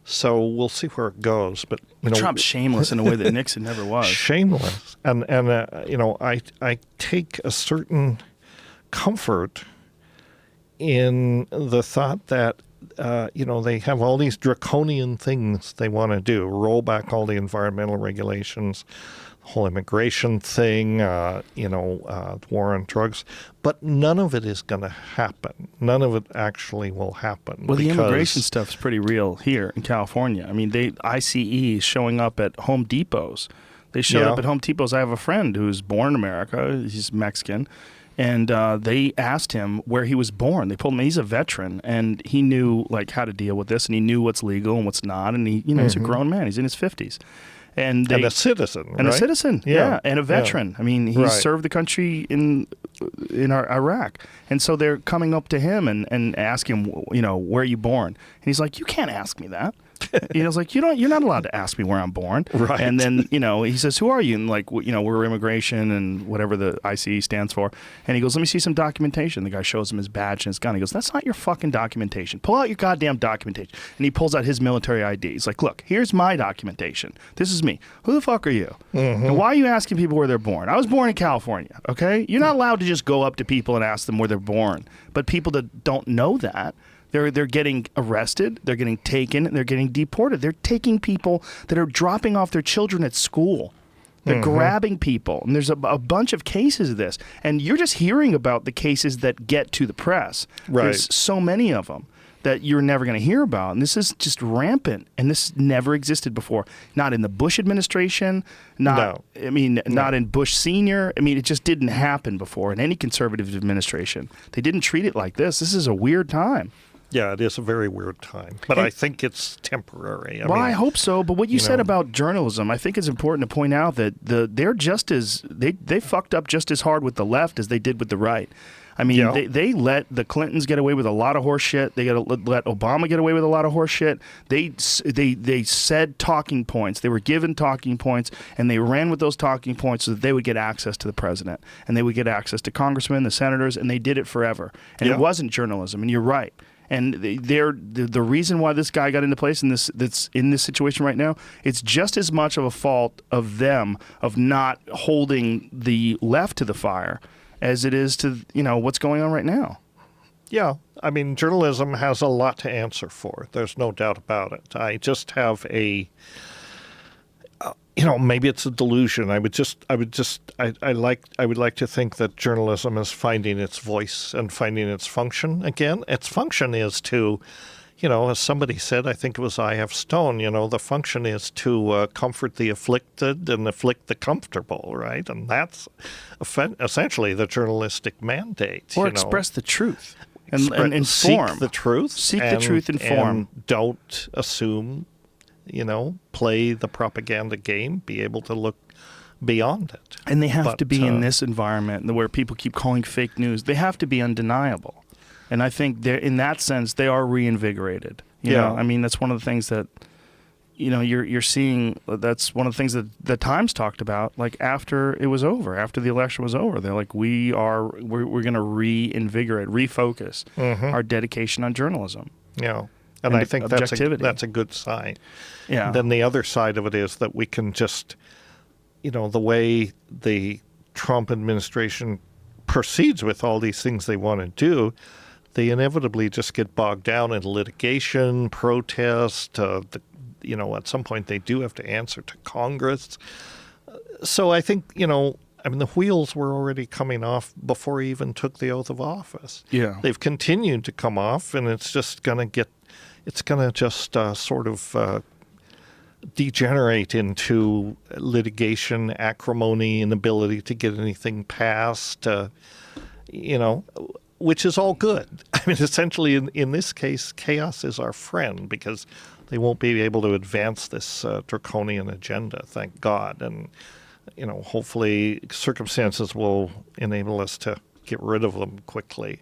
so we'll see where it goes. But Trump's shameless in a way that Nixon never was. Shameless. And I take a certain comfort in the thought that, they have all these draconian things they want to do, roll back all the environmental regulations, whole immigration thing, war on drugs, but none of it is going to happen. None of it actually will happen. Well, the immigration stuff's pretty real here in California. ICE is showing up at Home Depots. They showed up at Home Depots. I have a friend who's born in America. He's Mexican. And they asked him where he was born. They told him he's a veteran, and he knew how to deal with this, and he knew what's legal and what's not. And he's a grown man. He's in his 50s. And a citizen, and right? a citizen, and a veteran. Yeah. He served the country in Iraq, and so they're coming up to him and asking him, where are you born? And he's like, you can't ask me that. He was like, you're not allowed to ask me where I'm born. Right. And then, he says, who are you? And we're immigration and whatever the ICE stands for. And he goes, let me see some documentation. The guy shows him his badge and his gun. He goes, that's not your fucking documentation. Pull out your goddamn documentation. And he pulls out his military ID. He's like, look, here's my documentation. This is me. Who the fuck are you? Mm-hmm. And why are you asking people where they're born? I was born in California, okay? You're not allowed to just go up to people and ask them where they're born. But people that don't know that, they're getting arrested, they're getting taken, they're getting deported. They're taking people that are dropping off their children at school. They're grabbing people. And there's a bunch of cases of this. And you're just hearing about the cases that get to the press. Right. There's so many of them that you're never going to hear about. And this is just rampant. And this never existed before. Not in the Bush administration. Not in Bush Senior. It just didn't happen before in any conservative administration. They didn't treat it like this. This is a weird time. Yeah, it is a very weird time, but I think it's temporary. I hope so. But what you said about journalism, I think it's important to point out that they're just as they fucked up just as hard with the left as they did with the right. They let the Clintons get away with a lot of horse shit. They let Obama get away with a lot of horse shit. They said talking points. They were given talking points, and they ran with those talking points so that they would get access to the president, and they would get access to congressmen, the senators, and they did it forever. And it wasn't journalism, and you're right. And the reason why this guy got into place that's in this situation right now, it's just as much of a fault of them of not holding the left to the fire as it is to what's going on right now. Yeah, journalism has a lot to answer for. There's no doubt about it. I just have maybe it's a delusion. I would like to think that journalism is finding its voice and finding its function again. Its function is to, as somebody said, I think it was I.F. Stone, the function is to comfort the afflicted and afflict the comfortable, right? And that's essentially the journalistic mandate. Or express the truth and inform. Seek the truth. The truth, inform. And don't assume, play the propaganda game, be able to look beyond it. And they have to be in this environment where people keep calling fake news. They have to be undeniable. And I think in that sense, they are reinvigorated. You know? That's one of the things that, you're seeing that's one of the things that the Times talked about. Like after it was over, after the election was over, they're like, we're going to reinvigorate, refocus our dedication on journalism. Yeah, and I think that's a good sign. Yeah. Then the other side of it is that we can just, the way the Trump administration proceeds with all these things they want to do, they inevitably just get bogged down in litigation, protest. At some point they do have to answer to Congress. So I think, the wheels were already coming off before he even took the oath of office. Yeah. They've continued to come off, and it's just going to degenerate into litigation, acrimony, inability to get anything passed, which is all good. I mean, essentially, in this case, chaos is our friend because they won't be able to advance this draconian agenda, thank God. And, hopefully circumstances will enable us to get rid of them quickly.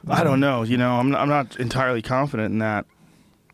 I don't know. I'm not entirely confident in that.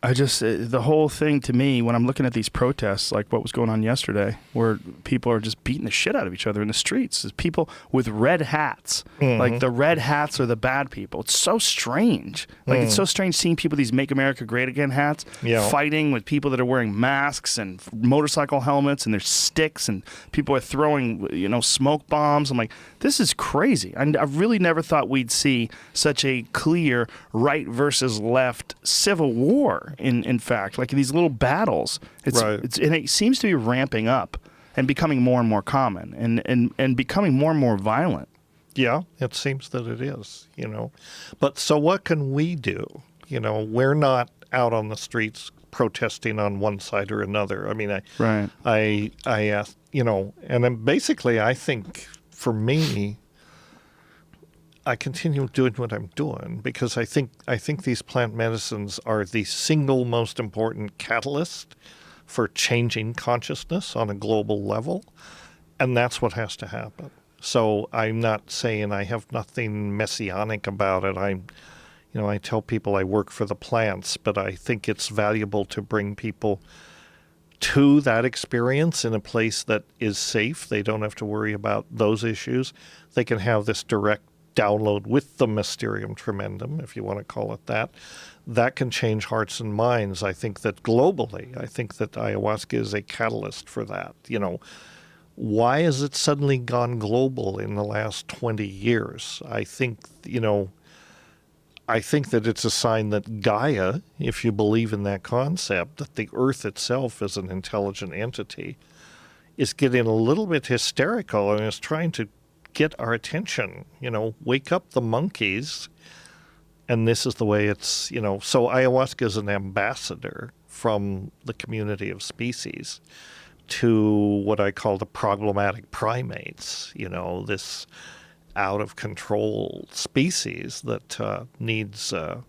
The whole thing to me, when I'm looking at these protests, like what was going on yesterday, where people are just beating the shit out of each other in the streets, is people with red hats. Like the red hats are the bad people. It's so strange. It's so strange seeing people with these Make America Great Again hats fighting with people that are wearing masks and motorcycle helmets, and there's sticks, and people are throwing, smoke bombs. I'm like, this is crazy. I really never thought we'd see such a clear right versus left civil war. In fact, like these little battles, and it seems to be ramping up and becoming more and more common and becoming more and more violent. Yeah, it seems that it is, But so what can we do? We're not out on the streets protesting on one side or another. I mean, I asked, and then basically I think for me, I continue doing what I'm doing because I think these plant medicines are the single most important catalyst for changing consciousness on a global level, and that's what has to happen. So I'm not saying I have nothing messianic about it. I tell people I work for the plants, but I think it's valuable to bring people to that experience in a place that is safe. They don't have to worry about those issues. They can have this direct download with the Mysterium Tremendum, if you want to call it that. That can change hearts and minds. I think that globally, ayahuasca is a catalyst for that. Why has it suddenly gone global in the last 20 years? I think that it's a sign that Gaia, if you believe in that concept, that the earth itself is an intelligent entity, is getting a little bit hysterical and is trying to get our attention, wake up the monkeys. And this is the way it's, so ayahuasca is an ambassador from the community of species to what I call the problematic primates, this out of control species that needs a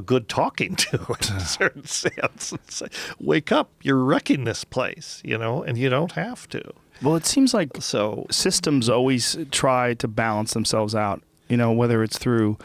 good talking to in a certain sense. And say, wake up, you're wrecking this place, and you don't have to. Well, it seems like systems always try to balance themselves out, whether it's through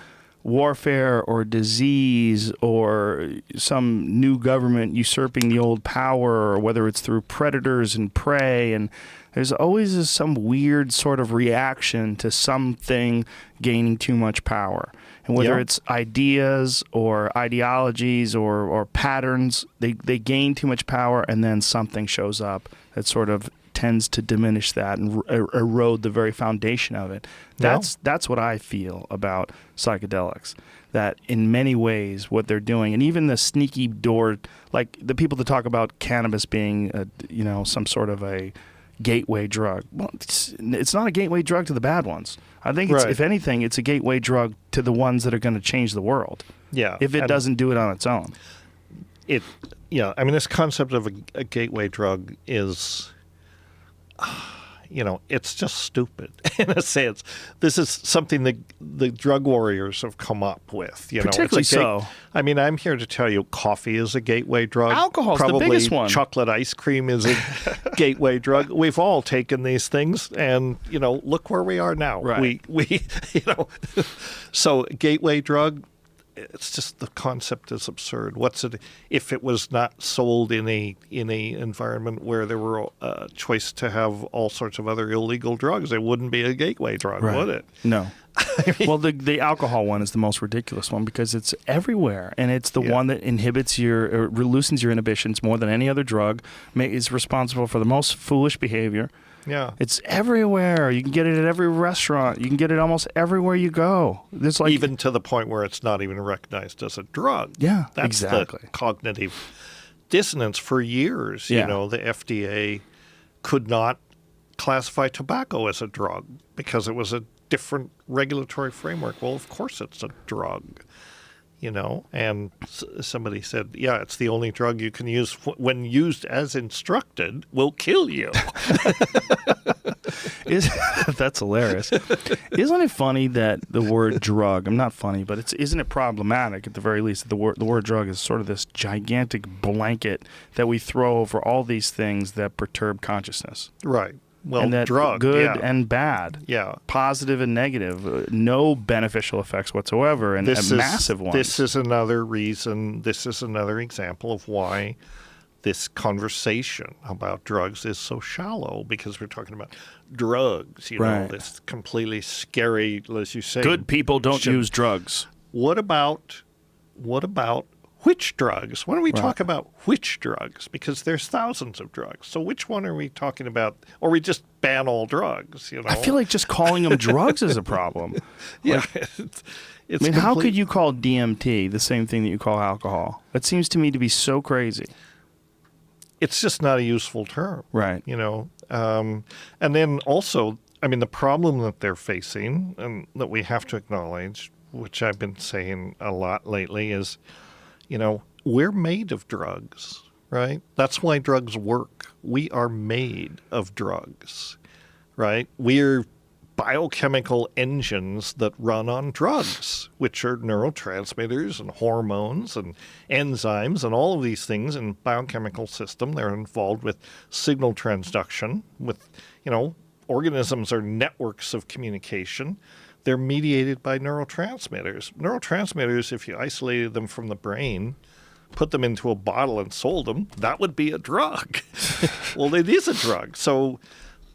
warfare or disease or some new government usurping the old power, or whether it's through predators and prey. And there's always some weird sort of reaction to something gaining too much power. And whether it's ideas or ideologies or patterns, they gain too much power, and then something shows up that sort of tends to diminish that and erode the very foundation of it. That's what I feel about psychedelics, that in many ways what they're doing, and even the sneaky door, like the people that talk about cannabis being some sort of a gateway drug. Well, it's not a gateway drug to the bad ones. I think if anything, it's a gateway drug to the ones that are going to change the world. Yeah. If it doesn't do it on its own. This concept of a gateway drug is, it's just stupid in a sense. This is something that the drug warriors have come up with. Particularly so. I'm here to tell you, coffee is a gateway drug. Alcohol's the biggest one. Chocolate ice cream is a gateway drug. We've all taken these things, and look where we are now. Right. We so gateway drug. it's just the concept is absurd. What's it if it was not sold in a environment where there were a choice to have all sorts of other illegal drugs? It wouldn't be a gateway drug, would it? No. Well, the alcohol one is the most ridiculous one because it's everywhere, and it's the one that inhibits or loosens your inhibitions more than any other drug. Is responsible for the most foolish behavior. Yeah. It's everywhere. You can get it at every restaurant. You can get it almost everywhere you go. There's like even to the point where it's not even recognized as a drug. Yeah, That's exactly. the cognitive dissonance. For years, the FDA could not classify tobacco as a drug because it was a different regulatory framework. Well, of course it's a drug. And somebody said, yeah, it's the only drug you can use when used as instructed will kill you. That's hilarious. Isn't it funny that the word drug, I'm not funny, but isn't it problematic at the very least that the word drug is sort of this gigantic blanket that we throw over all these things that perturb consciousness? Right. Well, and that drug, good and bad, positive and negative, no beneficial effects whatsoever, and massive ones. This is another reason, this is another example of why this conversation about drugs is so shallow, because we're talking about drugs, this completely scary, as you say. Good people don't use drugs. What about which drugs? Why don't we talk about which drugs? Because there's thousands of drugs. So which one are we talking about? Or we just ban all drugs, I feel like just calling them drugs is a problem. It's how could you call DMT the same thing that you call alcohol? That seems to me to be so crazy. It's just not a useful term. Right. And then also, the problem that they're facing and that we have to acknowledge, which I've been saying a lot lately, is we're made of drugs, right? That's why drugs work. We are made of drugs, right? We're biochemical engines that run on drugs, which are neurotransmitters and hormones and enzymes and all of these things in biochemical system. They're involved with signal transduction, with, organisms are networks of communication. They're mediated by neurotransmitters. Neurotransmitters, if you isolated them from the brain, put them into a bottle and sold them, that would be a drug. Well, it is a drug. So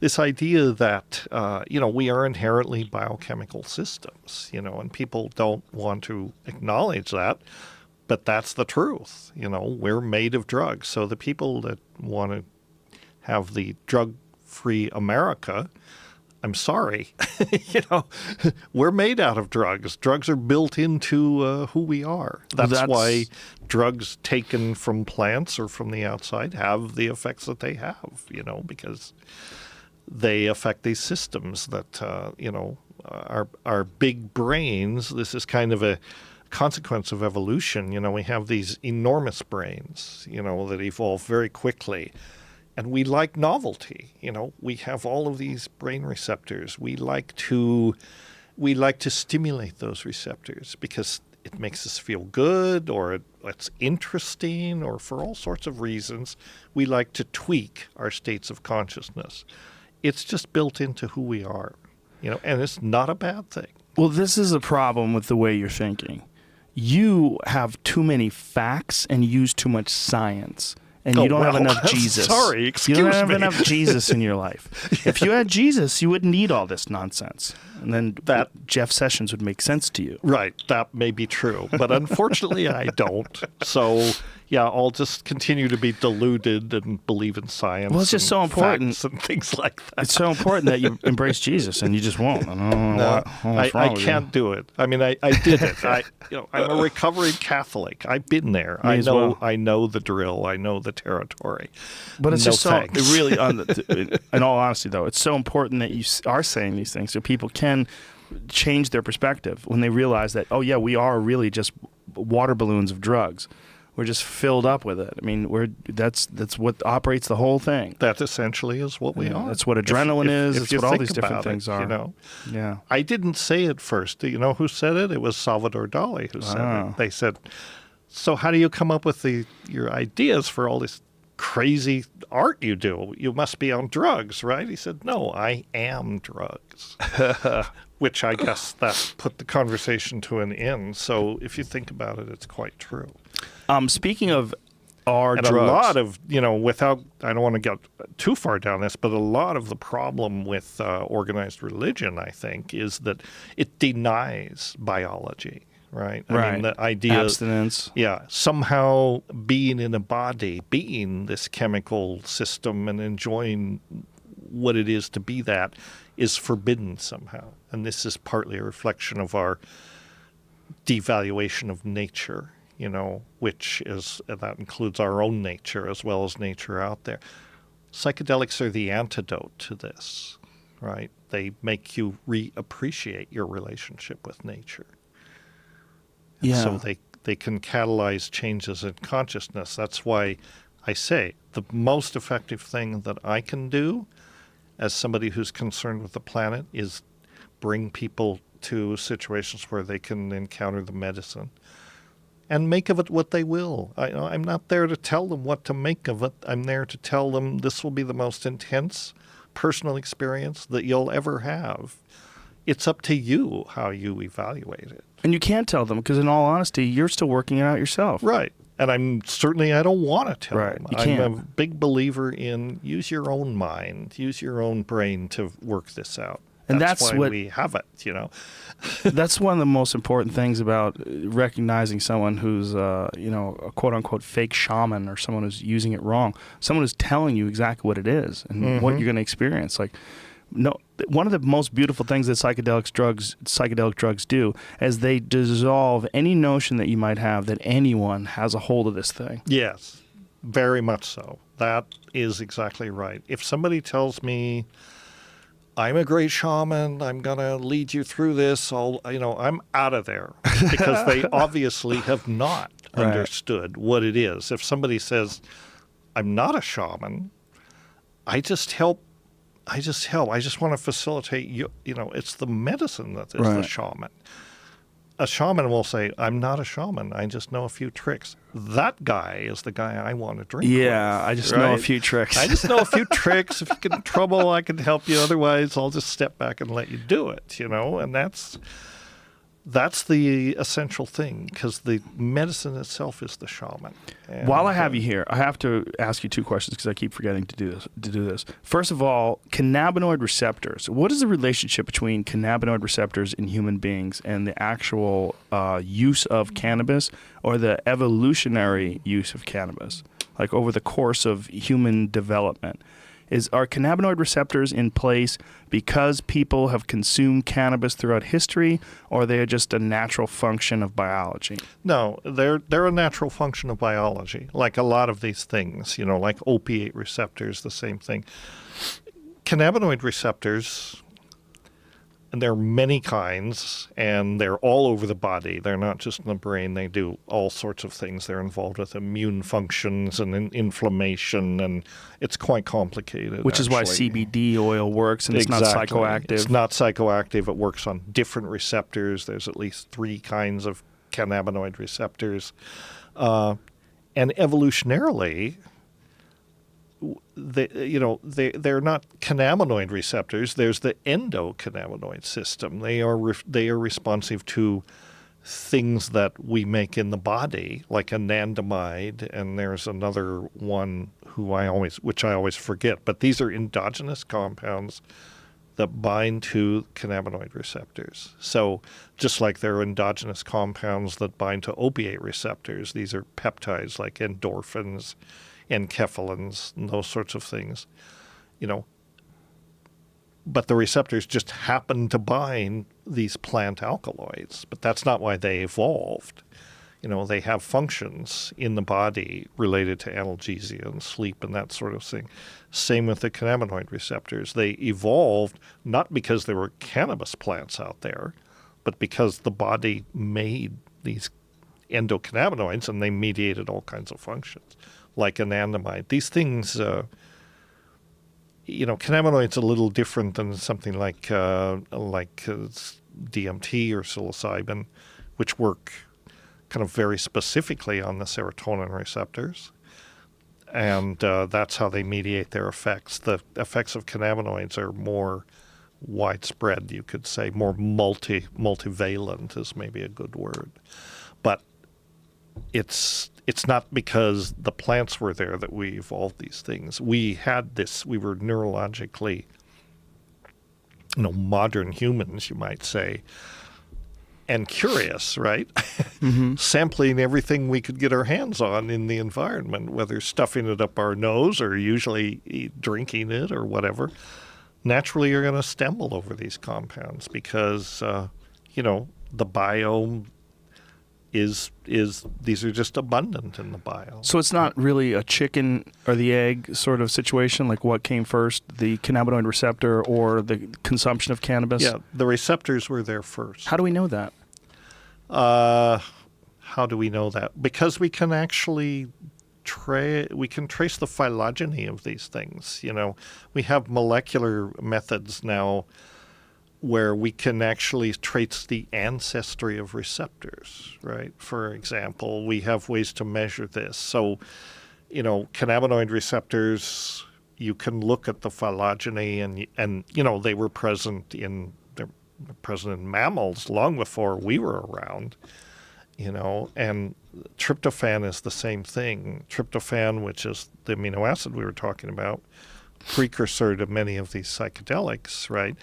this idea that, we are inherently biochemical systems, and people don't want to acknowledge that, but that's the truth. We're made of drugs. So the people that want to have the drug-free America, I'm sorry, we're made out of drugs. Drugs are built into who we are. That's why drugs taken from plants or from the outside have the effects that they have, because they affect these systems that, our big brains. This is kind of a consequence of evolution. We have these enormous brains, that evolve very quickly. And we like novelty. We have all of these brain receptors. We like to stimulate those receptors because it makes us feel good, or it's interesting, or for all sorts of reasons, we like to tweak our states of consciousness. It's just built into who we are, and it's not a bad thing. Well, this is a problem with the way you're thinking. You have too many facts and use too much science. And you don't have enough Jesus. Sorry, excuse me. You don't have enough Jesus in your life. If you had Jesus, you wouldn't need all this nonsense. And then Jeff Sessions would make sense to you. Right. That may be true. But unfortunately, I don't. So, I'll just continue to be deluded and believe in science. Well, it's just so important. And things like that. It's so important that you embrace Jesus, and you just won't. I don't know what's wrong I with can't do it. I did it. I'm a recovering Catholic. I've been there. I know the drill. I know the territory. But it's really, in all honesty, though, it's so important that you are saying these things so people can change their perspective when they realize that, we are really just water balloons of drugs. We're just filled up with it. That's what operates the whole thing. That essentially is what we are. That's what adrenaline is. That's what all these different things are. Yeah. I didn't say it first. Do you know who said it? It was Salvador Dali who said it. They said, so how do you come up with your ideas for all this crazy art you do? You must be on drugs, right? He said, no, I am drugs. which I guess that put the conversation to an end. So if you think about it, it's quite true. Speaking of our and drugs, a lot of, without, I don't want to get too far down this, but a lot of the problem with organized religion, I think, is that it denies biology, right? I mean, the idea, abstinence. Yeah, somehow being in a body, being this chemical system and enjoying what it is to be that is forbidden somehow. And this is partly a reflection of our devaluation of nature, which is, that includes our own nature as well as nature out there. Psychedelics are the antidote to this, right? They make you reappreciate your relationship with nature. And so they can catalyze changes in consciousness. That's why I say the most effective thing that I can do as somebody who's concerned with the planet is bring people to situations where they can encounter the medicine and make of it what they will. I'm not there to tell them what to make of it. I'm there to tell them this will be the most intense personal experience that you'll ever have. It's up to you how you evaluate it. And you can't tell them because, in all honesty, you're still working it out yourself. Right. And I don't want to tell right. them. You can't. I'm a big believer in use your own mind, use your own brain to work this out. And that's why what we have it, That's one of the most important things about recognizing someone who's, a quote-unquote fake shaman or someone who's using it wrong. Someone who's telling you exactly what it is and what you're going to experience. One of the most beautiful things that psychedelic drugs do is they dissolve any notion that you might have that anyone has a hold of this thing. Yes, very much so. That is exactly right. If somebody tells me, I'm a great shaman, I'm going to lead you through this, I'm out of there because they obviously have not understood what it is. If somebody says, I'm not a shaman, I just help. I just want to facilitate you. It's the medicine that is the shaman. A shaman will say, I'm not a shaman. I just know a few tricks. That guy is the guy I want to drink with. Yeah, I just know a few tricks. I just know a few tricks. If you get in trouble, I can help you. Otherwise, I'll just step back and let you do it, And that's the essential thing because the medicine itself is the shaman. And while I have you here, I have to ask you two questions because I keep forgetting to do this. First of all, cannabinoid receptors. What is the relationship between cannabinoid receptors in human beings and the actual use of cannabis or the evolutionary use of cannabis, like over the course of human development? Are cannabinoid receptors in place because people have consumed cannabis throughout history, or are they just a natural function of biology? No, they're a natural function of biology, like a lot of these things, like opiate receptors, the same thing. Cannabinoid receptors, and there are many kinds, and they're all over the body. They're not just in the brain. They do all sorts of things. They're involved with immune functions and inflammation, and it's quite complicated. Which is why CBD oil works, and it's not psychoactive. It's not psychoactive. It works on different receptors. There's at least 3 kinds of cannabinoid receptors. And evolutionarily, they're not cannabinoid receptors. There's the endocannabinoid system. They are responsive to things that we make in the body, like anandamide, and there's another one which I always forget. But these are endogenous compounds that bind to cannabinoid receptors. So just like there are endogenous compounds that bind to opiate receptors, these are peptides like endorphins, enkephalins, and those sorts of things, But the receptors just happen to bind these plant alkaloids, but that's not why they evolved. They have functions in the body related to analgesia and sleep and that sort of thing. Same with the cannabinoid receptors. They evolved not because there were cannabis plants out there, but because the body made these endocannabinoids and they mediated all kinds of functions, like anandamide. These things, cannabinoid's a little different than something like DMT or psilocybin, which work kind of very specifically on the serotonin receptors. And that's how they mediate their effects. The effects of cannabinoids are more widespread, you could say, more multivalent is maybe a good word. But it's not because the plants were there that we evolved these things. We were neurologically, modern humans, you might say, and curious, right? Mm-hmm. Sampling everything we could get our hands on in the environment, whether stuffing it up our nose or usually drinking it or whatever. Naturally, you're going to stumble over these compounds because, the biome these are just abundant in the biome. So it's not really a chicken or the egg sort of situation, like what came first, the cannabinoid receptor or the consumption of cannabis? Yeah, the receptors were there first. How do we know that? How do we know that? Because we can actually trace the phylogeny of these things. We have molecular methods now where we can actually trace the ancestry of receptors, right? For example, we have ways to measure this. So, cannabinoid receptors, you can look at the phylogeny and they were present in mammals long before we were around, and tryptophan is the same thing. Tryptophan, which is the amino acid we were talking about, precursor to many of these psychedelics, right?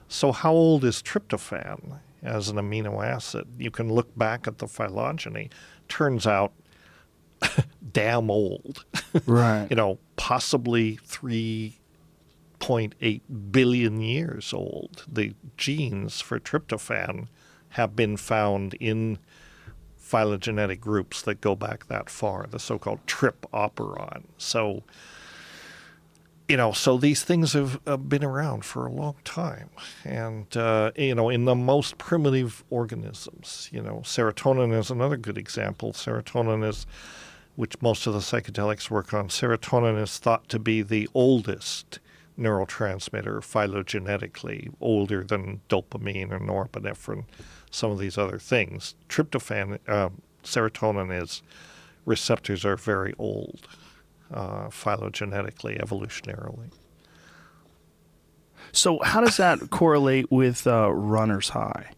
So how old is tryptophan as an amino acid? You can look back at the phylogeny. Turns out damn old. Right. Possibly 3.8 billion years old. The genes for tryptophan have been found in phylogenetic groups that go back that far, the so-called trip operon. So so these things have been around for a long time. And, in the most primitive organisms, serotonin is another good example. Serotonin is, which most of the psychedelics work on, serotonin is thought to be the oldest neurotransmitter phylogenetically, older than dopamine or norepinephrine, some of these other things. Serotonin receptors are very old. Phylogenetically, evolutionarily. So how does that correlate with runner's high?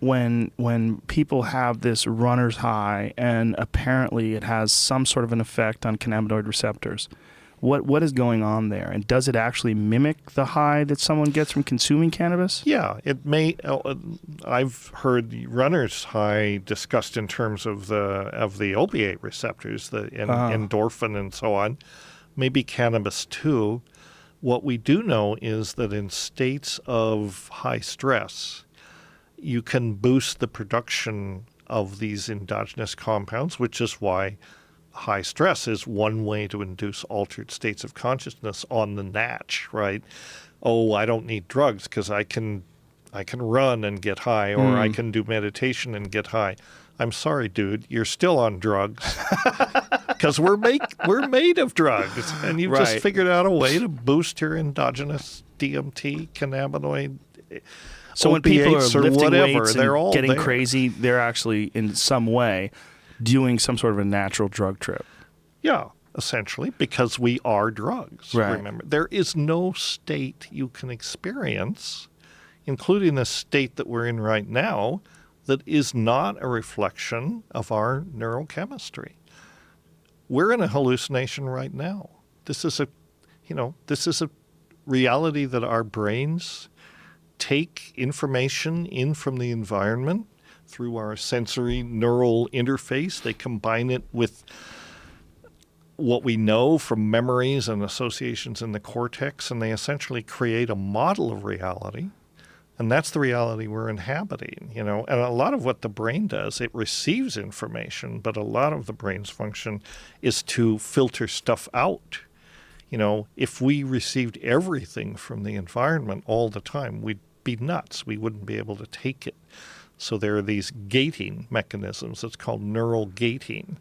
When people have this runner's high and apparently it has some sort of an effect on cannabinoid receptors, what is going on there? And does it actually mimic the high that someone gets from consuming cannabis? Yeah, it may. I've heard the runner's high discussed in terms of the opiate receptors, the endorphin and so on. Maybe cannabis too. What we do know is that in states of high stress, you can boost the production of these endogenous compounds, which is why high stress is one way to induce altered states of consciousness on the natch, right? Oh, I don't need drugs because I can run and get high, or I can do meditation and get high. I'm sorry, dude, you're still on drugs because we're made of drugs, and you've just figured out a way to boost your endogenous DMT, cannabinoid. So when people are lifting weights they're all getting there. crazy, they're actually in some way doing some sort of a natural drug trip. Yeah, essentially, because we are drugs. Right. Remember, there is no state you can experience, including the state that we're in right now, that is not a reflection of our neurochemistry. We're in a hallucination right now. This is a reality that our brains take information in from the environment through our sensory neural interface. They combine it with what we know from memories and associations in the cortex, and they essentially create a model of reality. And that's the reality we're inhabiting, And a lot of what the brain does, it receives information, but a lot of the brain's function is to filter stuff out. If we received everything from the environment all the time, we'd be nuts. We wouldn't be able to take it. So there are these gating mechanisms. It's called neural gating.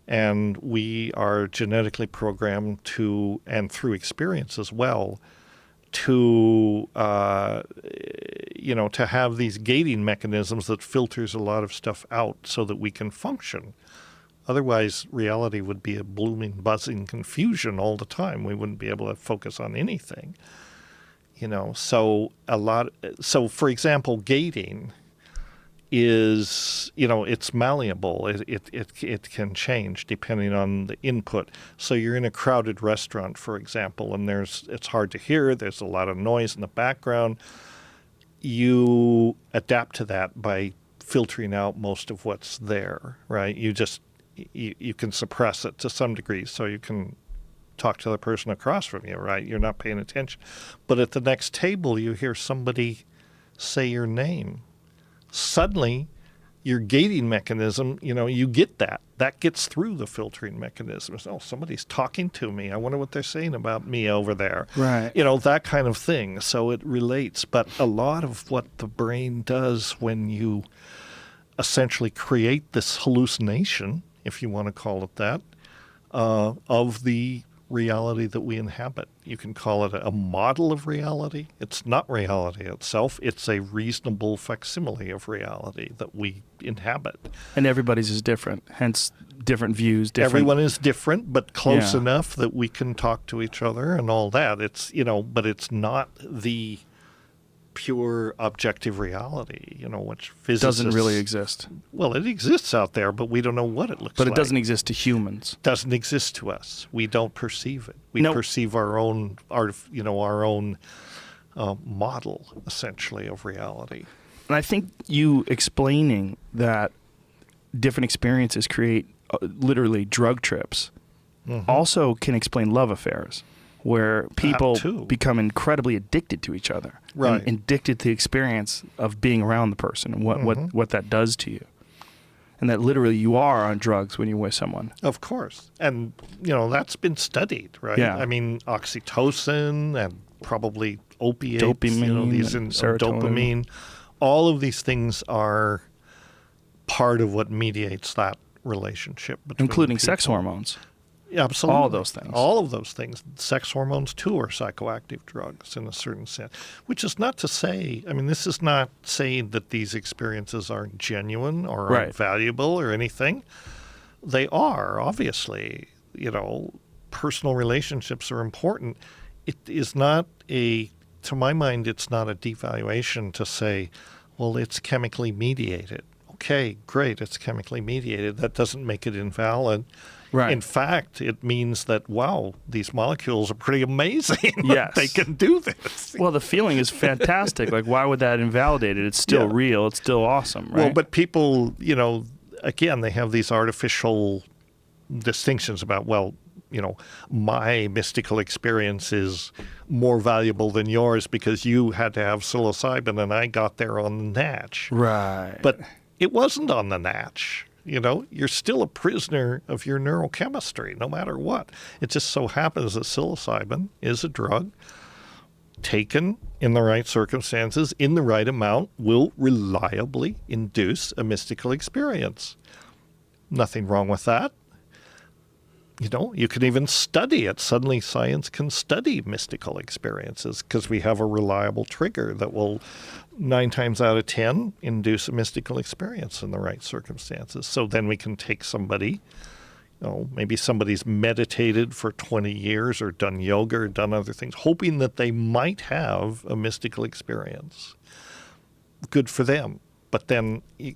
And we are genetically programmed to, and through experience as well, to have these gating mechanisms that filters a lot of stuff out so that we can function. Otherwise, reality would be a blooming, buzzing confusion all the time. We wouldn't be able to focus on anything. So for example, gating is, it's malleable. It can change depending on the input. So you're in a crowded restaurant, for example, and it's hard to hear. There's a lot of noise in the background. You adapt to that by filtering out most of what's there, right? You can suppress it to some degree, so you can talk to the person across from you, right? You're not paying attention. But at the next table, you hear somebody say your name. Suddenly, your gating mechanism, you get that. That gets through the filtering mechanism. Oh, somebody's talking to me. I wonder what they're saying about me over there. Right. That kind of thing. So it relates. But a lot of what the brain does when you essentially create this hallucination, if you want to call it that, of the reality that we inhabit. You can call it a model of reality. It's not reality itself. It's a reasonable facsimile of reality that we inhabit. And everybody's is different, hence different views. Everyone is different, but close enough that we can talk to each other and all that. It's, but it's not the pure objective reality, which physicists... Doesn't really exist. Well, it exists out there, but we don't know what it looks like. But it doesn't exist to humans. Doesn't exist to us. We don't perceive it. We perceive our own, model, essentially, of reality. And I think you explaining that different experiences create literally drug trips also can explain love affairs, where people become incredibly addicted to each other, right? And addicted to the experience of being around the person and what that does to you, and that literally you are on drugs when you're with someone. Of course, and that's been studied, right? Yeah. I mean, oxytocin and probably opiates, dopamine, dopamine, all of these things are part of what mediates that relationship between including people. Sex hormones. Absolutely. All those things. All of those things. Sex hormones, too, are psychoactive drugs in a certain sense, which is not to say, this is not saying that these experiences aren't genuine or aren't valuable or anything. They are, obviously. Personal relationships are important. It is not to my mind, it's not a devaluation to say, well, it's chemically mediated. Okay, great, it's chemically mediated. That doesn't make it invalid. Right. In fact, it means that, wow, these molecules are pretty amazing. Yes. They can do this. Well, the feeling is fantastic. Like, why would that invalidate it? It's still real. It's still awesome, right? Well, but people, again, they have these artificial distinctions about, my mystical experience is more valuable than yours because you had to have psilocybin and I got there on the natch. Right. But it wasn't on the natch. You're still a prisoner of your neurochemistry, no matter what. It just so happens that psilocybin is a drug taken in the right circumstances, in the right amount, will reliably induce a mystical experience. Nothing wrong with that. You can even study it. Suddenly science can study mystical experiences because we have a reliable trigger that will 9 times out of 10 induce a mystical experience in the right circumstances. So then we can take somebody, maybe somebody's meditated for 20 years or done yoga or done other things, hoping that they might have a mystical experience. Good for them. But then, you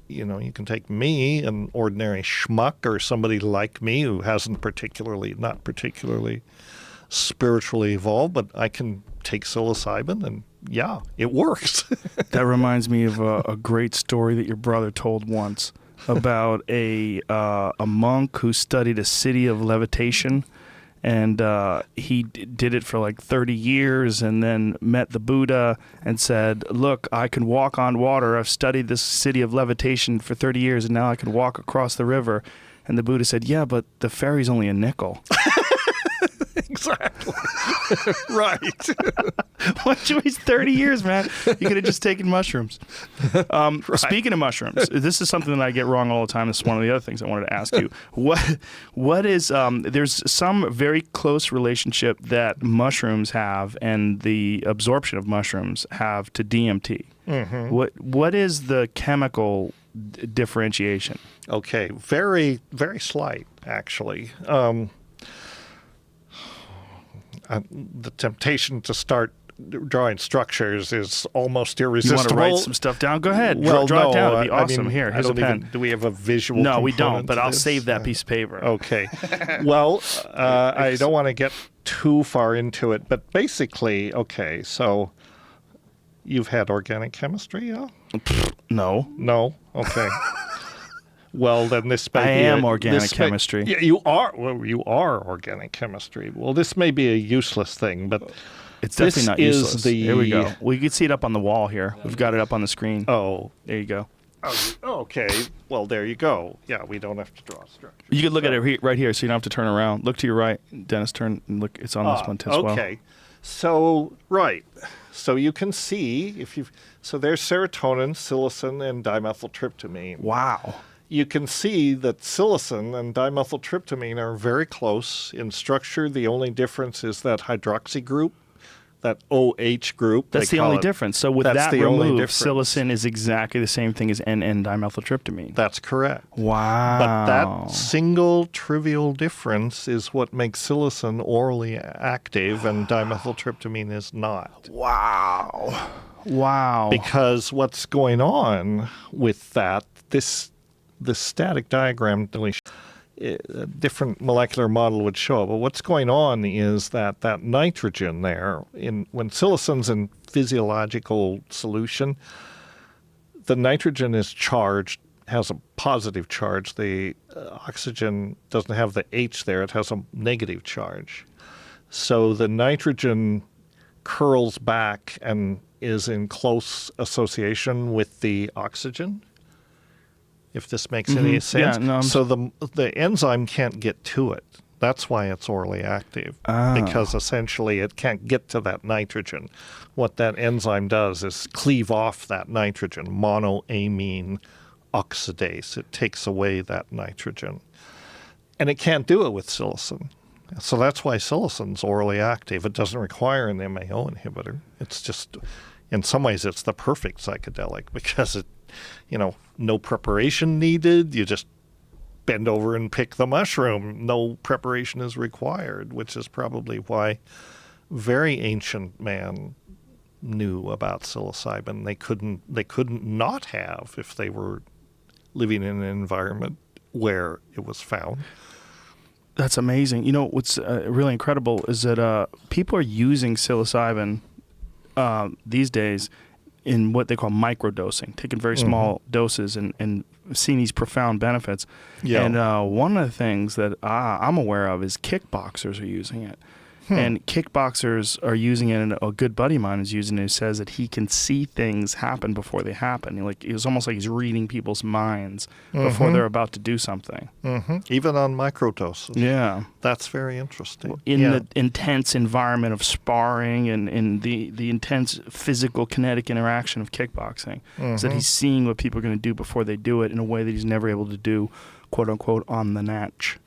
can take me, an ordinary schmuck, or somebody like me who not particularly spiritually evolved, but I can take psilocybin and, it works. That reminds me of a great story that your brother told once about a monk who studied a city of levitation. And he did it for like 30 years and then met the Buddha and said, look, I can walk on water. I've studied this city of levitation for 30 years and now I can walk across the river. And the Buddha said, yeah, but the ferry's only a nickel. Exactly. Right. Why'd you waste 30 years, man? You could have just taken mushrooms. Right. Speaking of mushrooms, this is something that I get wrong all the time. This is one of the other things I wanted to ask you. What is, there's some very close relationship that mushrooms have and the absorption of mushrooms have to DMT. Mm-hmm. What is the chemical differentiation? Okay. Very, very slight, actually. The temptation to start drawing structures is almost You irresistible. want to write some stuff down? Go ahead. Well, Draw it down. no, It'd be awesome. Here's a pen. Do we have a visual No, we component don't, but to I'll this? save that piece of paper. Okay. Well, I don't want to get too far into it, but basically, okay, so you've had organic chemistry, yeah? No. No? Okay. Well, then this may I be am organic chemistry. Yeah, you are. Well, you are organic chemistry. Well, this may be a useless thing, but It's definitely not is useless. Here we go. We can see it up on the wall here. We've got it up on the screen. Oh, There you go. okay. Well, there you go. Yeah, we don't have to draw a structure. You can look at it right here, so you don't have to turn around. Look to your right. Dennis, turn and look. It's on this one as well. Okay. So, right. So you can see, so there's serotonin, psilocin, and dimethyltryptamine. Wow. You can see that psilocin and dimethyltryptamine are very close in structure. The only difference is that hydroxy group, that OH group. That's the only difference. So with that removed, psilocin is exactly the same thing as N,N-dimethyltryptamine. That's correct. Wow. But that single trivial difference is what makes psilocin orally active and dimethyltryptamine is not. Wow. Wow. Because what's going on with that, the static diagram, a different molecular model would show. But what's going on is that nitrogen there, when psilocin's in physiological solution, the nitrogen is charged, has a positive charge. The oxygen doesn't have the H there. It has a negative charge. So the nitrogen curls back and is in close association with the oxygen, if this makes any sense. Yeah, no, so the enzyme can't get to it. That's why it's orally active, because essentially it can't get to that nitrogen. What that enzyme does is cleave off that nitrogen, monoamine oxidase. It takes away that nitrogen. And it can't do it with psilocin. So that's why psilocin's orally active. It doesn't require an MAO inhibitor. It's just, in some ways, it's the perfect psychedelic because it, no preparation needed. You just bend over and pick the mushroom. No preparation is required, which is probably why very ancient man knew about psilocybin. They couldn't not have if they were living in an environment where it was found. That's amazing. What's really incredible is that people are using psilocybin these days in what they call microdosing, taking very small doses and seeing these profound benefits. Yeah. And one of the things that I'm aware of is kickboxers are using it. And kickboxers are using it, and a good buddy of mine is using it, who says that he can see things happen before they happen. It was almost like he's reading people's minds before they're about to do something. Even on microdoses. Yeah. That's very interesting. In the intense environment of sparring and in the intense physical kinetic interaction of kickboxing, is that he's seeing what people are going to do before they do it in a way that he's never able to do, quote unquote, on the natch.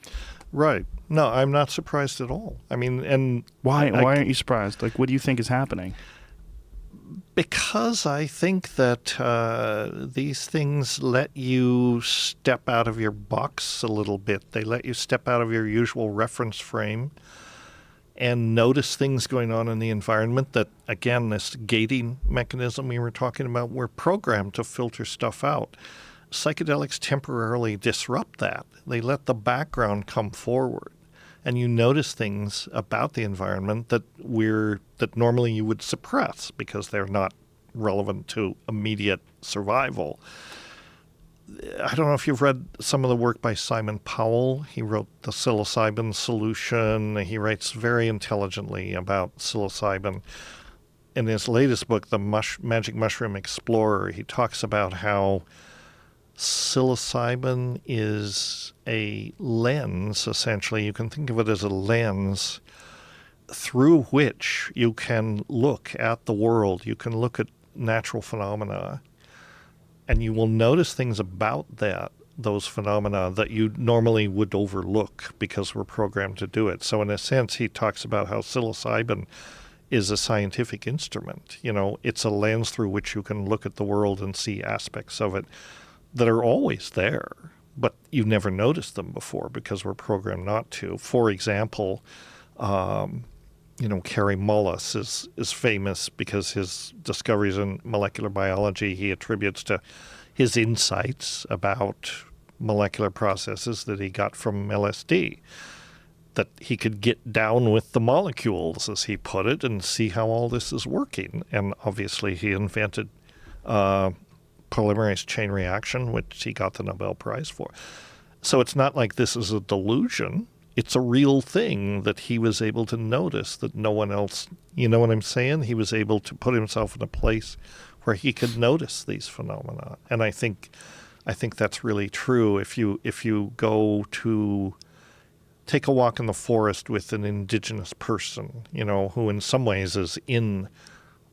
Right. No, I'm not surprised at all. I mean, and why aren't you surprised? What do you think is happening? Because I think that these things let you step out of your box a little bit. They let you step out of your usual reference frame and notice things going on in the environment that, again, this gating mechanism we were talking about, we're programmed to filter stuff out. Psychedelics temporarily disrupt that. They let the background come forward, and you notice things about the environment that normally you would suppress because they're not relevant to immediate survival. I don't know if you've read some of the work by Simon Powell. He wrote The Psilocybin Solution. He writes very intelligently about psilocybin. In his latest book, The Magic Mushroom Explorer, he talks about how psilocybin is a lens, essentially. You can think of it as a lens through which you can look at the world. You can look at natural phenomena, and you will notice things about those phenomena that you normally would overlook because we're programmed to do it. So in a sense, he talks about how psilocybin is a scientific instrument. It's a lens through which you can look at the world and see aspects of it that are always there, but you've never noticed them before because we're programmed not to. For example, Kary Mullis is famous because his discoveries in molecular biology he attributes to his insights about molecular processes that he got from LSD, that he could get down with the molecules, as he put it, and see how all this is working. And obviously he invented polymerase chain reaction, which he got the Nobel Prize for. So it's not like this is a delusion. It's a real thing that he was able to notice that no one else, you know what I'm saying? He was able to put himself in a place where he could notice these phenomena. And I think that's really true. If you go to take a walk in the forest with an indigenous person, who in some ways is in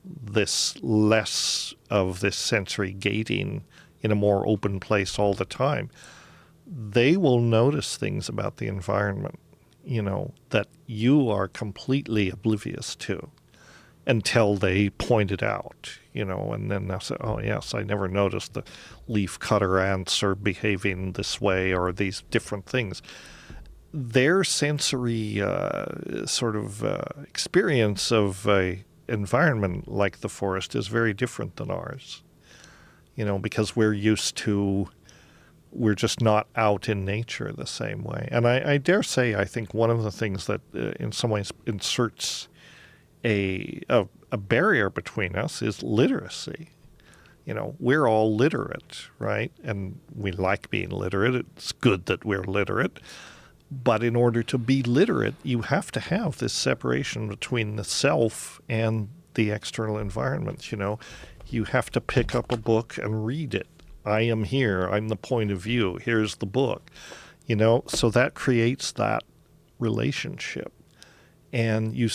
this less of this sensory gating in a more open place all the time, they will notice things about the environment, that you are completely oblivious to until they point it out, and then they'll say, oh, yes, I never noticed the leaf cutter ants are behaving this way or these different things. Their sensory experience of a environment like the forest is very different than ours, because we're just not out in nature the same way. And I dare say, I think one of the things that in some ways inserts a barrier between us is literacy. We're all literate, right? And we like being literate. It's good that we're literate. But in order to be literate, you have to have this separation between the self and the external environment. You have to pick up a book and read it. I am here. I'm the point of view. Here's the book. So that creates that relationship. And you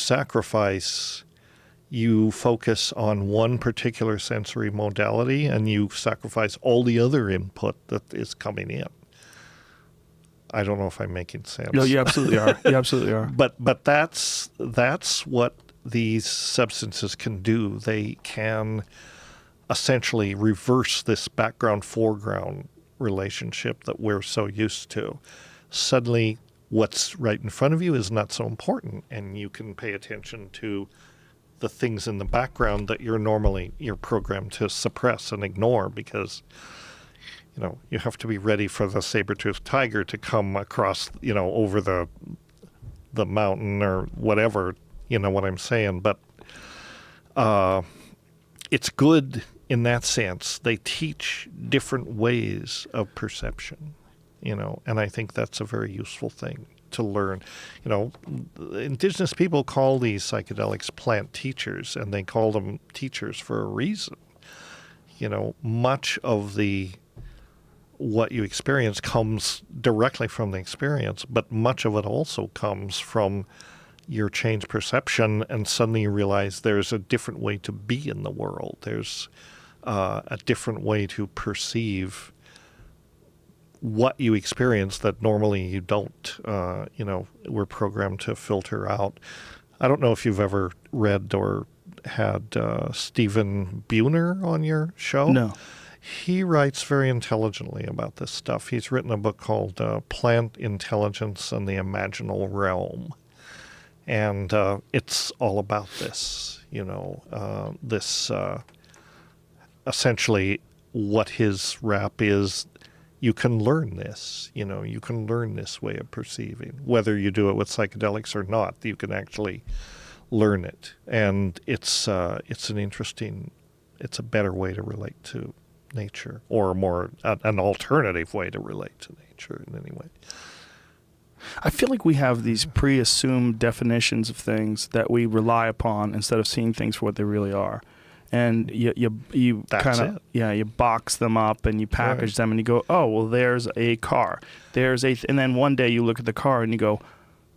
focus on one particular sensory modality, and you sacrifice all the other input that is coming in. I don't know if I'm making sense. No, you absolutely are. You absolutely are. But that's what these substances can do. They can essentially reverse this background-foreground relationship that we're so used to. Suddenly, what's right in front of you is not so important, and you can pay attention to the things in the background that you're programmed to suppress and ignore because you have to be ready for the saber-toothed tiger to come across, over the mountain or whatever, what I'm saying. But it's good in that sense. They teach different ways of perception, and I think that's a very useful thing to learn. Indigenous people call these psychedelics plant teachers, and they call them teachers for a reason. Much of what you experience comes directly from the experience, but much of it also comes from your changed perception, and suddenly you realize there's a different way to be in the world. There's a different way to perceive what you experience that normally you don't. We're programmed to filter out. I don't know if you've ever read or had Stephen Buhner on your show. No. He writes very intelligently about this stuff. He's written a book called Plant Intelligence and the Imaginal Realm. And it's all about this, essentially what his rap is. You can learn this, you can learn this way of perceiving. Whether you do it with psychedelics or not, you can actually learn it. And it's a better way to relate to nature, or an alternative way to relate to nature in any way. I feel like we have these pre-assumed definitions of things that we rely upon instead of seeing things for what they really are. And you kind of you box them up and you package them and you go, oh, well, there's a car. And then one day you look at the car and you go,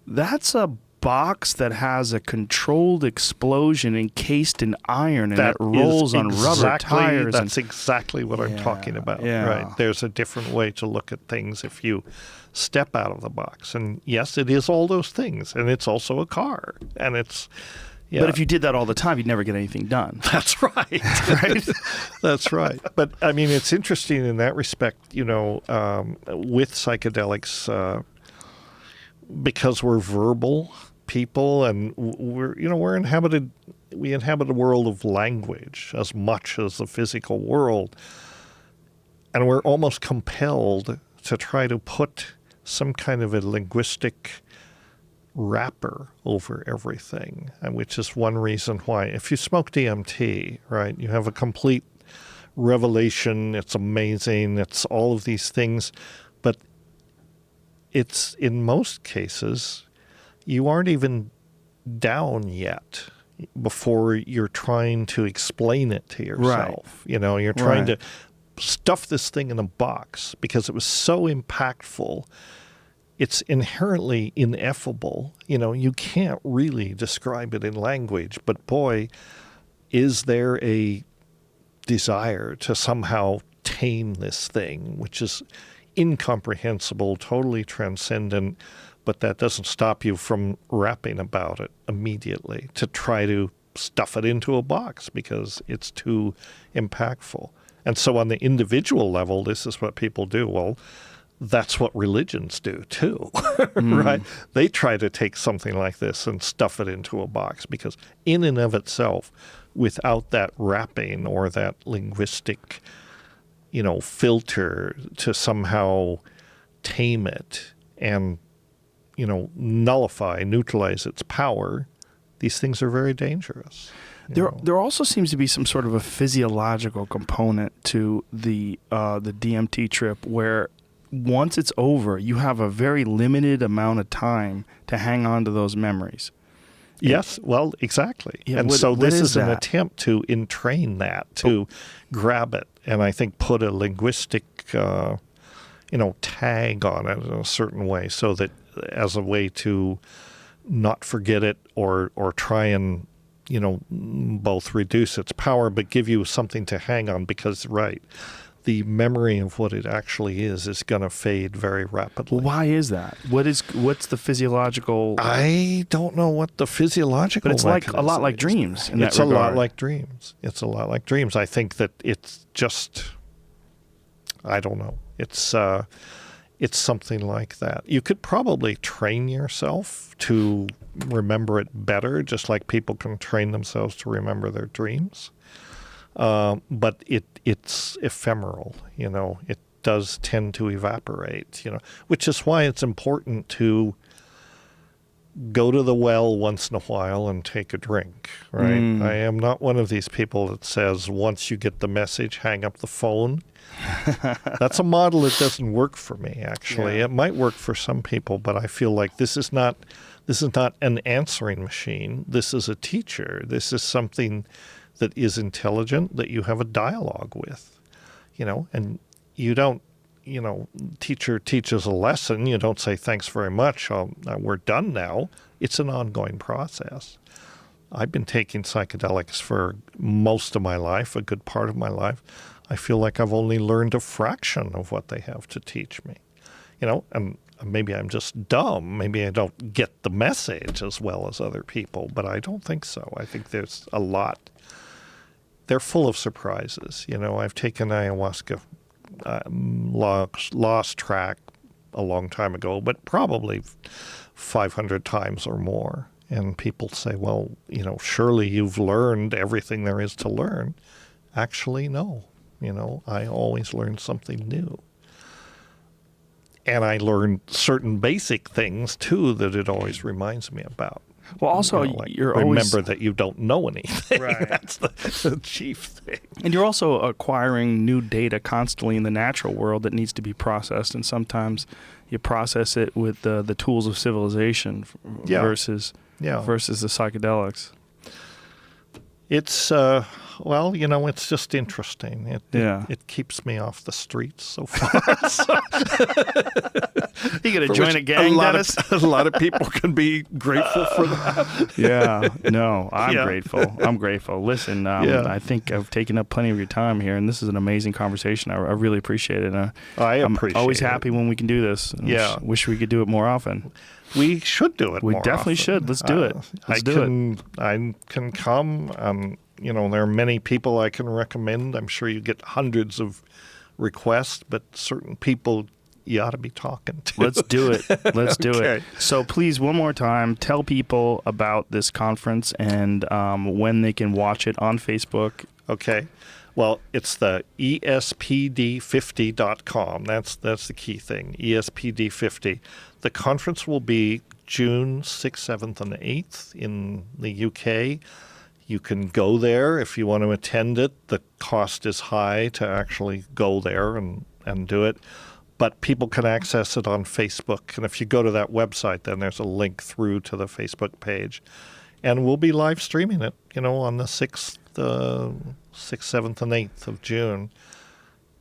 that's a box that has a controlled explosion encased in iron and it rolls on rubber tires. That's exactly what I'm talking about. Yeah. Right. There's a different way to look at things if you step out of the box. And yes, it is all those things. And it's also a car. And it's... Yeah. But if you did that all the time, you'd never get anything done. That's right. Right? That's right. But, I mean, it's interesting in that respect, with psychedelics, because we're verbal, people, and we inhabit a world of language as much as the physical world, and we're almost compelled to try to put some kind of a linguistic wrapper over everything, and which is one reason why if you smoke DMT, right, you have a complete revelation. It's amazing. It's all of these things, but it's in most cases you aren't even down yet before you're trying to explain it to yourself. Right. You're trying to stuff this thing in a box because it was so impactful. It's inherently ineffable. You can't really describe it in language, but boy, is there a desire to somehow tame this thing, which is incomprehensible, totally transcendent, but that doesn't stop you from rapping about it immediately to try to stuff it into a box because it's too impactful. And so on the individual level, this is what people do. Well, that's what religions do too, right? They try to take something like this and stuff it into a box because in and of itself, without that wrapping or that linguistic, filter to somehow tame it and, neutralize its power, these things are very dangerous. There also seems to be some sort of a physiological component to the DMT trip where once it's over, you have a very limited amount of time to hang on to those memories. Yes, well, exactag. Yeah, and what this is an that? attempt to entrain that, to grab it, and I think put a linguistic, tag on it in a certain way so that as a way to not forget it or try and, both reduce its power but give you something to hang on because, right, the memory of what it actually is going to fade very rapidly. Well, why is that? What's the physiological? I don't know what the physiological. But it's like a lot like dreams. It's a lot like dreams. It's a lot like dreams. I think that it's just. I don't know. It's something like that. You could probably train yourself to remember it better, just like people can train themselves to remember their dreams. But it's ephemeral, it does tend to evaporate, which is why it's important to go to the well once in a while and take a drink, right? I am not one of these people that says once you get the message, hang up the phone. That's a model that doesn't work for me, actually. Yeah. It might work for some people, but I feel like this is not an answering machine. This is a teacher. This is something that is intelligent, that you have a dialogue with, and you don't, teacher teaches a lesson. You don't say, thanks very much, we're done now. It's an ongoing process. I've been taking psychedelics for most of my life, a good part of my life. I feel like I've only learned a fraction of what they have to teach me, and maybe I'm just dumb. Maybe I don't get the message as well as other people, but I don't think so. I think there's a lot. They're full of surprises. I've taken ayahuasca, lost track a long time ago, but probably 500 times or more. And people say, well, surely you've learned everything there is to learn. Actually, no. I always learn something new. And I learn certain basic things, too, that it always reminds me about. Well, also, you're always... Remember that you don't know anything. Right. That's the chief thing. And you're also acquiring new data constantly in the natural world that needs to be processed, and sometimes you process it with the tools of civilization versus the psychedelics. It's, it's just interesting. It keeps me off the streets so far. You going to join a gang, Dennis? A lot of people can be grateful for that. Yeah, no, I'm grateful. I'm grateful. Listen, I think I've taken up plenty of your time here, and this is an amazing conversation. I really appreciate it. I appreciate it. I'm always happy when we can do this. Wish we could do it more often. We should do it more often. We definitely should. Let's do it. I can come. There are many people I can recommend. I'm sure you get hundreds of requests, but certain people, you ought to be talking to. Let's do it. Let's do Okay. it. So please, one more time, tell people about this conference and when they can watch it on Facebook. Okay. Well, it's the espd50.com. That's the key thing, espd50. The conference will be June 6th, 7th, and 8th in the UK. You can go there if you want to attend it. The cost is high to actually go there and do it. But people can access it on Facebook. And if you go to that website, then there's a link through to the Facebook page. And we'll be live streaming it, on the 6th, 7th, and 8th of June.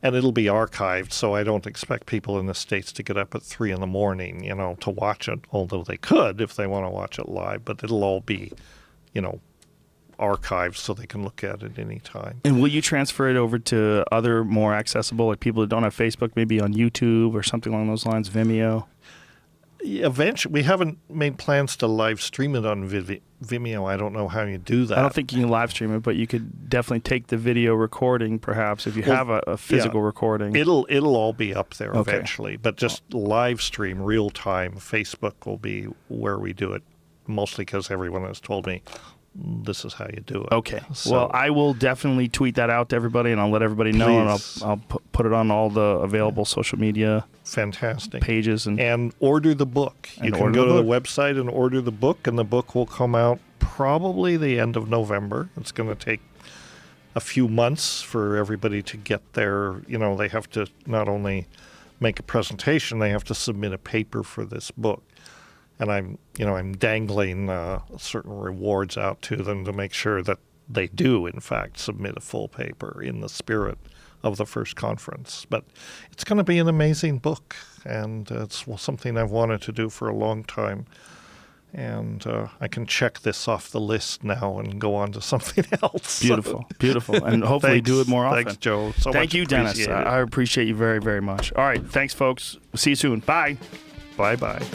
And it'll be archived, so I don't expect people in the States to get up at 3 in the morning, to watch it, although they could if they want to watch it live. But it'll all be, archived so they can look at it anytime. And will you transfer it over to other more accessible, like people that don't have Facebook, maybe on YouTube or something along those lines, Vimeo? Eventually, we haven't made plans to live stream it on Vimeo. I don't know how you do that. I don't think you can live stream it, but you could definitely take the video recording, perhaps, if you have a physical recording. It'll all be up there eventually, but just live stream, real time. Facebook will be where we do it, mostly because everyone has told me this is how you do it. Okay. So, well, I will definitely tweet that out to everybody, and I'll let everybody know, and I'll put it on all the available social media pages. And order the book. You can go to the website and order the book, and the book will come out probably the end of November. It's going to take a few months for everybody to get their, they have to not only make a presentation, they have to submit a paper for this book. And I'm dangling certain rewards out to them to make sure that they do, in fact, submit a full paper in the spirit of the first conference. But it's going to be an amazing book, and it's something I've wanted to do for a long time. And I can check this off the list now and go on to something else. Beautiful, beautiful. And hopefully do it more often. Thanks, Joe. Thank you, Dennis. I appreciate you very, very much. All right. Thanks, folks. See you soon. Bye. Bye-bye.